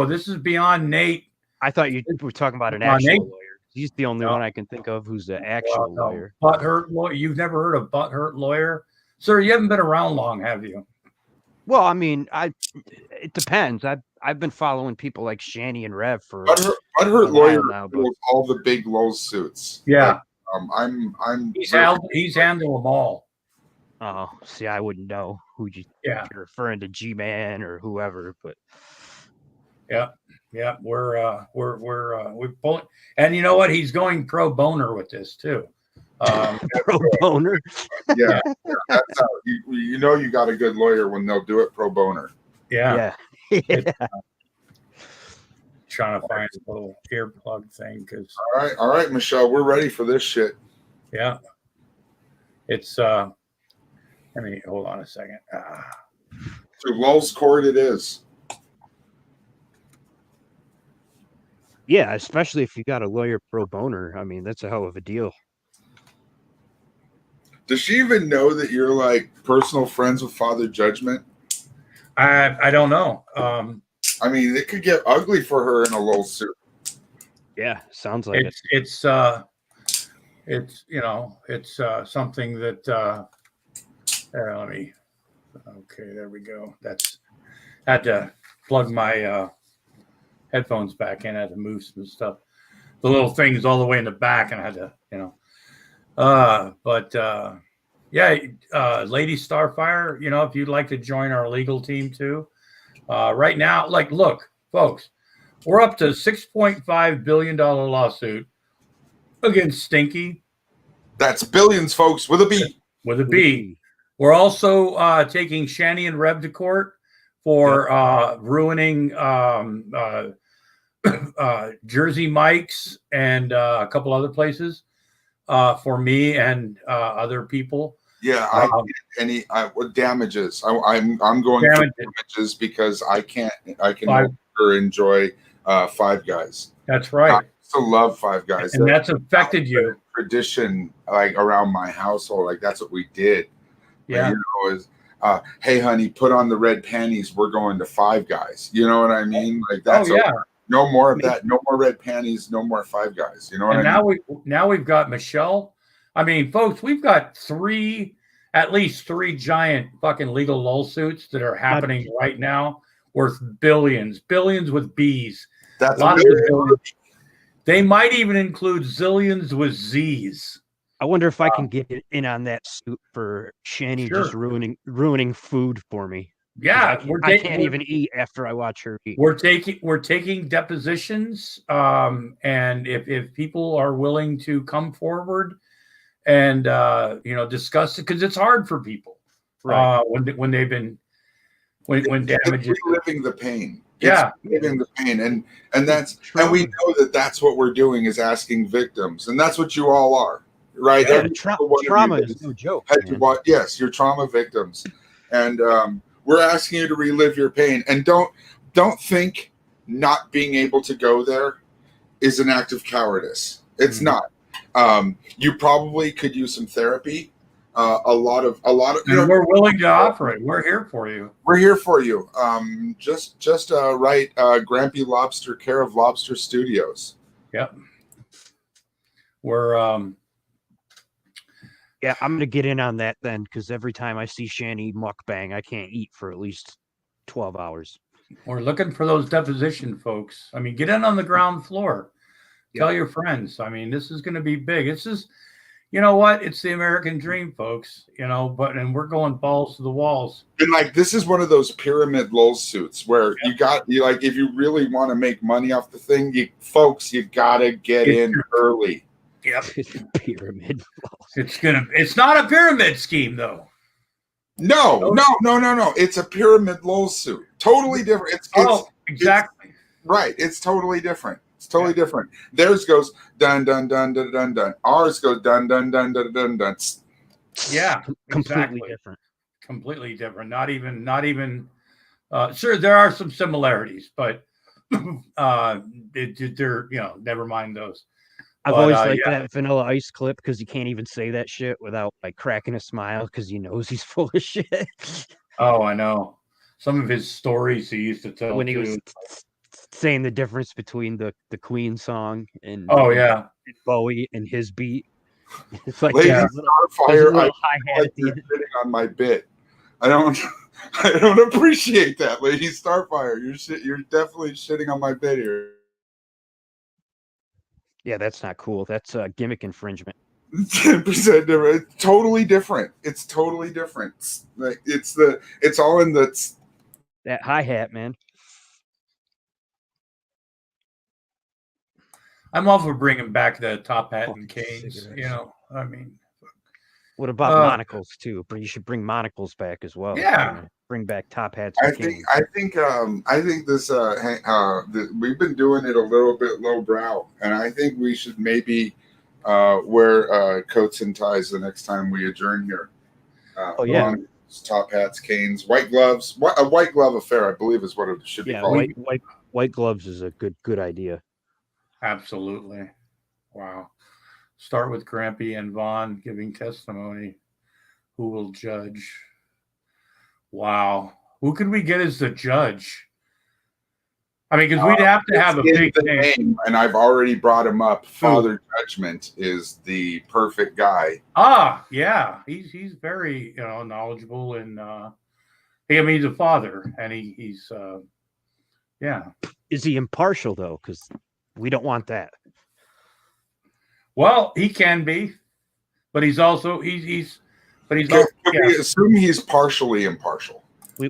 This is beyond Nate. I thought you were talking about an actual lawyer. He's the only one I can think of who's the actual lawyer. Butthurt Lawyer. You've never heard of Butthurt Lawyer, sir? You haven't been around long, have you? Well, I mean, it depends. I've been following people like Shani and Rev for Butthurt Lawyer now, but all the big lawsuits. Yeah, he's handled them all. Oh, see, I wouldn't know who you're referring to, G-Man or whoever, but yeah, we're pulling, and you know what? He's going pro boner with this too. Pro boner. Yeah, that's how you got a good lawyer when they'll do it pro boner. Yeah. Trying to find a little earplug thing because. All right, Michelle, we're ready for this shit. Yeah, it's Let me hold on a second. To Lulz Court, it is. Yeah, especially if you got a lawyer pro boner. I mean, that's a hell of a deal. Does she even know that you're like personal friends with Father Judgment? I don't know. I mean, it could get ugly for her in a lawsuit. Yeah, sounds like it. It's something that. Let me. Okay, there we go. Had to plug my headphones back in. I had to move some stuff. The little things all the way in the back, and I had to, Lady Starfire, if you'd like to join our legal team too. Right now, look, folks, we're up to $6.5 billion lawsuit against Stinky. That's billions, folks, with a B. With a B. We're also taking Shani and Rev to court for ruining Jersey Mike's and a couple other places for me and other people. Yeah, what damages? I'm going for damages because I can no longer enjoy Five Guys. That's right. I used to love Five Guys, and that's affected you. Tradition, like around my household, like that's what we did. Yeah, hey honey, put on the red panties. We're going to Five Guys. You know what I mean? Like that's no more of that. No more red panties. No more Five Guys. You know what I mean? Now we've got Michelle. I mean, folks, we've got at least three giant fucking legal lawsuits that are happening right now, worth billions with B's. That's Lots really of zillions. They might even include zillions with Z's. I wonder if I can get in on that suit for Shani just Sure. ruining food for me. 'Cause Yeah, I can't even eat after I watch her eat. we're taking depositions, and if people are willing to come forward and discuss it, because it's hard for people, Right. when they've been when damage is, reliving the pain. Yeah. It's reliving the pain, and that's Trauma. and we know that's what we're doing is asking victims, and that's what you all are, right? Yeah, Every single one of you trauma that is no joke. had to Man. watch, yes, you're trauma victims, and we're asking you to relive your pain, and don't think not being able to go there is an act of cowardice. It's not. You probably could use some therapy. A lot of and we're willing to offer it. We're here for you. we're here for you. Just write Grampy Lobster, care of Lobster Studios. Yep. We're Yeah, I'm gonna get in on that then, because every time I see Shani mukbang, I can't eat for at least 12 hours. we're looking for those deposition folks. I mean, get in on the ground floor. Tell your friends. I mean, this is going to be big. It's just, you know what? It's the American dream, folks. And we're going balls to the walls. And like this is one of those pyramid lull suits where you like if you really want to make money off the thing, you gotta get in early. Yep. Pyramid. It's not a pyramid scheme though. No. It's a pyramid lull suit. Totally different. It's exactly. Right. It's totally different. It's totally different. Theirs goes dun dun dun dun dun dun. Ours goes dun dun dun dun dun dun. Yeah. Completely different. Completely different. Not even sure, there are some similarities, but they're never mind those. I've always liked that Vanilla Ice clip because you can't even say that shit without like cracking a smile because he knows he's full of shit. Oh, I know. Some of his stories he used to tell when he too. was saying the difference between the Queen song and Bowie and his beat. It's like Lady Starfire, I like you're sitting on my bit. I don't appreciate that, Lady Starfire. You're definitely shitting on my bit here. Yeah, that's not cool. That's gimmick infringement. 10% different. It's totally different. It's totally different. It's all in that hi-hat, man. I'm all for bringing back the top hat and canes. I mean, what about monocles too? But you should bring monocles back as well. Yeah, bring back top hats. I think this we've been doing it a little bit lowbrow, and I think we should maybe wear coats and ties the next time we adjourn here. Top hats, canes, white gloves. A white glove affair, I believe, is what it should be called. White gloves is a good idea. Absolutely. Wow. Start with Grampy and Vaughn giving testimony. Who will judge? Wow. Who could we get as the judge? I mean, because we'd have to have a big name. And I've already brought him up. Father Judgment is the perfect guy. Yeah. He's very knowledgeable and he's a father and he's Is he impartial though? Because we don't want that. Well, he can be, but he's also assume he's partially impartial.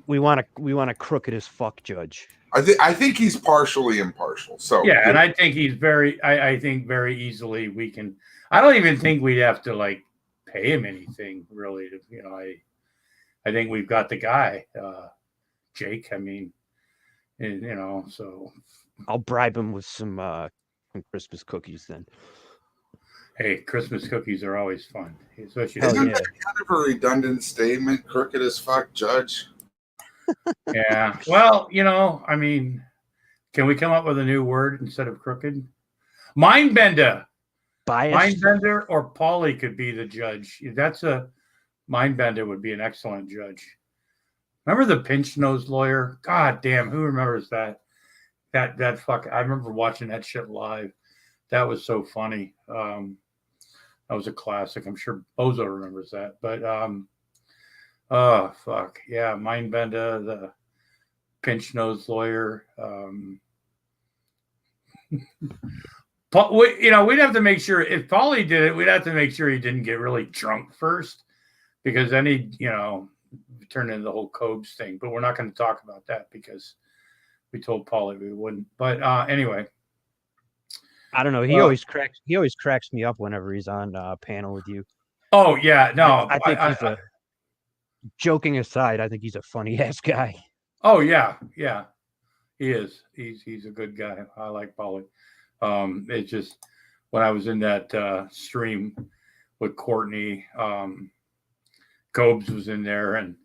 We want a crooked as fuck judge. I think he's partially impartial. So yeah, and I think he's I think very easily we can. I don't even think we'd have to like pay him anything really. I think we've got the guy, Jake. I mean, so I'll bribe him with some Christmas cookies then. Hey, Christmas cookies are always fun. Especially isn't that kind of a redundant statement? Crooked as fuck judge. Yeah. Well, I mean, can we come up with a new word instead of crooked? Mindbender. Biased. Mindbender or Paulie could be the judge. That's a Mindbender would be an excellent judge. Remember the pinch nose lawyer? God damn, who remembers that? That fuck. I remember watching that shit live. That was so funny. That was a classic. I'm sure Bozo remembers that. But oh fuck. Yeah, Mindbender, the pinch nose lawyer. But we'd have to make sure if Paulie did it, we'd have to make sure he didn't get really drunk first, because then he'd, turn into the whole Cobes thing. But we're not going to talk about that because we told Paulie we wouldn't. But anyway, I don't know. He always cracks me up whenever he's on panel with you. Oh yeah, no, I think he's a joking aside. I think he's a funny ass guy. Oh yeah, he is. He's a good guy. I like Paulie. It's just when I was in that stream with Courtney, Cobes was in there, and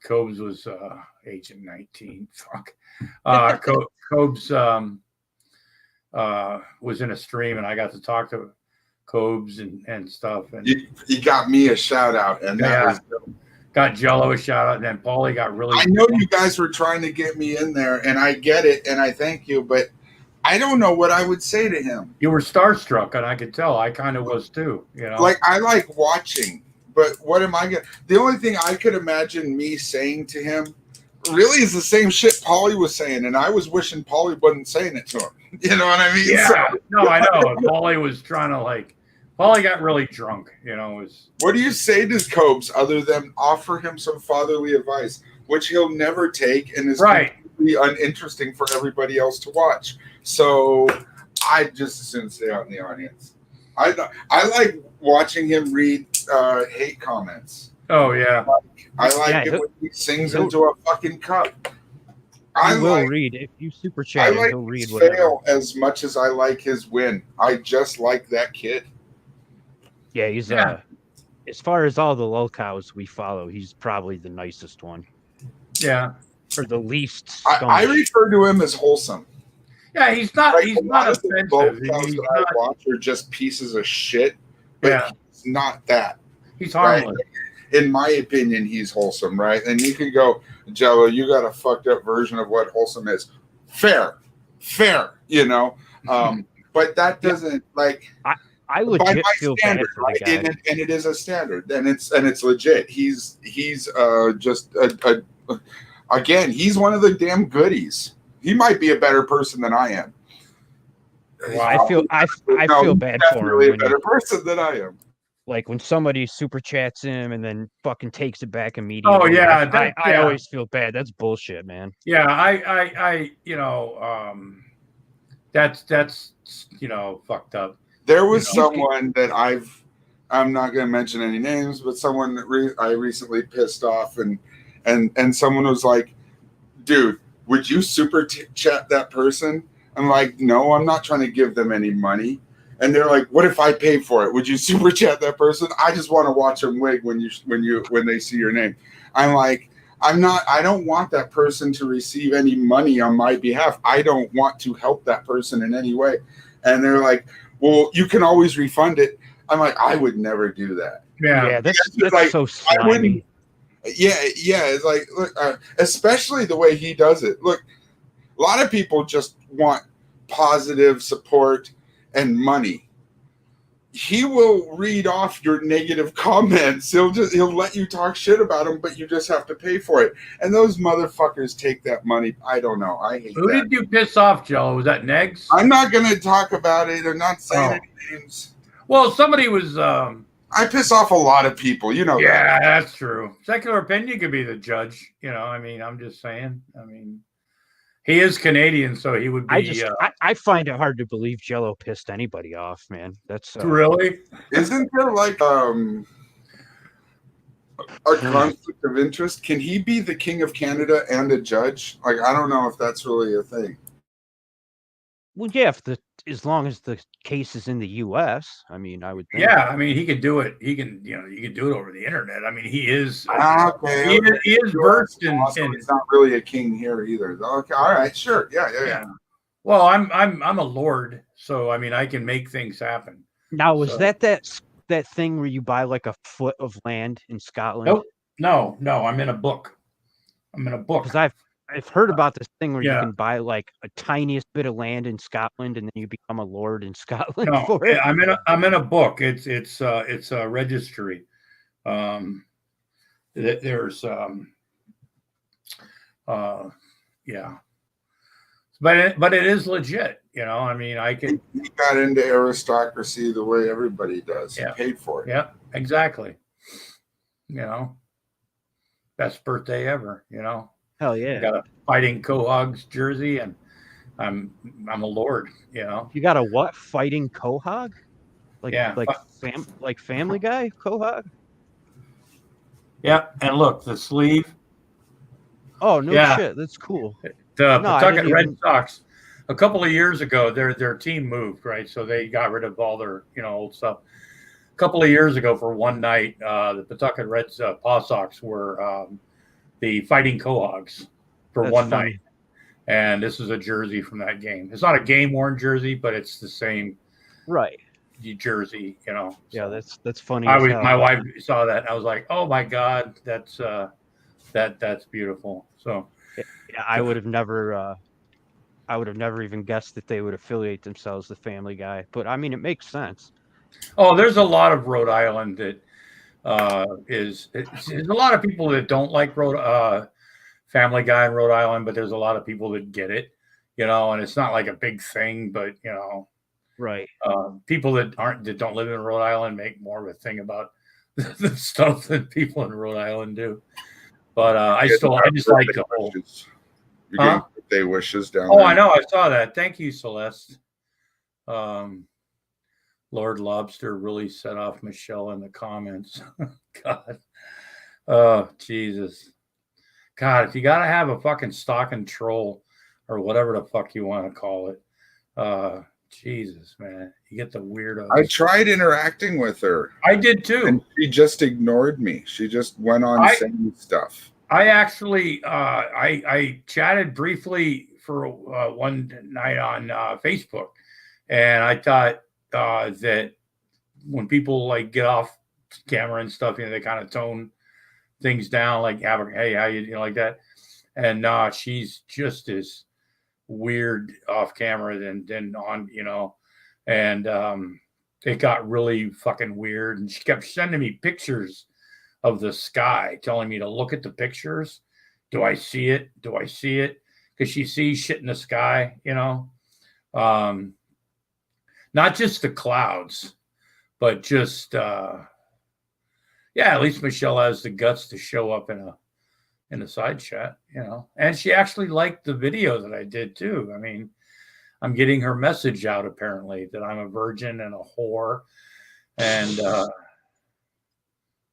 Cobes was Agent 19. Fuck. Cobes was in a stream, and I got to talk to Cobes and stuff. And he got me a shout out, and that was dope. Got Jello a shout out, and then Paulie got really. I know you guys were trying to get me in there, and I get it, and I thank you, but I don't know what I would say to him. You were starstruck, and I could tell. I kind of was too. Like, I like watching, but what am I gonna? The only thing I could imagine me saying to him really is the same shit Paulie was saying, and I was wishing Paulie wasn't saying it to him. You know what I mean? Yeah. So, no, I know. Paulie was trying to Paulie got really drunk. What do you say to Cobes other than offer him some fatherly advice, which he'll never take and is completely uninteresting for everybody else to watch? So I just as soon stay out in the audience. I like watching him read hate comments. Oh yeah, I like it when he sings into a fucking cup. I will read if you super chat. I like he'll read his whatever. fail as much as I like his win. I just like that kid. Yeah, he's as far as all the lolcows we follow, he's probably the nicest one. Yeah, or the least. I refer to him as wholesome. Yeah, he's not. He's not offensive. That I watch are just pieces of shit. But he's not that. He's harmless. Right? In my opinion, he's wholesome, right? And you can go, Jello, you got a fucked up version of what wholesome is. Fair, but that doesn't I legit feel standard, bad for the guy. and it is a standard, and it's legit. He's just again, he's one of the damn goodies. He might be a better person than I am. Well, I feel bad for him. Really a better person than I am. Like when somebody super chats him and then fucking takes it back immediately. Oh yeah, I always feel bad. That's bullshit, man. Yeah, that's fucked up. There was someone that I'm not going to mention any names, but someone that I recently pissed off, and someone was like, dude, would you super chat that person? I'm like, no, I'm not trying to give them any money. And they're like, what if I pay for it? Would you super chat that person? I just want to watch them wig when they see your name. I'm like, I don't want that person to receive any money on my behalf. I don't want to help that person in any way. And they're like, well, you can always refund it. I'm like, I would never do that. Yeah, that's like, so slimy. Yeah. It's like, look, especially the way he does it. Look, a lot of people just want positive support and money. He will read off your negative comments. He'll let you talk shit about him, but you just have to pay for it. And those motherfuckers take that money. I don't know. I hate Who did you piss off, Jello? Was that Negs? I'm not going to talk about it. I'm not saying any names. Well, somebody was. I piss off a lot of people. Yeah, that's true. Secular opinion could be the judge. I'm just saying. He is Canadian, so he would be. I find it hard to believe Jello pissed anybody off, man. That's really. Isn't there like a conflict of interest? Can he be the king of Canada and a judge? Like, I don't know if that's really a thing. Well, yeah, as long as the case is in the U.S., I would think. Yeah, he could do it. He can, you can do it over the internet. He is. Okay. He is versed in. He's not really a king here either. Okay. All right. Sure. Yeah. Well, I'm a lord, so I can make things happen. Now, was that thing where you buy like a foot of land in Scotland? Nope. No. I'm in a book. Because I've heard about this thing where you can buy like a tiniest bit of land in Scotland and then you become a lord in Scotland for it. I'm in a book. It's a registry. There's but it is legit. You know, I mean, I could. He got into aristocracy the way everybody does. Yeah. He paid for it. Yeah, exactly. You know, best birthday ever. You know, Hell yeah. got a Fighting Quahogs jersey, and I'm a lord. You know, You got a what? Fighting Quahog? Like Yeah. like Family Guy Quahog? yeah. And look, the sleeve. Oh no Yeah. shit, that's cool. The No, I Pawtucket didn't Red even- Sox, a couple of years ago, their team moved, right? So they got rid of all their old stuff. A couple of years ago, for one night, the Pawtucket Reds Paw Sox were the Fighting Quahogs for That's one funny. night, and this is a jersey from that game. It's not a game worn jersey, but it's the same Right. jersey, you know. Yeah, So that's funny. I as was, hell. my wife saw that, and I was like, "Oh my god, that's beautiful." So. Yeah, I would have never even guessed that they would affiliate themselves with Family Guy. But I mean, it makes sense. Oh, there's a lot of Rhode Island that there's a lot of people that don't like Family Guy in Rhode Island, but there's a lot of people that get it, you know, and it's not like a big thing, but you know, Right. people that don't live in Rhode Island make more of a thing about the stuff than people in Rhode Island do. But I just like the whole. You're getting birthday wishes down Oh, there. I know, I saw that. Thank you, Celeste. Lord Lobster really set off Michelle in the comments. God. Oh, Jesus. God, if you got to have a fucking stalking troll or whatever the fuck you want to call it, Jesus, man. You get the weirdos. I tried interacting with her. I did too. And she just ignored me. She just went on saying stuff. I actually, I chatted briefly for one night on Facebook, and I thought that when people like get off camera and stuff, you know, they kind of tone things down, like hey, how you like that, and she's just as weird off camera than on, you know, and it got really fucking weird, and she kept sending me pictures of the sky, telling me to look at the pictures. Do I see it? Do I see it? Because she sees shit in the sky, you know. Not just the clouds, but just yeah, at least Michelle has the guts to show up in a side chat, you know. And she actually liked the video that I did too. I mean, I'm getting her message out apparently that I'm a virgin and a whore, and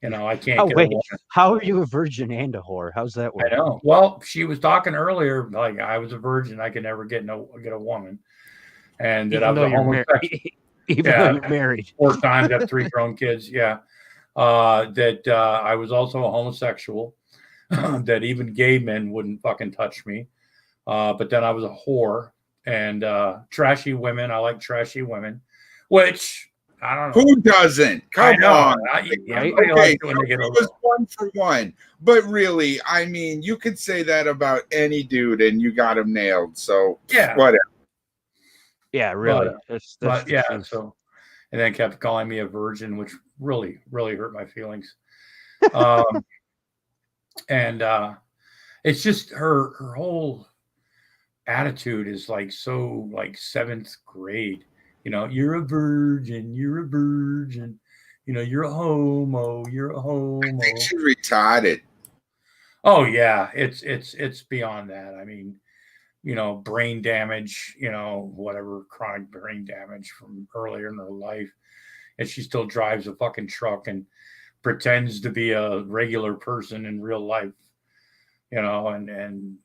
you know, I can't get a woman. How are you a virgin and a whore? How's that work? I know. Well, she was talking earlier like I was a virgin, I could never get a woman, and that I was a homosexual. Even though you're married 4 times, have 3 grown kids. Yeah, that I was also a homosexual. That even gay men wouldn't fucking touch me. But then I was a whore and trashy women. I like trashy women, which. I don't know. Who doesn't? Come on. Right? Okay, it was 1 for 1. But really, I mean, you could say that about any dude and you got him nailed. So, yeah. Whatever. Yeah, really. But yeah, so, and then kept calling me a virgin, which really, really hurt my feelings. And it's just her whole attitude is like so like 7th grade. You know, you're a virgin, you know, you're a homo, I think she's retarded. Oh yeah, it's beyond that. I mean, you know, brain damage, you know, whatever, chronic brain damage from earlier in her life. And she still drives a fucking truck and pretends to be a regular person in real life, you know, and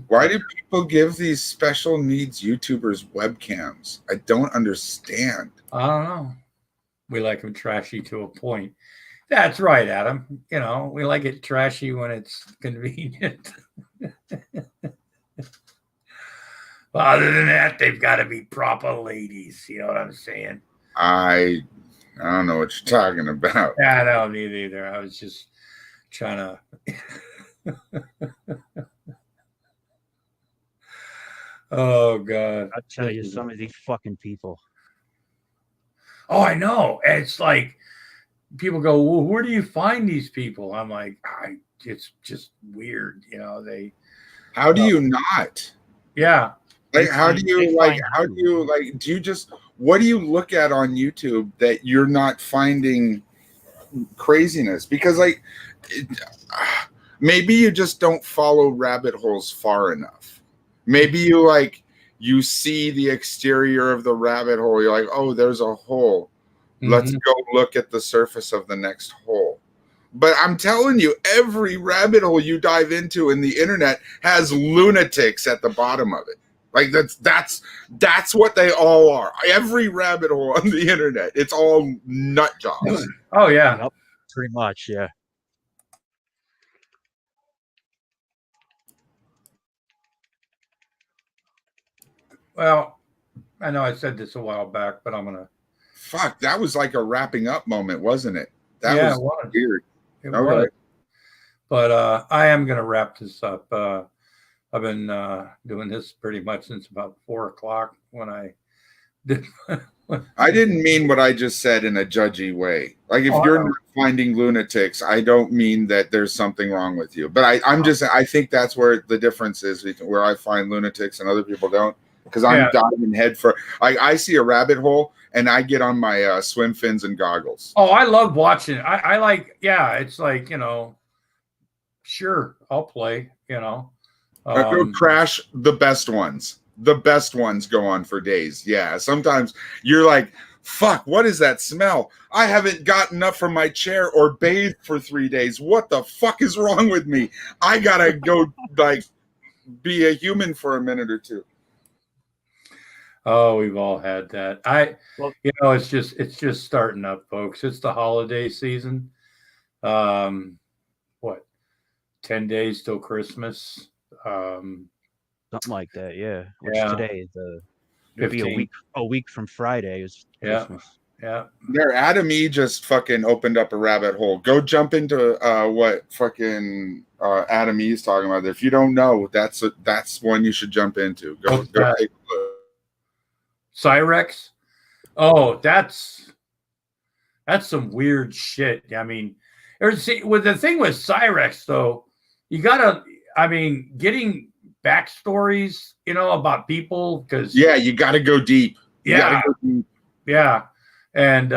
Why do people give these special needs YouTubers webcams? I don't understand. I don't know. We like them trashy to a point. That's right, Adam. You know, we like it trashy when it's convenient. But other than that, they've got to be proper ladies. You know what I'm saying? I don't know what you're talking about. Yeah, I don't either. I was just trying to. Oh God! I'll tell you, some of these fucking people. Oh, I know. It's like people go, "Well, where do you find these people?" I'm like, it's just weird, you know. How do you not? Yeah. Like, how do you They like? find How do you like? Do you just? What do you look at on YouTube that you're not finding craziness? Because like, maybe you just don't follow rabbit holes far enough. Maybe you see the exterior of the rabbit hole. You're like, oh, there's a hole. Let's Mhm. go look at the surface of the next hole. But I'm telling you, every rabbit hole you dive into in the internet has lunatics at the bottom of it. Like that's what they all are. Every rabbit hole on the internet, it's all nut jobs. Oh yeah. Yep, pretty much, yeah. Well, I know I said this a while back, but I'm gonna. Fuck, that was like a wrapping up moment, wasn't it? That Yeah, was it was. weird. It Okay. was. But I am gonna wrap this up. I've been doing this pretty much since about 4 o'clock when I did. I didn't mean what I just said in a judgy way. Like if Oh, I you're know. not finding lunatics, I don't mean that there's something wrong with you. But I think that's where the difference is, where I find lunatics and other people don't. Because I'm Yeah. diving head for. I see a rabbit hole and I get on my swim fins and goggles. Oh, I love watching. I like. Yeah, it's like sure, I'll play. I go crash the best ones. The best ones go on for days. Yeah. Sometimes you're like, fuck, what is that smell? I haven't gotten up from my chair or bathed for 3 days. What the fuck is wrong with me? I gotta go like be a human for a minute or two. Oh, we've all had that. It's just starting up, folks. It's the holiday season. What? 10 days till Christmas. Something like that, yeah. Which Yeah. today it'll be 15. a week from Friday is Yeah. Christmas. Yeah. There, Adam E just fucking opened up a rabbit hole. Go jump into what fucking Adam E is talking about. If you don't know, that's one you should jump into. Go What's that? take a look. Cyrex. Oh, that's some weird shit. I mean, with the thing with Cyrex though, you gotta. I mean, getting backstories, about people because Yeah, you got to go deep. You Yeah. gotta go deep. yeah, and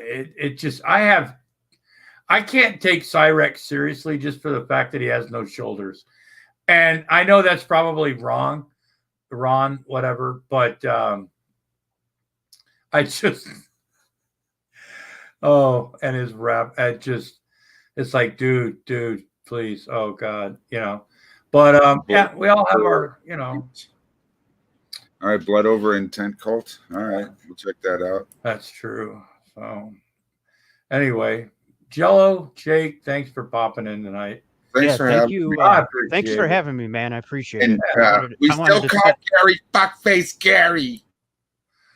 it just I can't take Cyrex seriously just for the fact that he has no shoulders, and I know that's probably wrong, Ron, whatever, but I just and his rap, it's like, dude, please, oh God, but yeah, we all have our, All right, Blood Over Intent Cult. All right, we'll check that out. that's true. So anyway, Jello, Jake, thanks for popping in tonight. Thanks for thank having you. me. I appreciate Thanks for it. having me, man. I appreciate And it. we I wanted still to call Gary Fuckface Gary.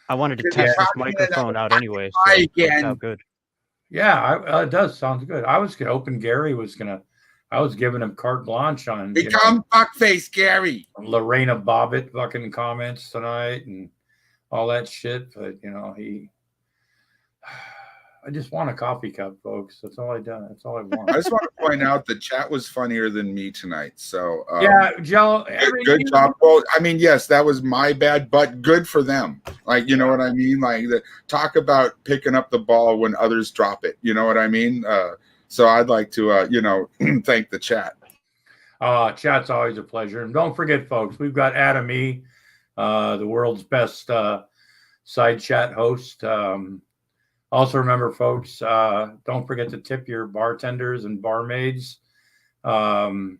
I wanted to Because test you're this talking microphone another out anyway. guy So it worked again. out good. Yeah, it does sound good. I was hoping Gary was gonna. I was giving him carte blanche on Become Fuckface Gary. Lorena Bobbitt fucking comments tonight and all that shit, but I just want a coffee cup, folks. That's all I done. That's all I want. I just want to point out the chat was funnier than me tonight. So yeah, Jello. good job. Well, I mean, yes, that was my bad, but good for them. Like, you know what I mean? Like, talk about picking up the ball when others drop it. You know what I mean? So I'd like to, thank the chat. Chat's always a pleasure. And don't forget, folks, we've got Adam E., the world's best side chat host. Also, remember, folks, don't forget to tip your bartenders and barmaids. And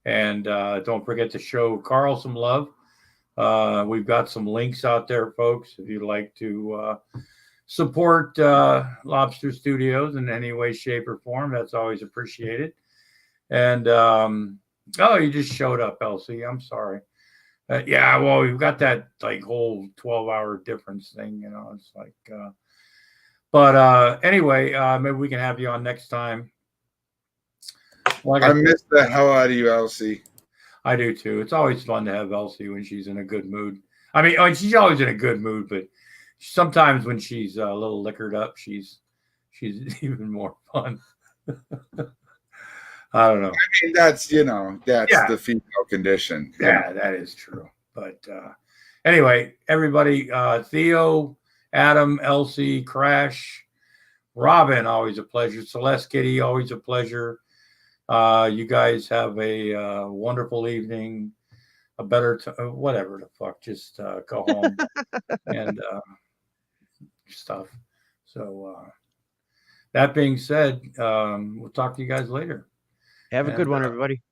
don't forget to show Carl some love. We've got some links out there, folks, if you'd like to support Lobster Studios in any way, shape, or form. That's always appreciated. And, you just showed up, Elsie. I'm sorry. Yeah, well, we've got that whole 12-hour difference thing, it's like, but anyway, maybe we can have you on next time. I miss the hell out of you, Elsie. I do too. It's always fun to have Elsie when she's in a good mood. I mean, she's always in a good mood, but sometimes when she's a little liquored up, she's even more fun. I don't know. I mean, that's Yeah. the female condition. Yeah, that is true. But anyway, everybody, Theo, Adam, Elsie, Crash, Robin, always a pleasure. Celeste, Kitty, always a pleasure. You guys have a wonderful evening. A better whatever the fuck. Just go home and stuff. So that being said, we'll talk to you guys later. Have a good And, one, everybody.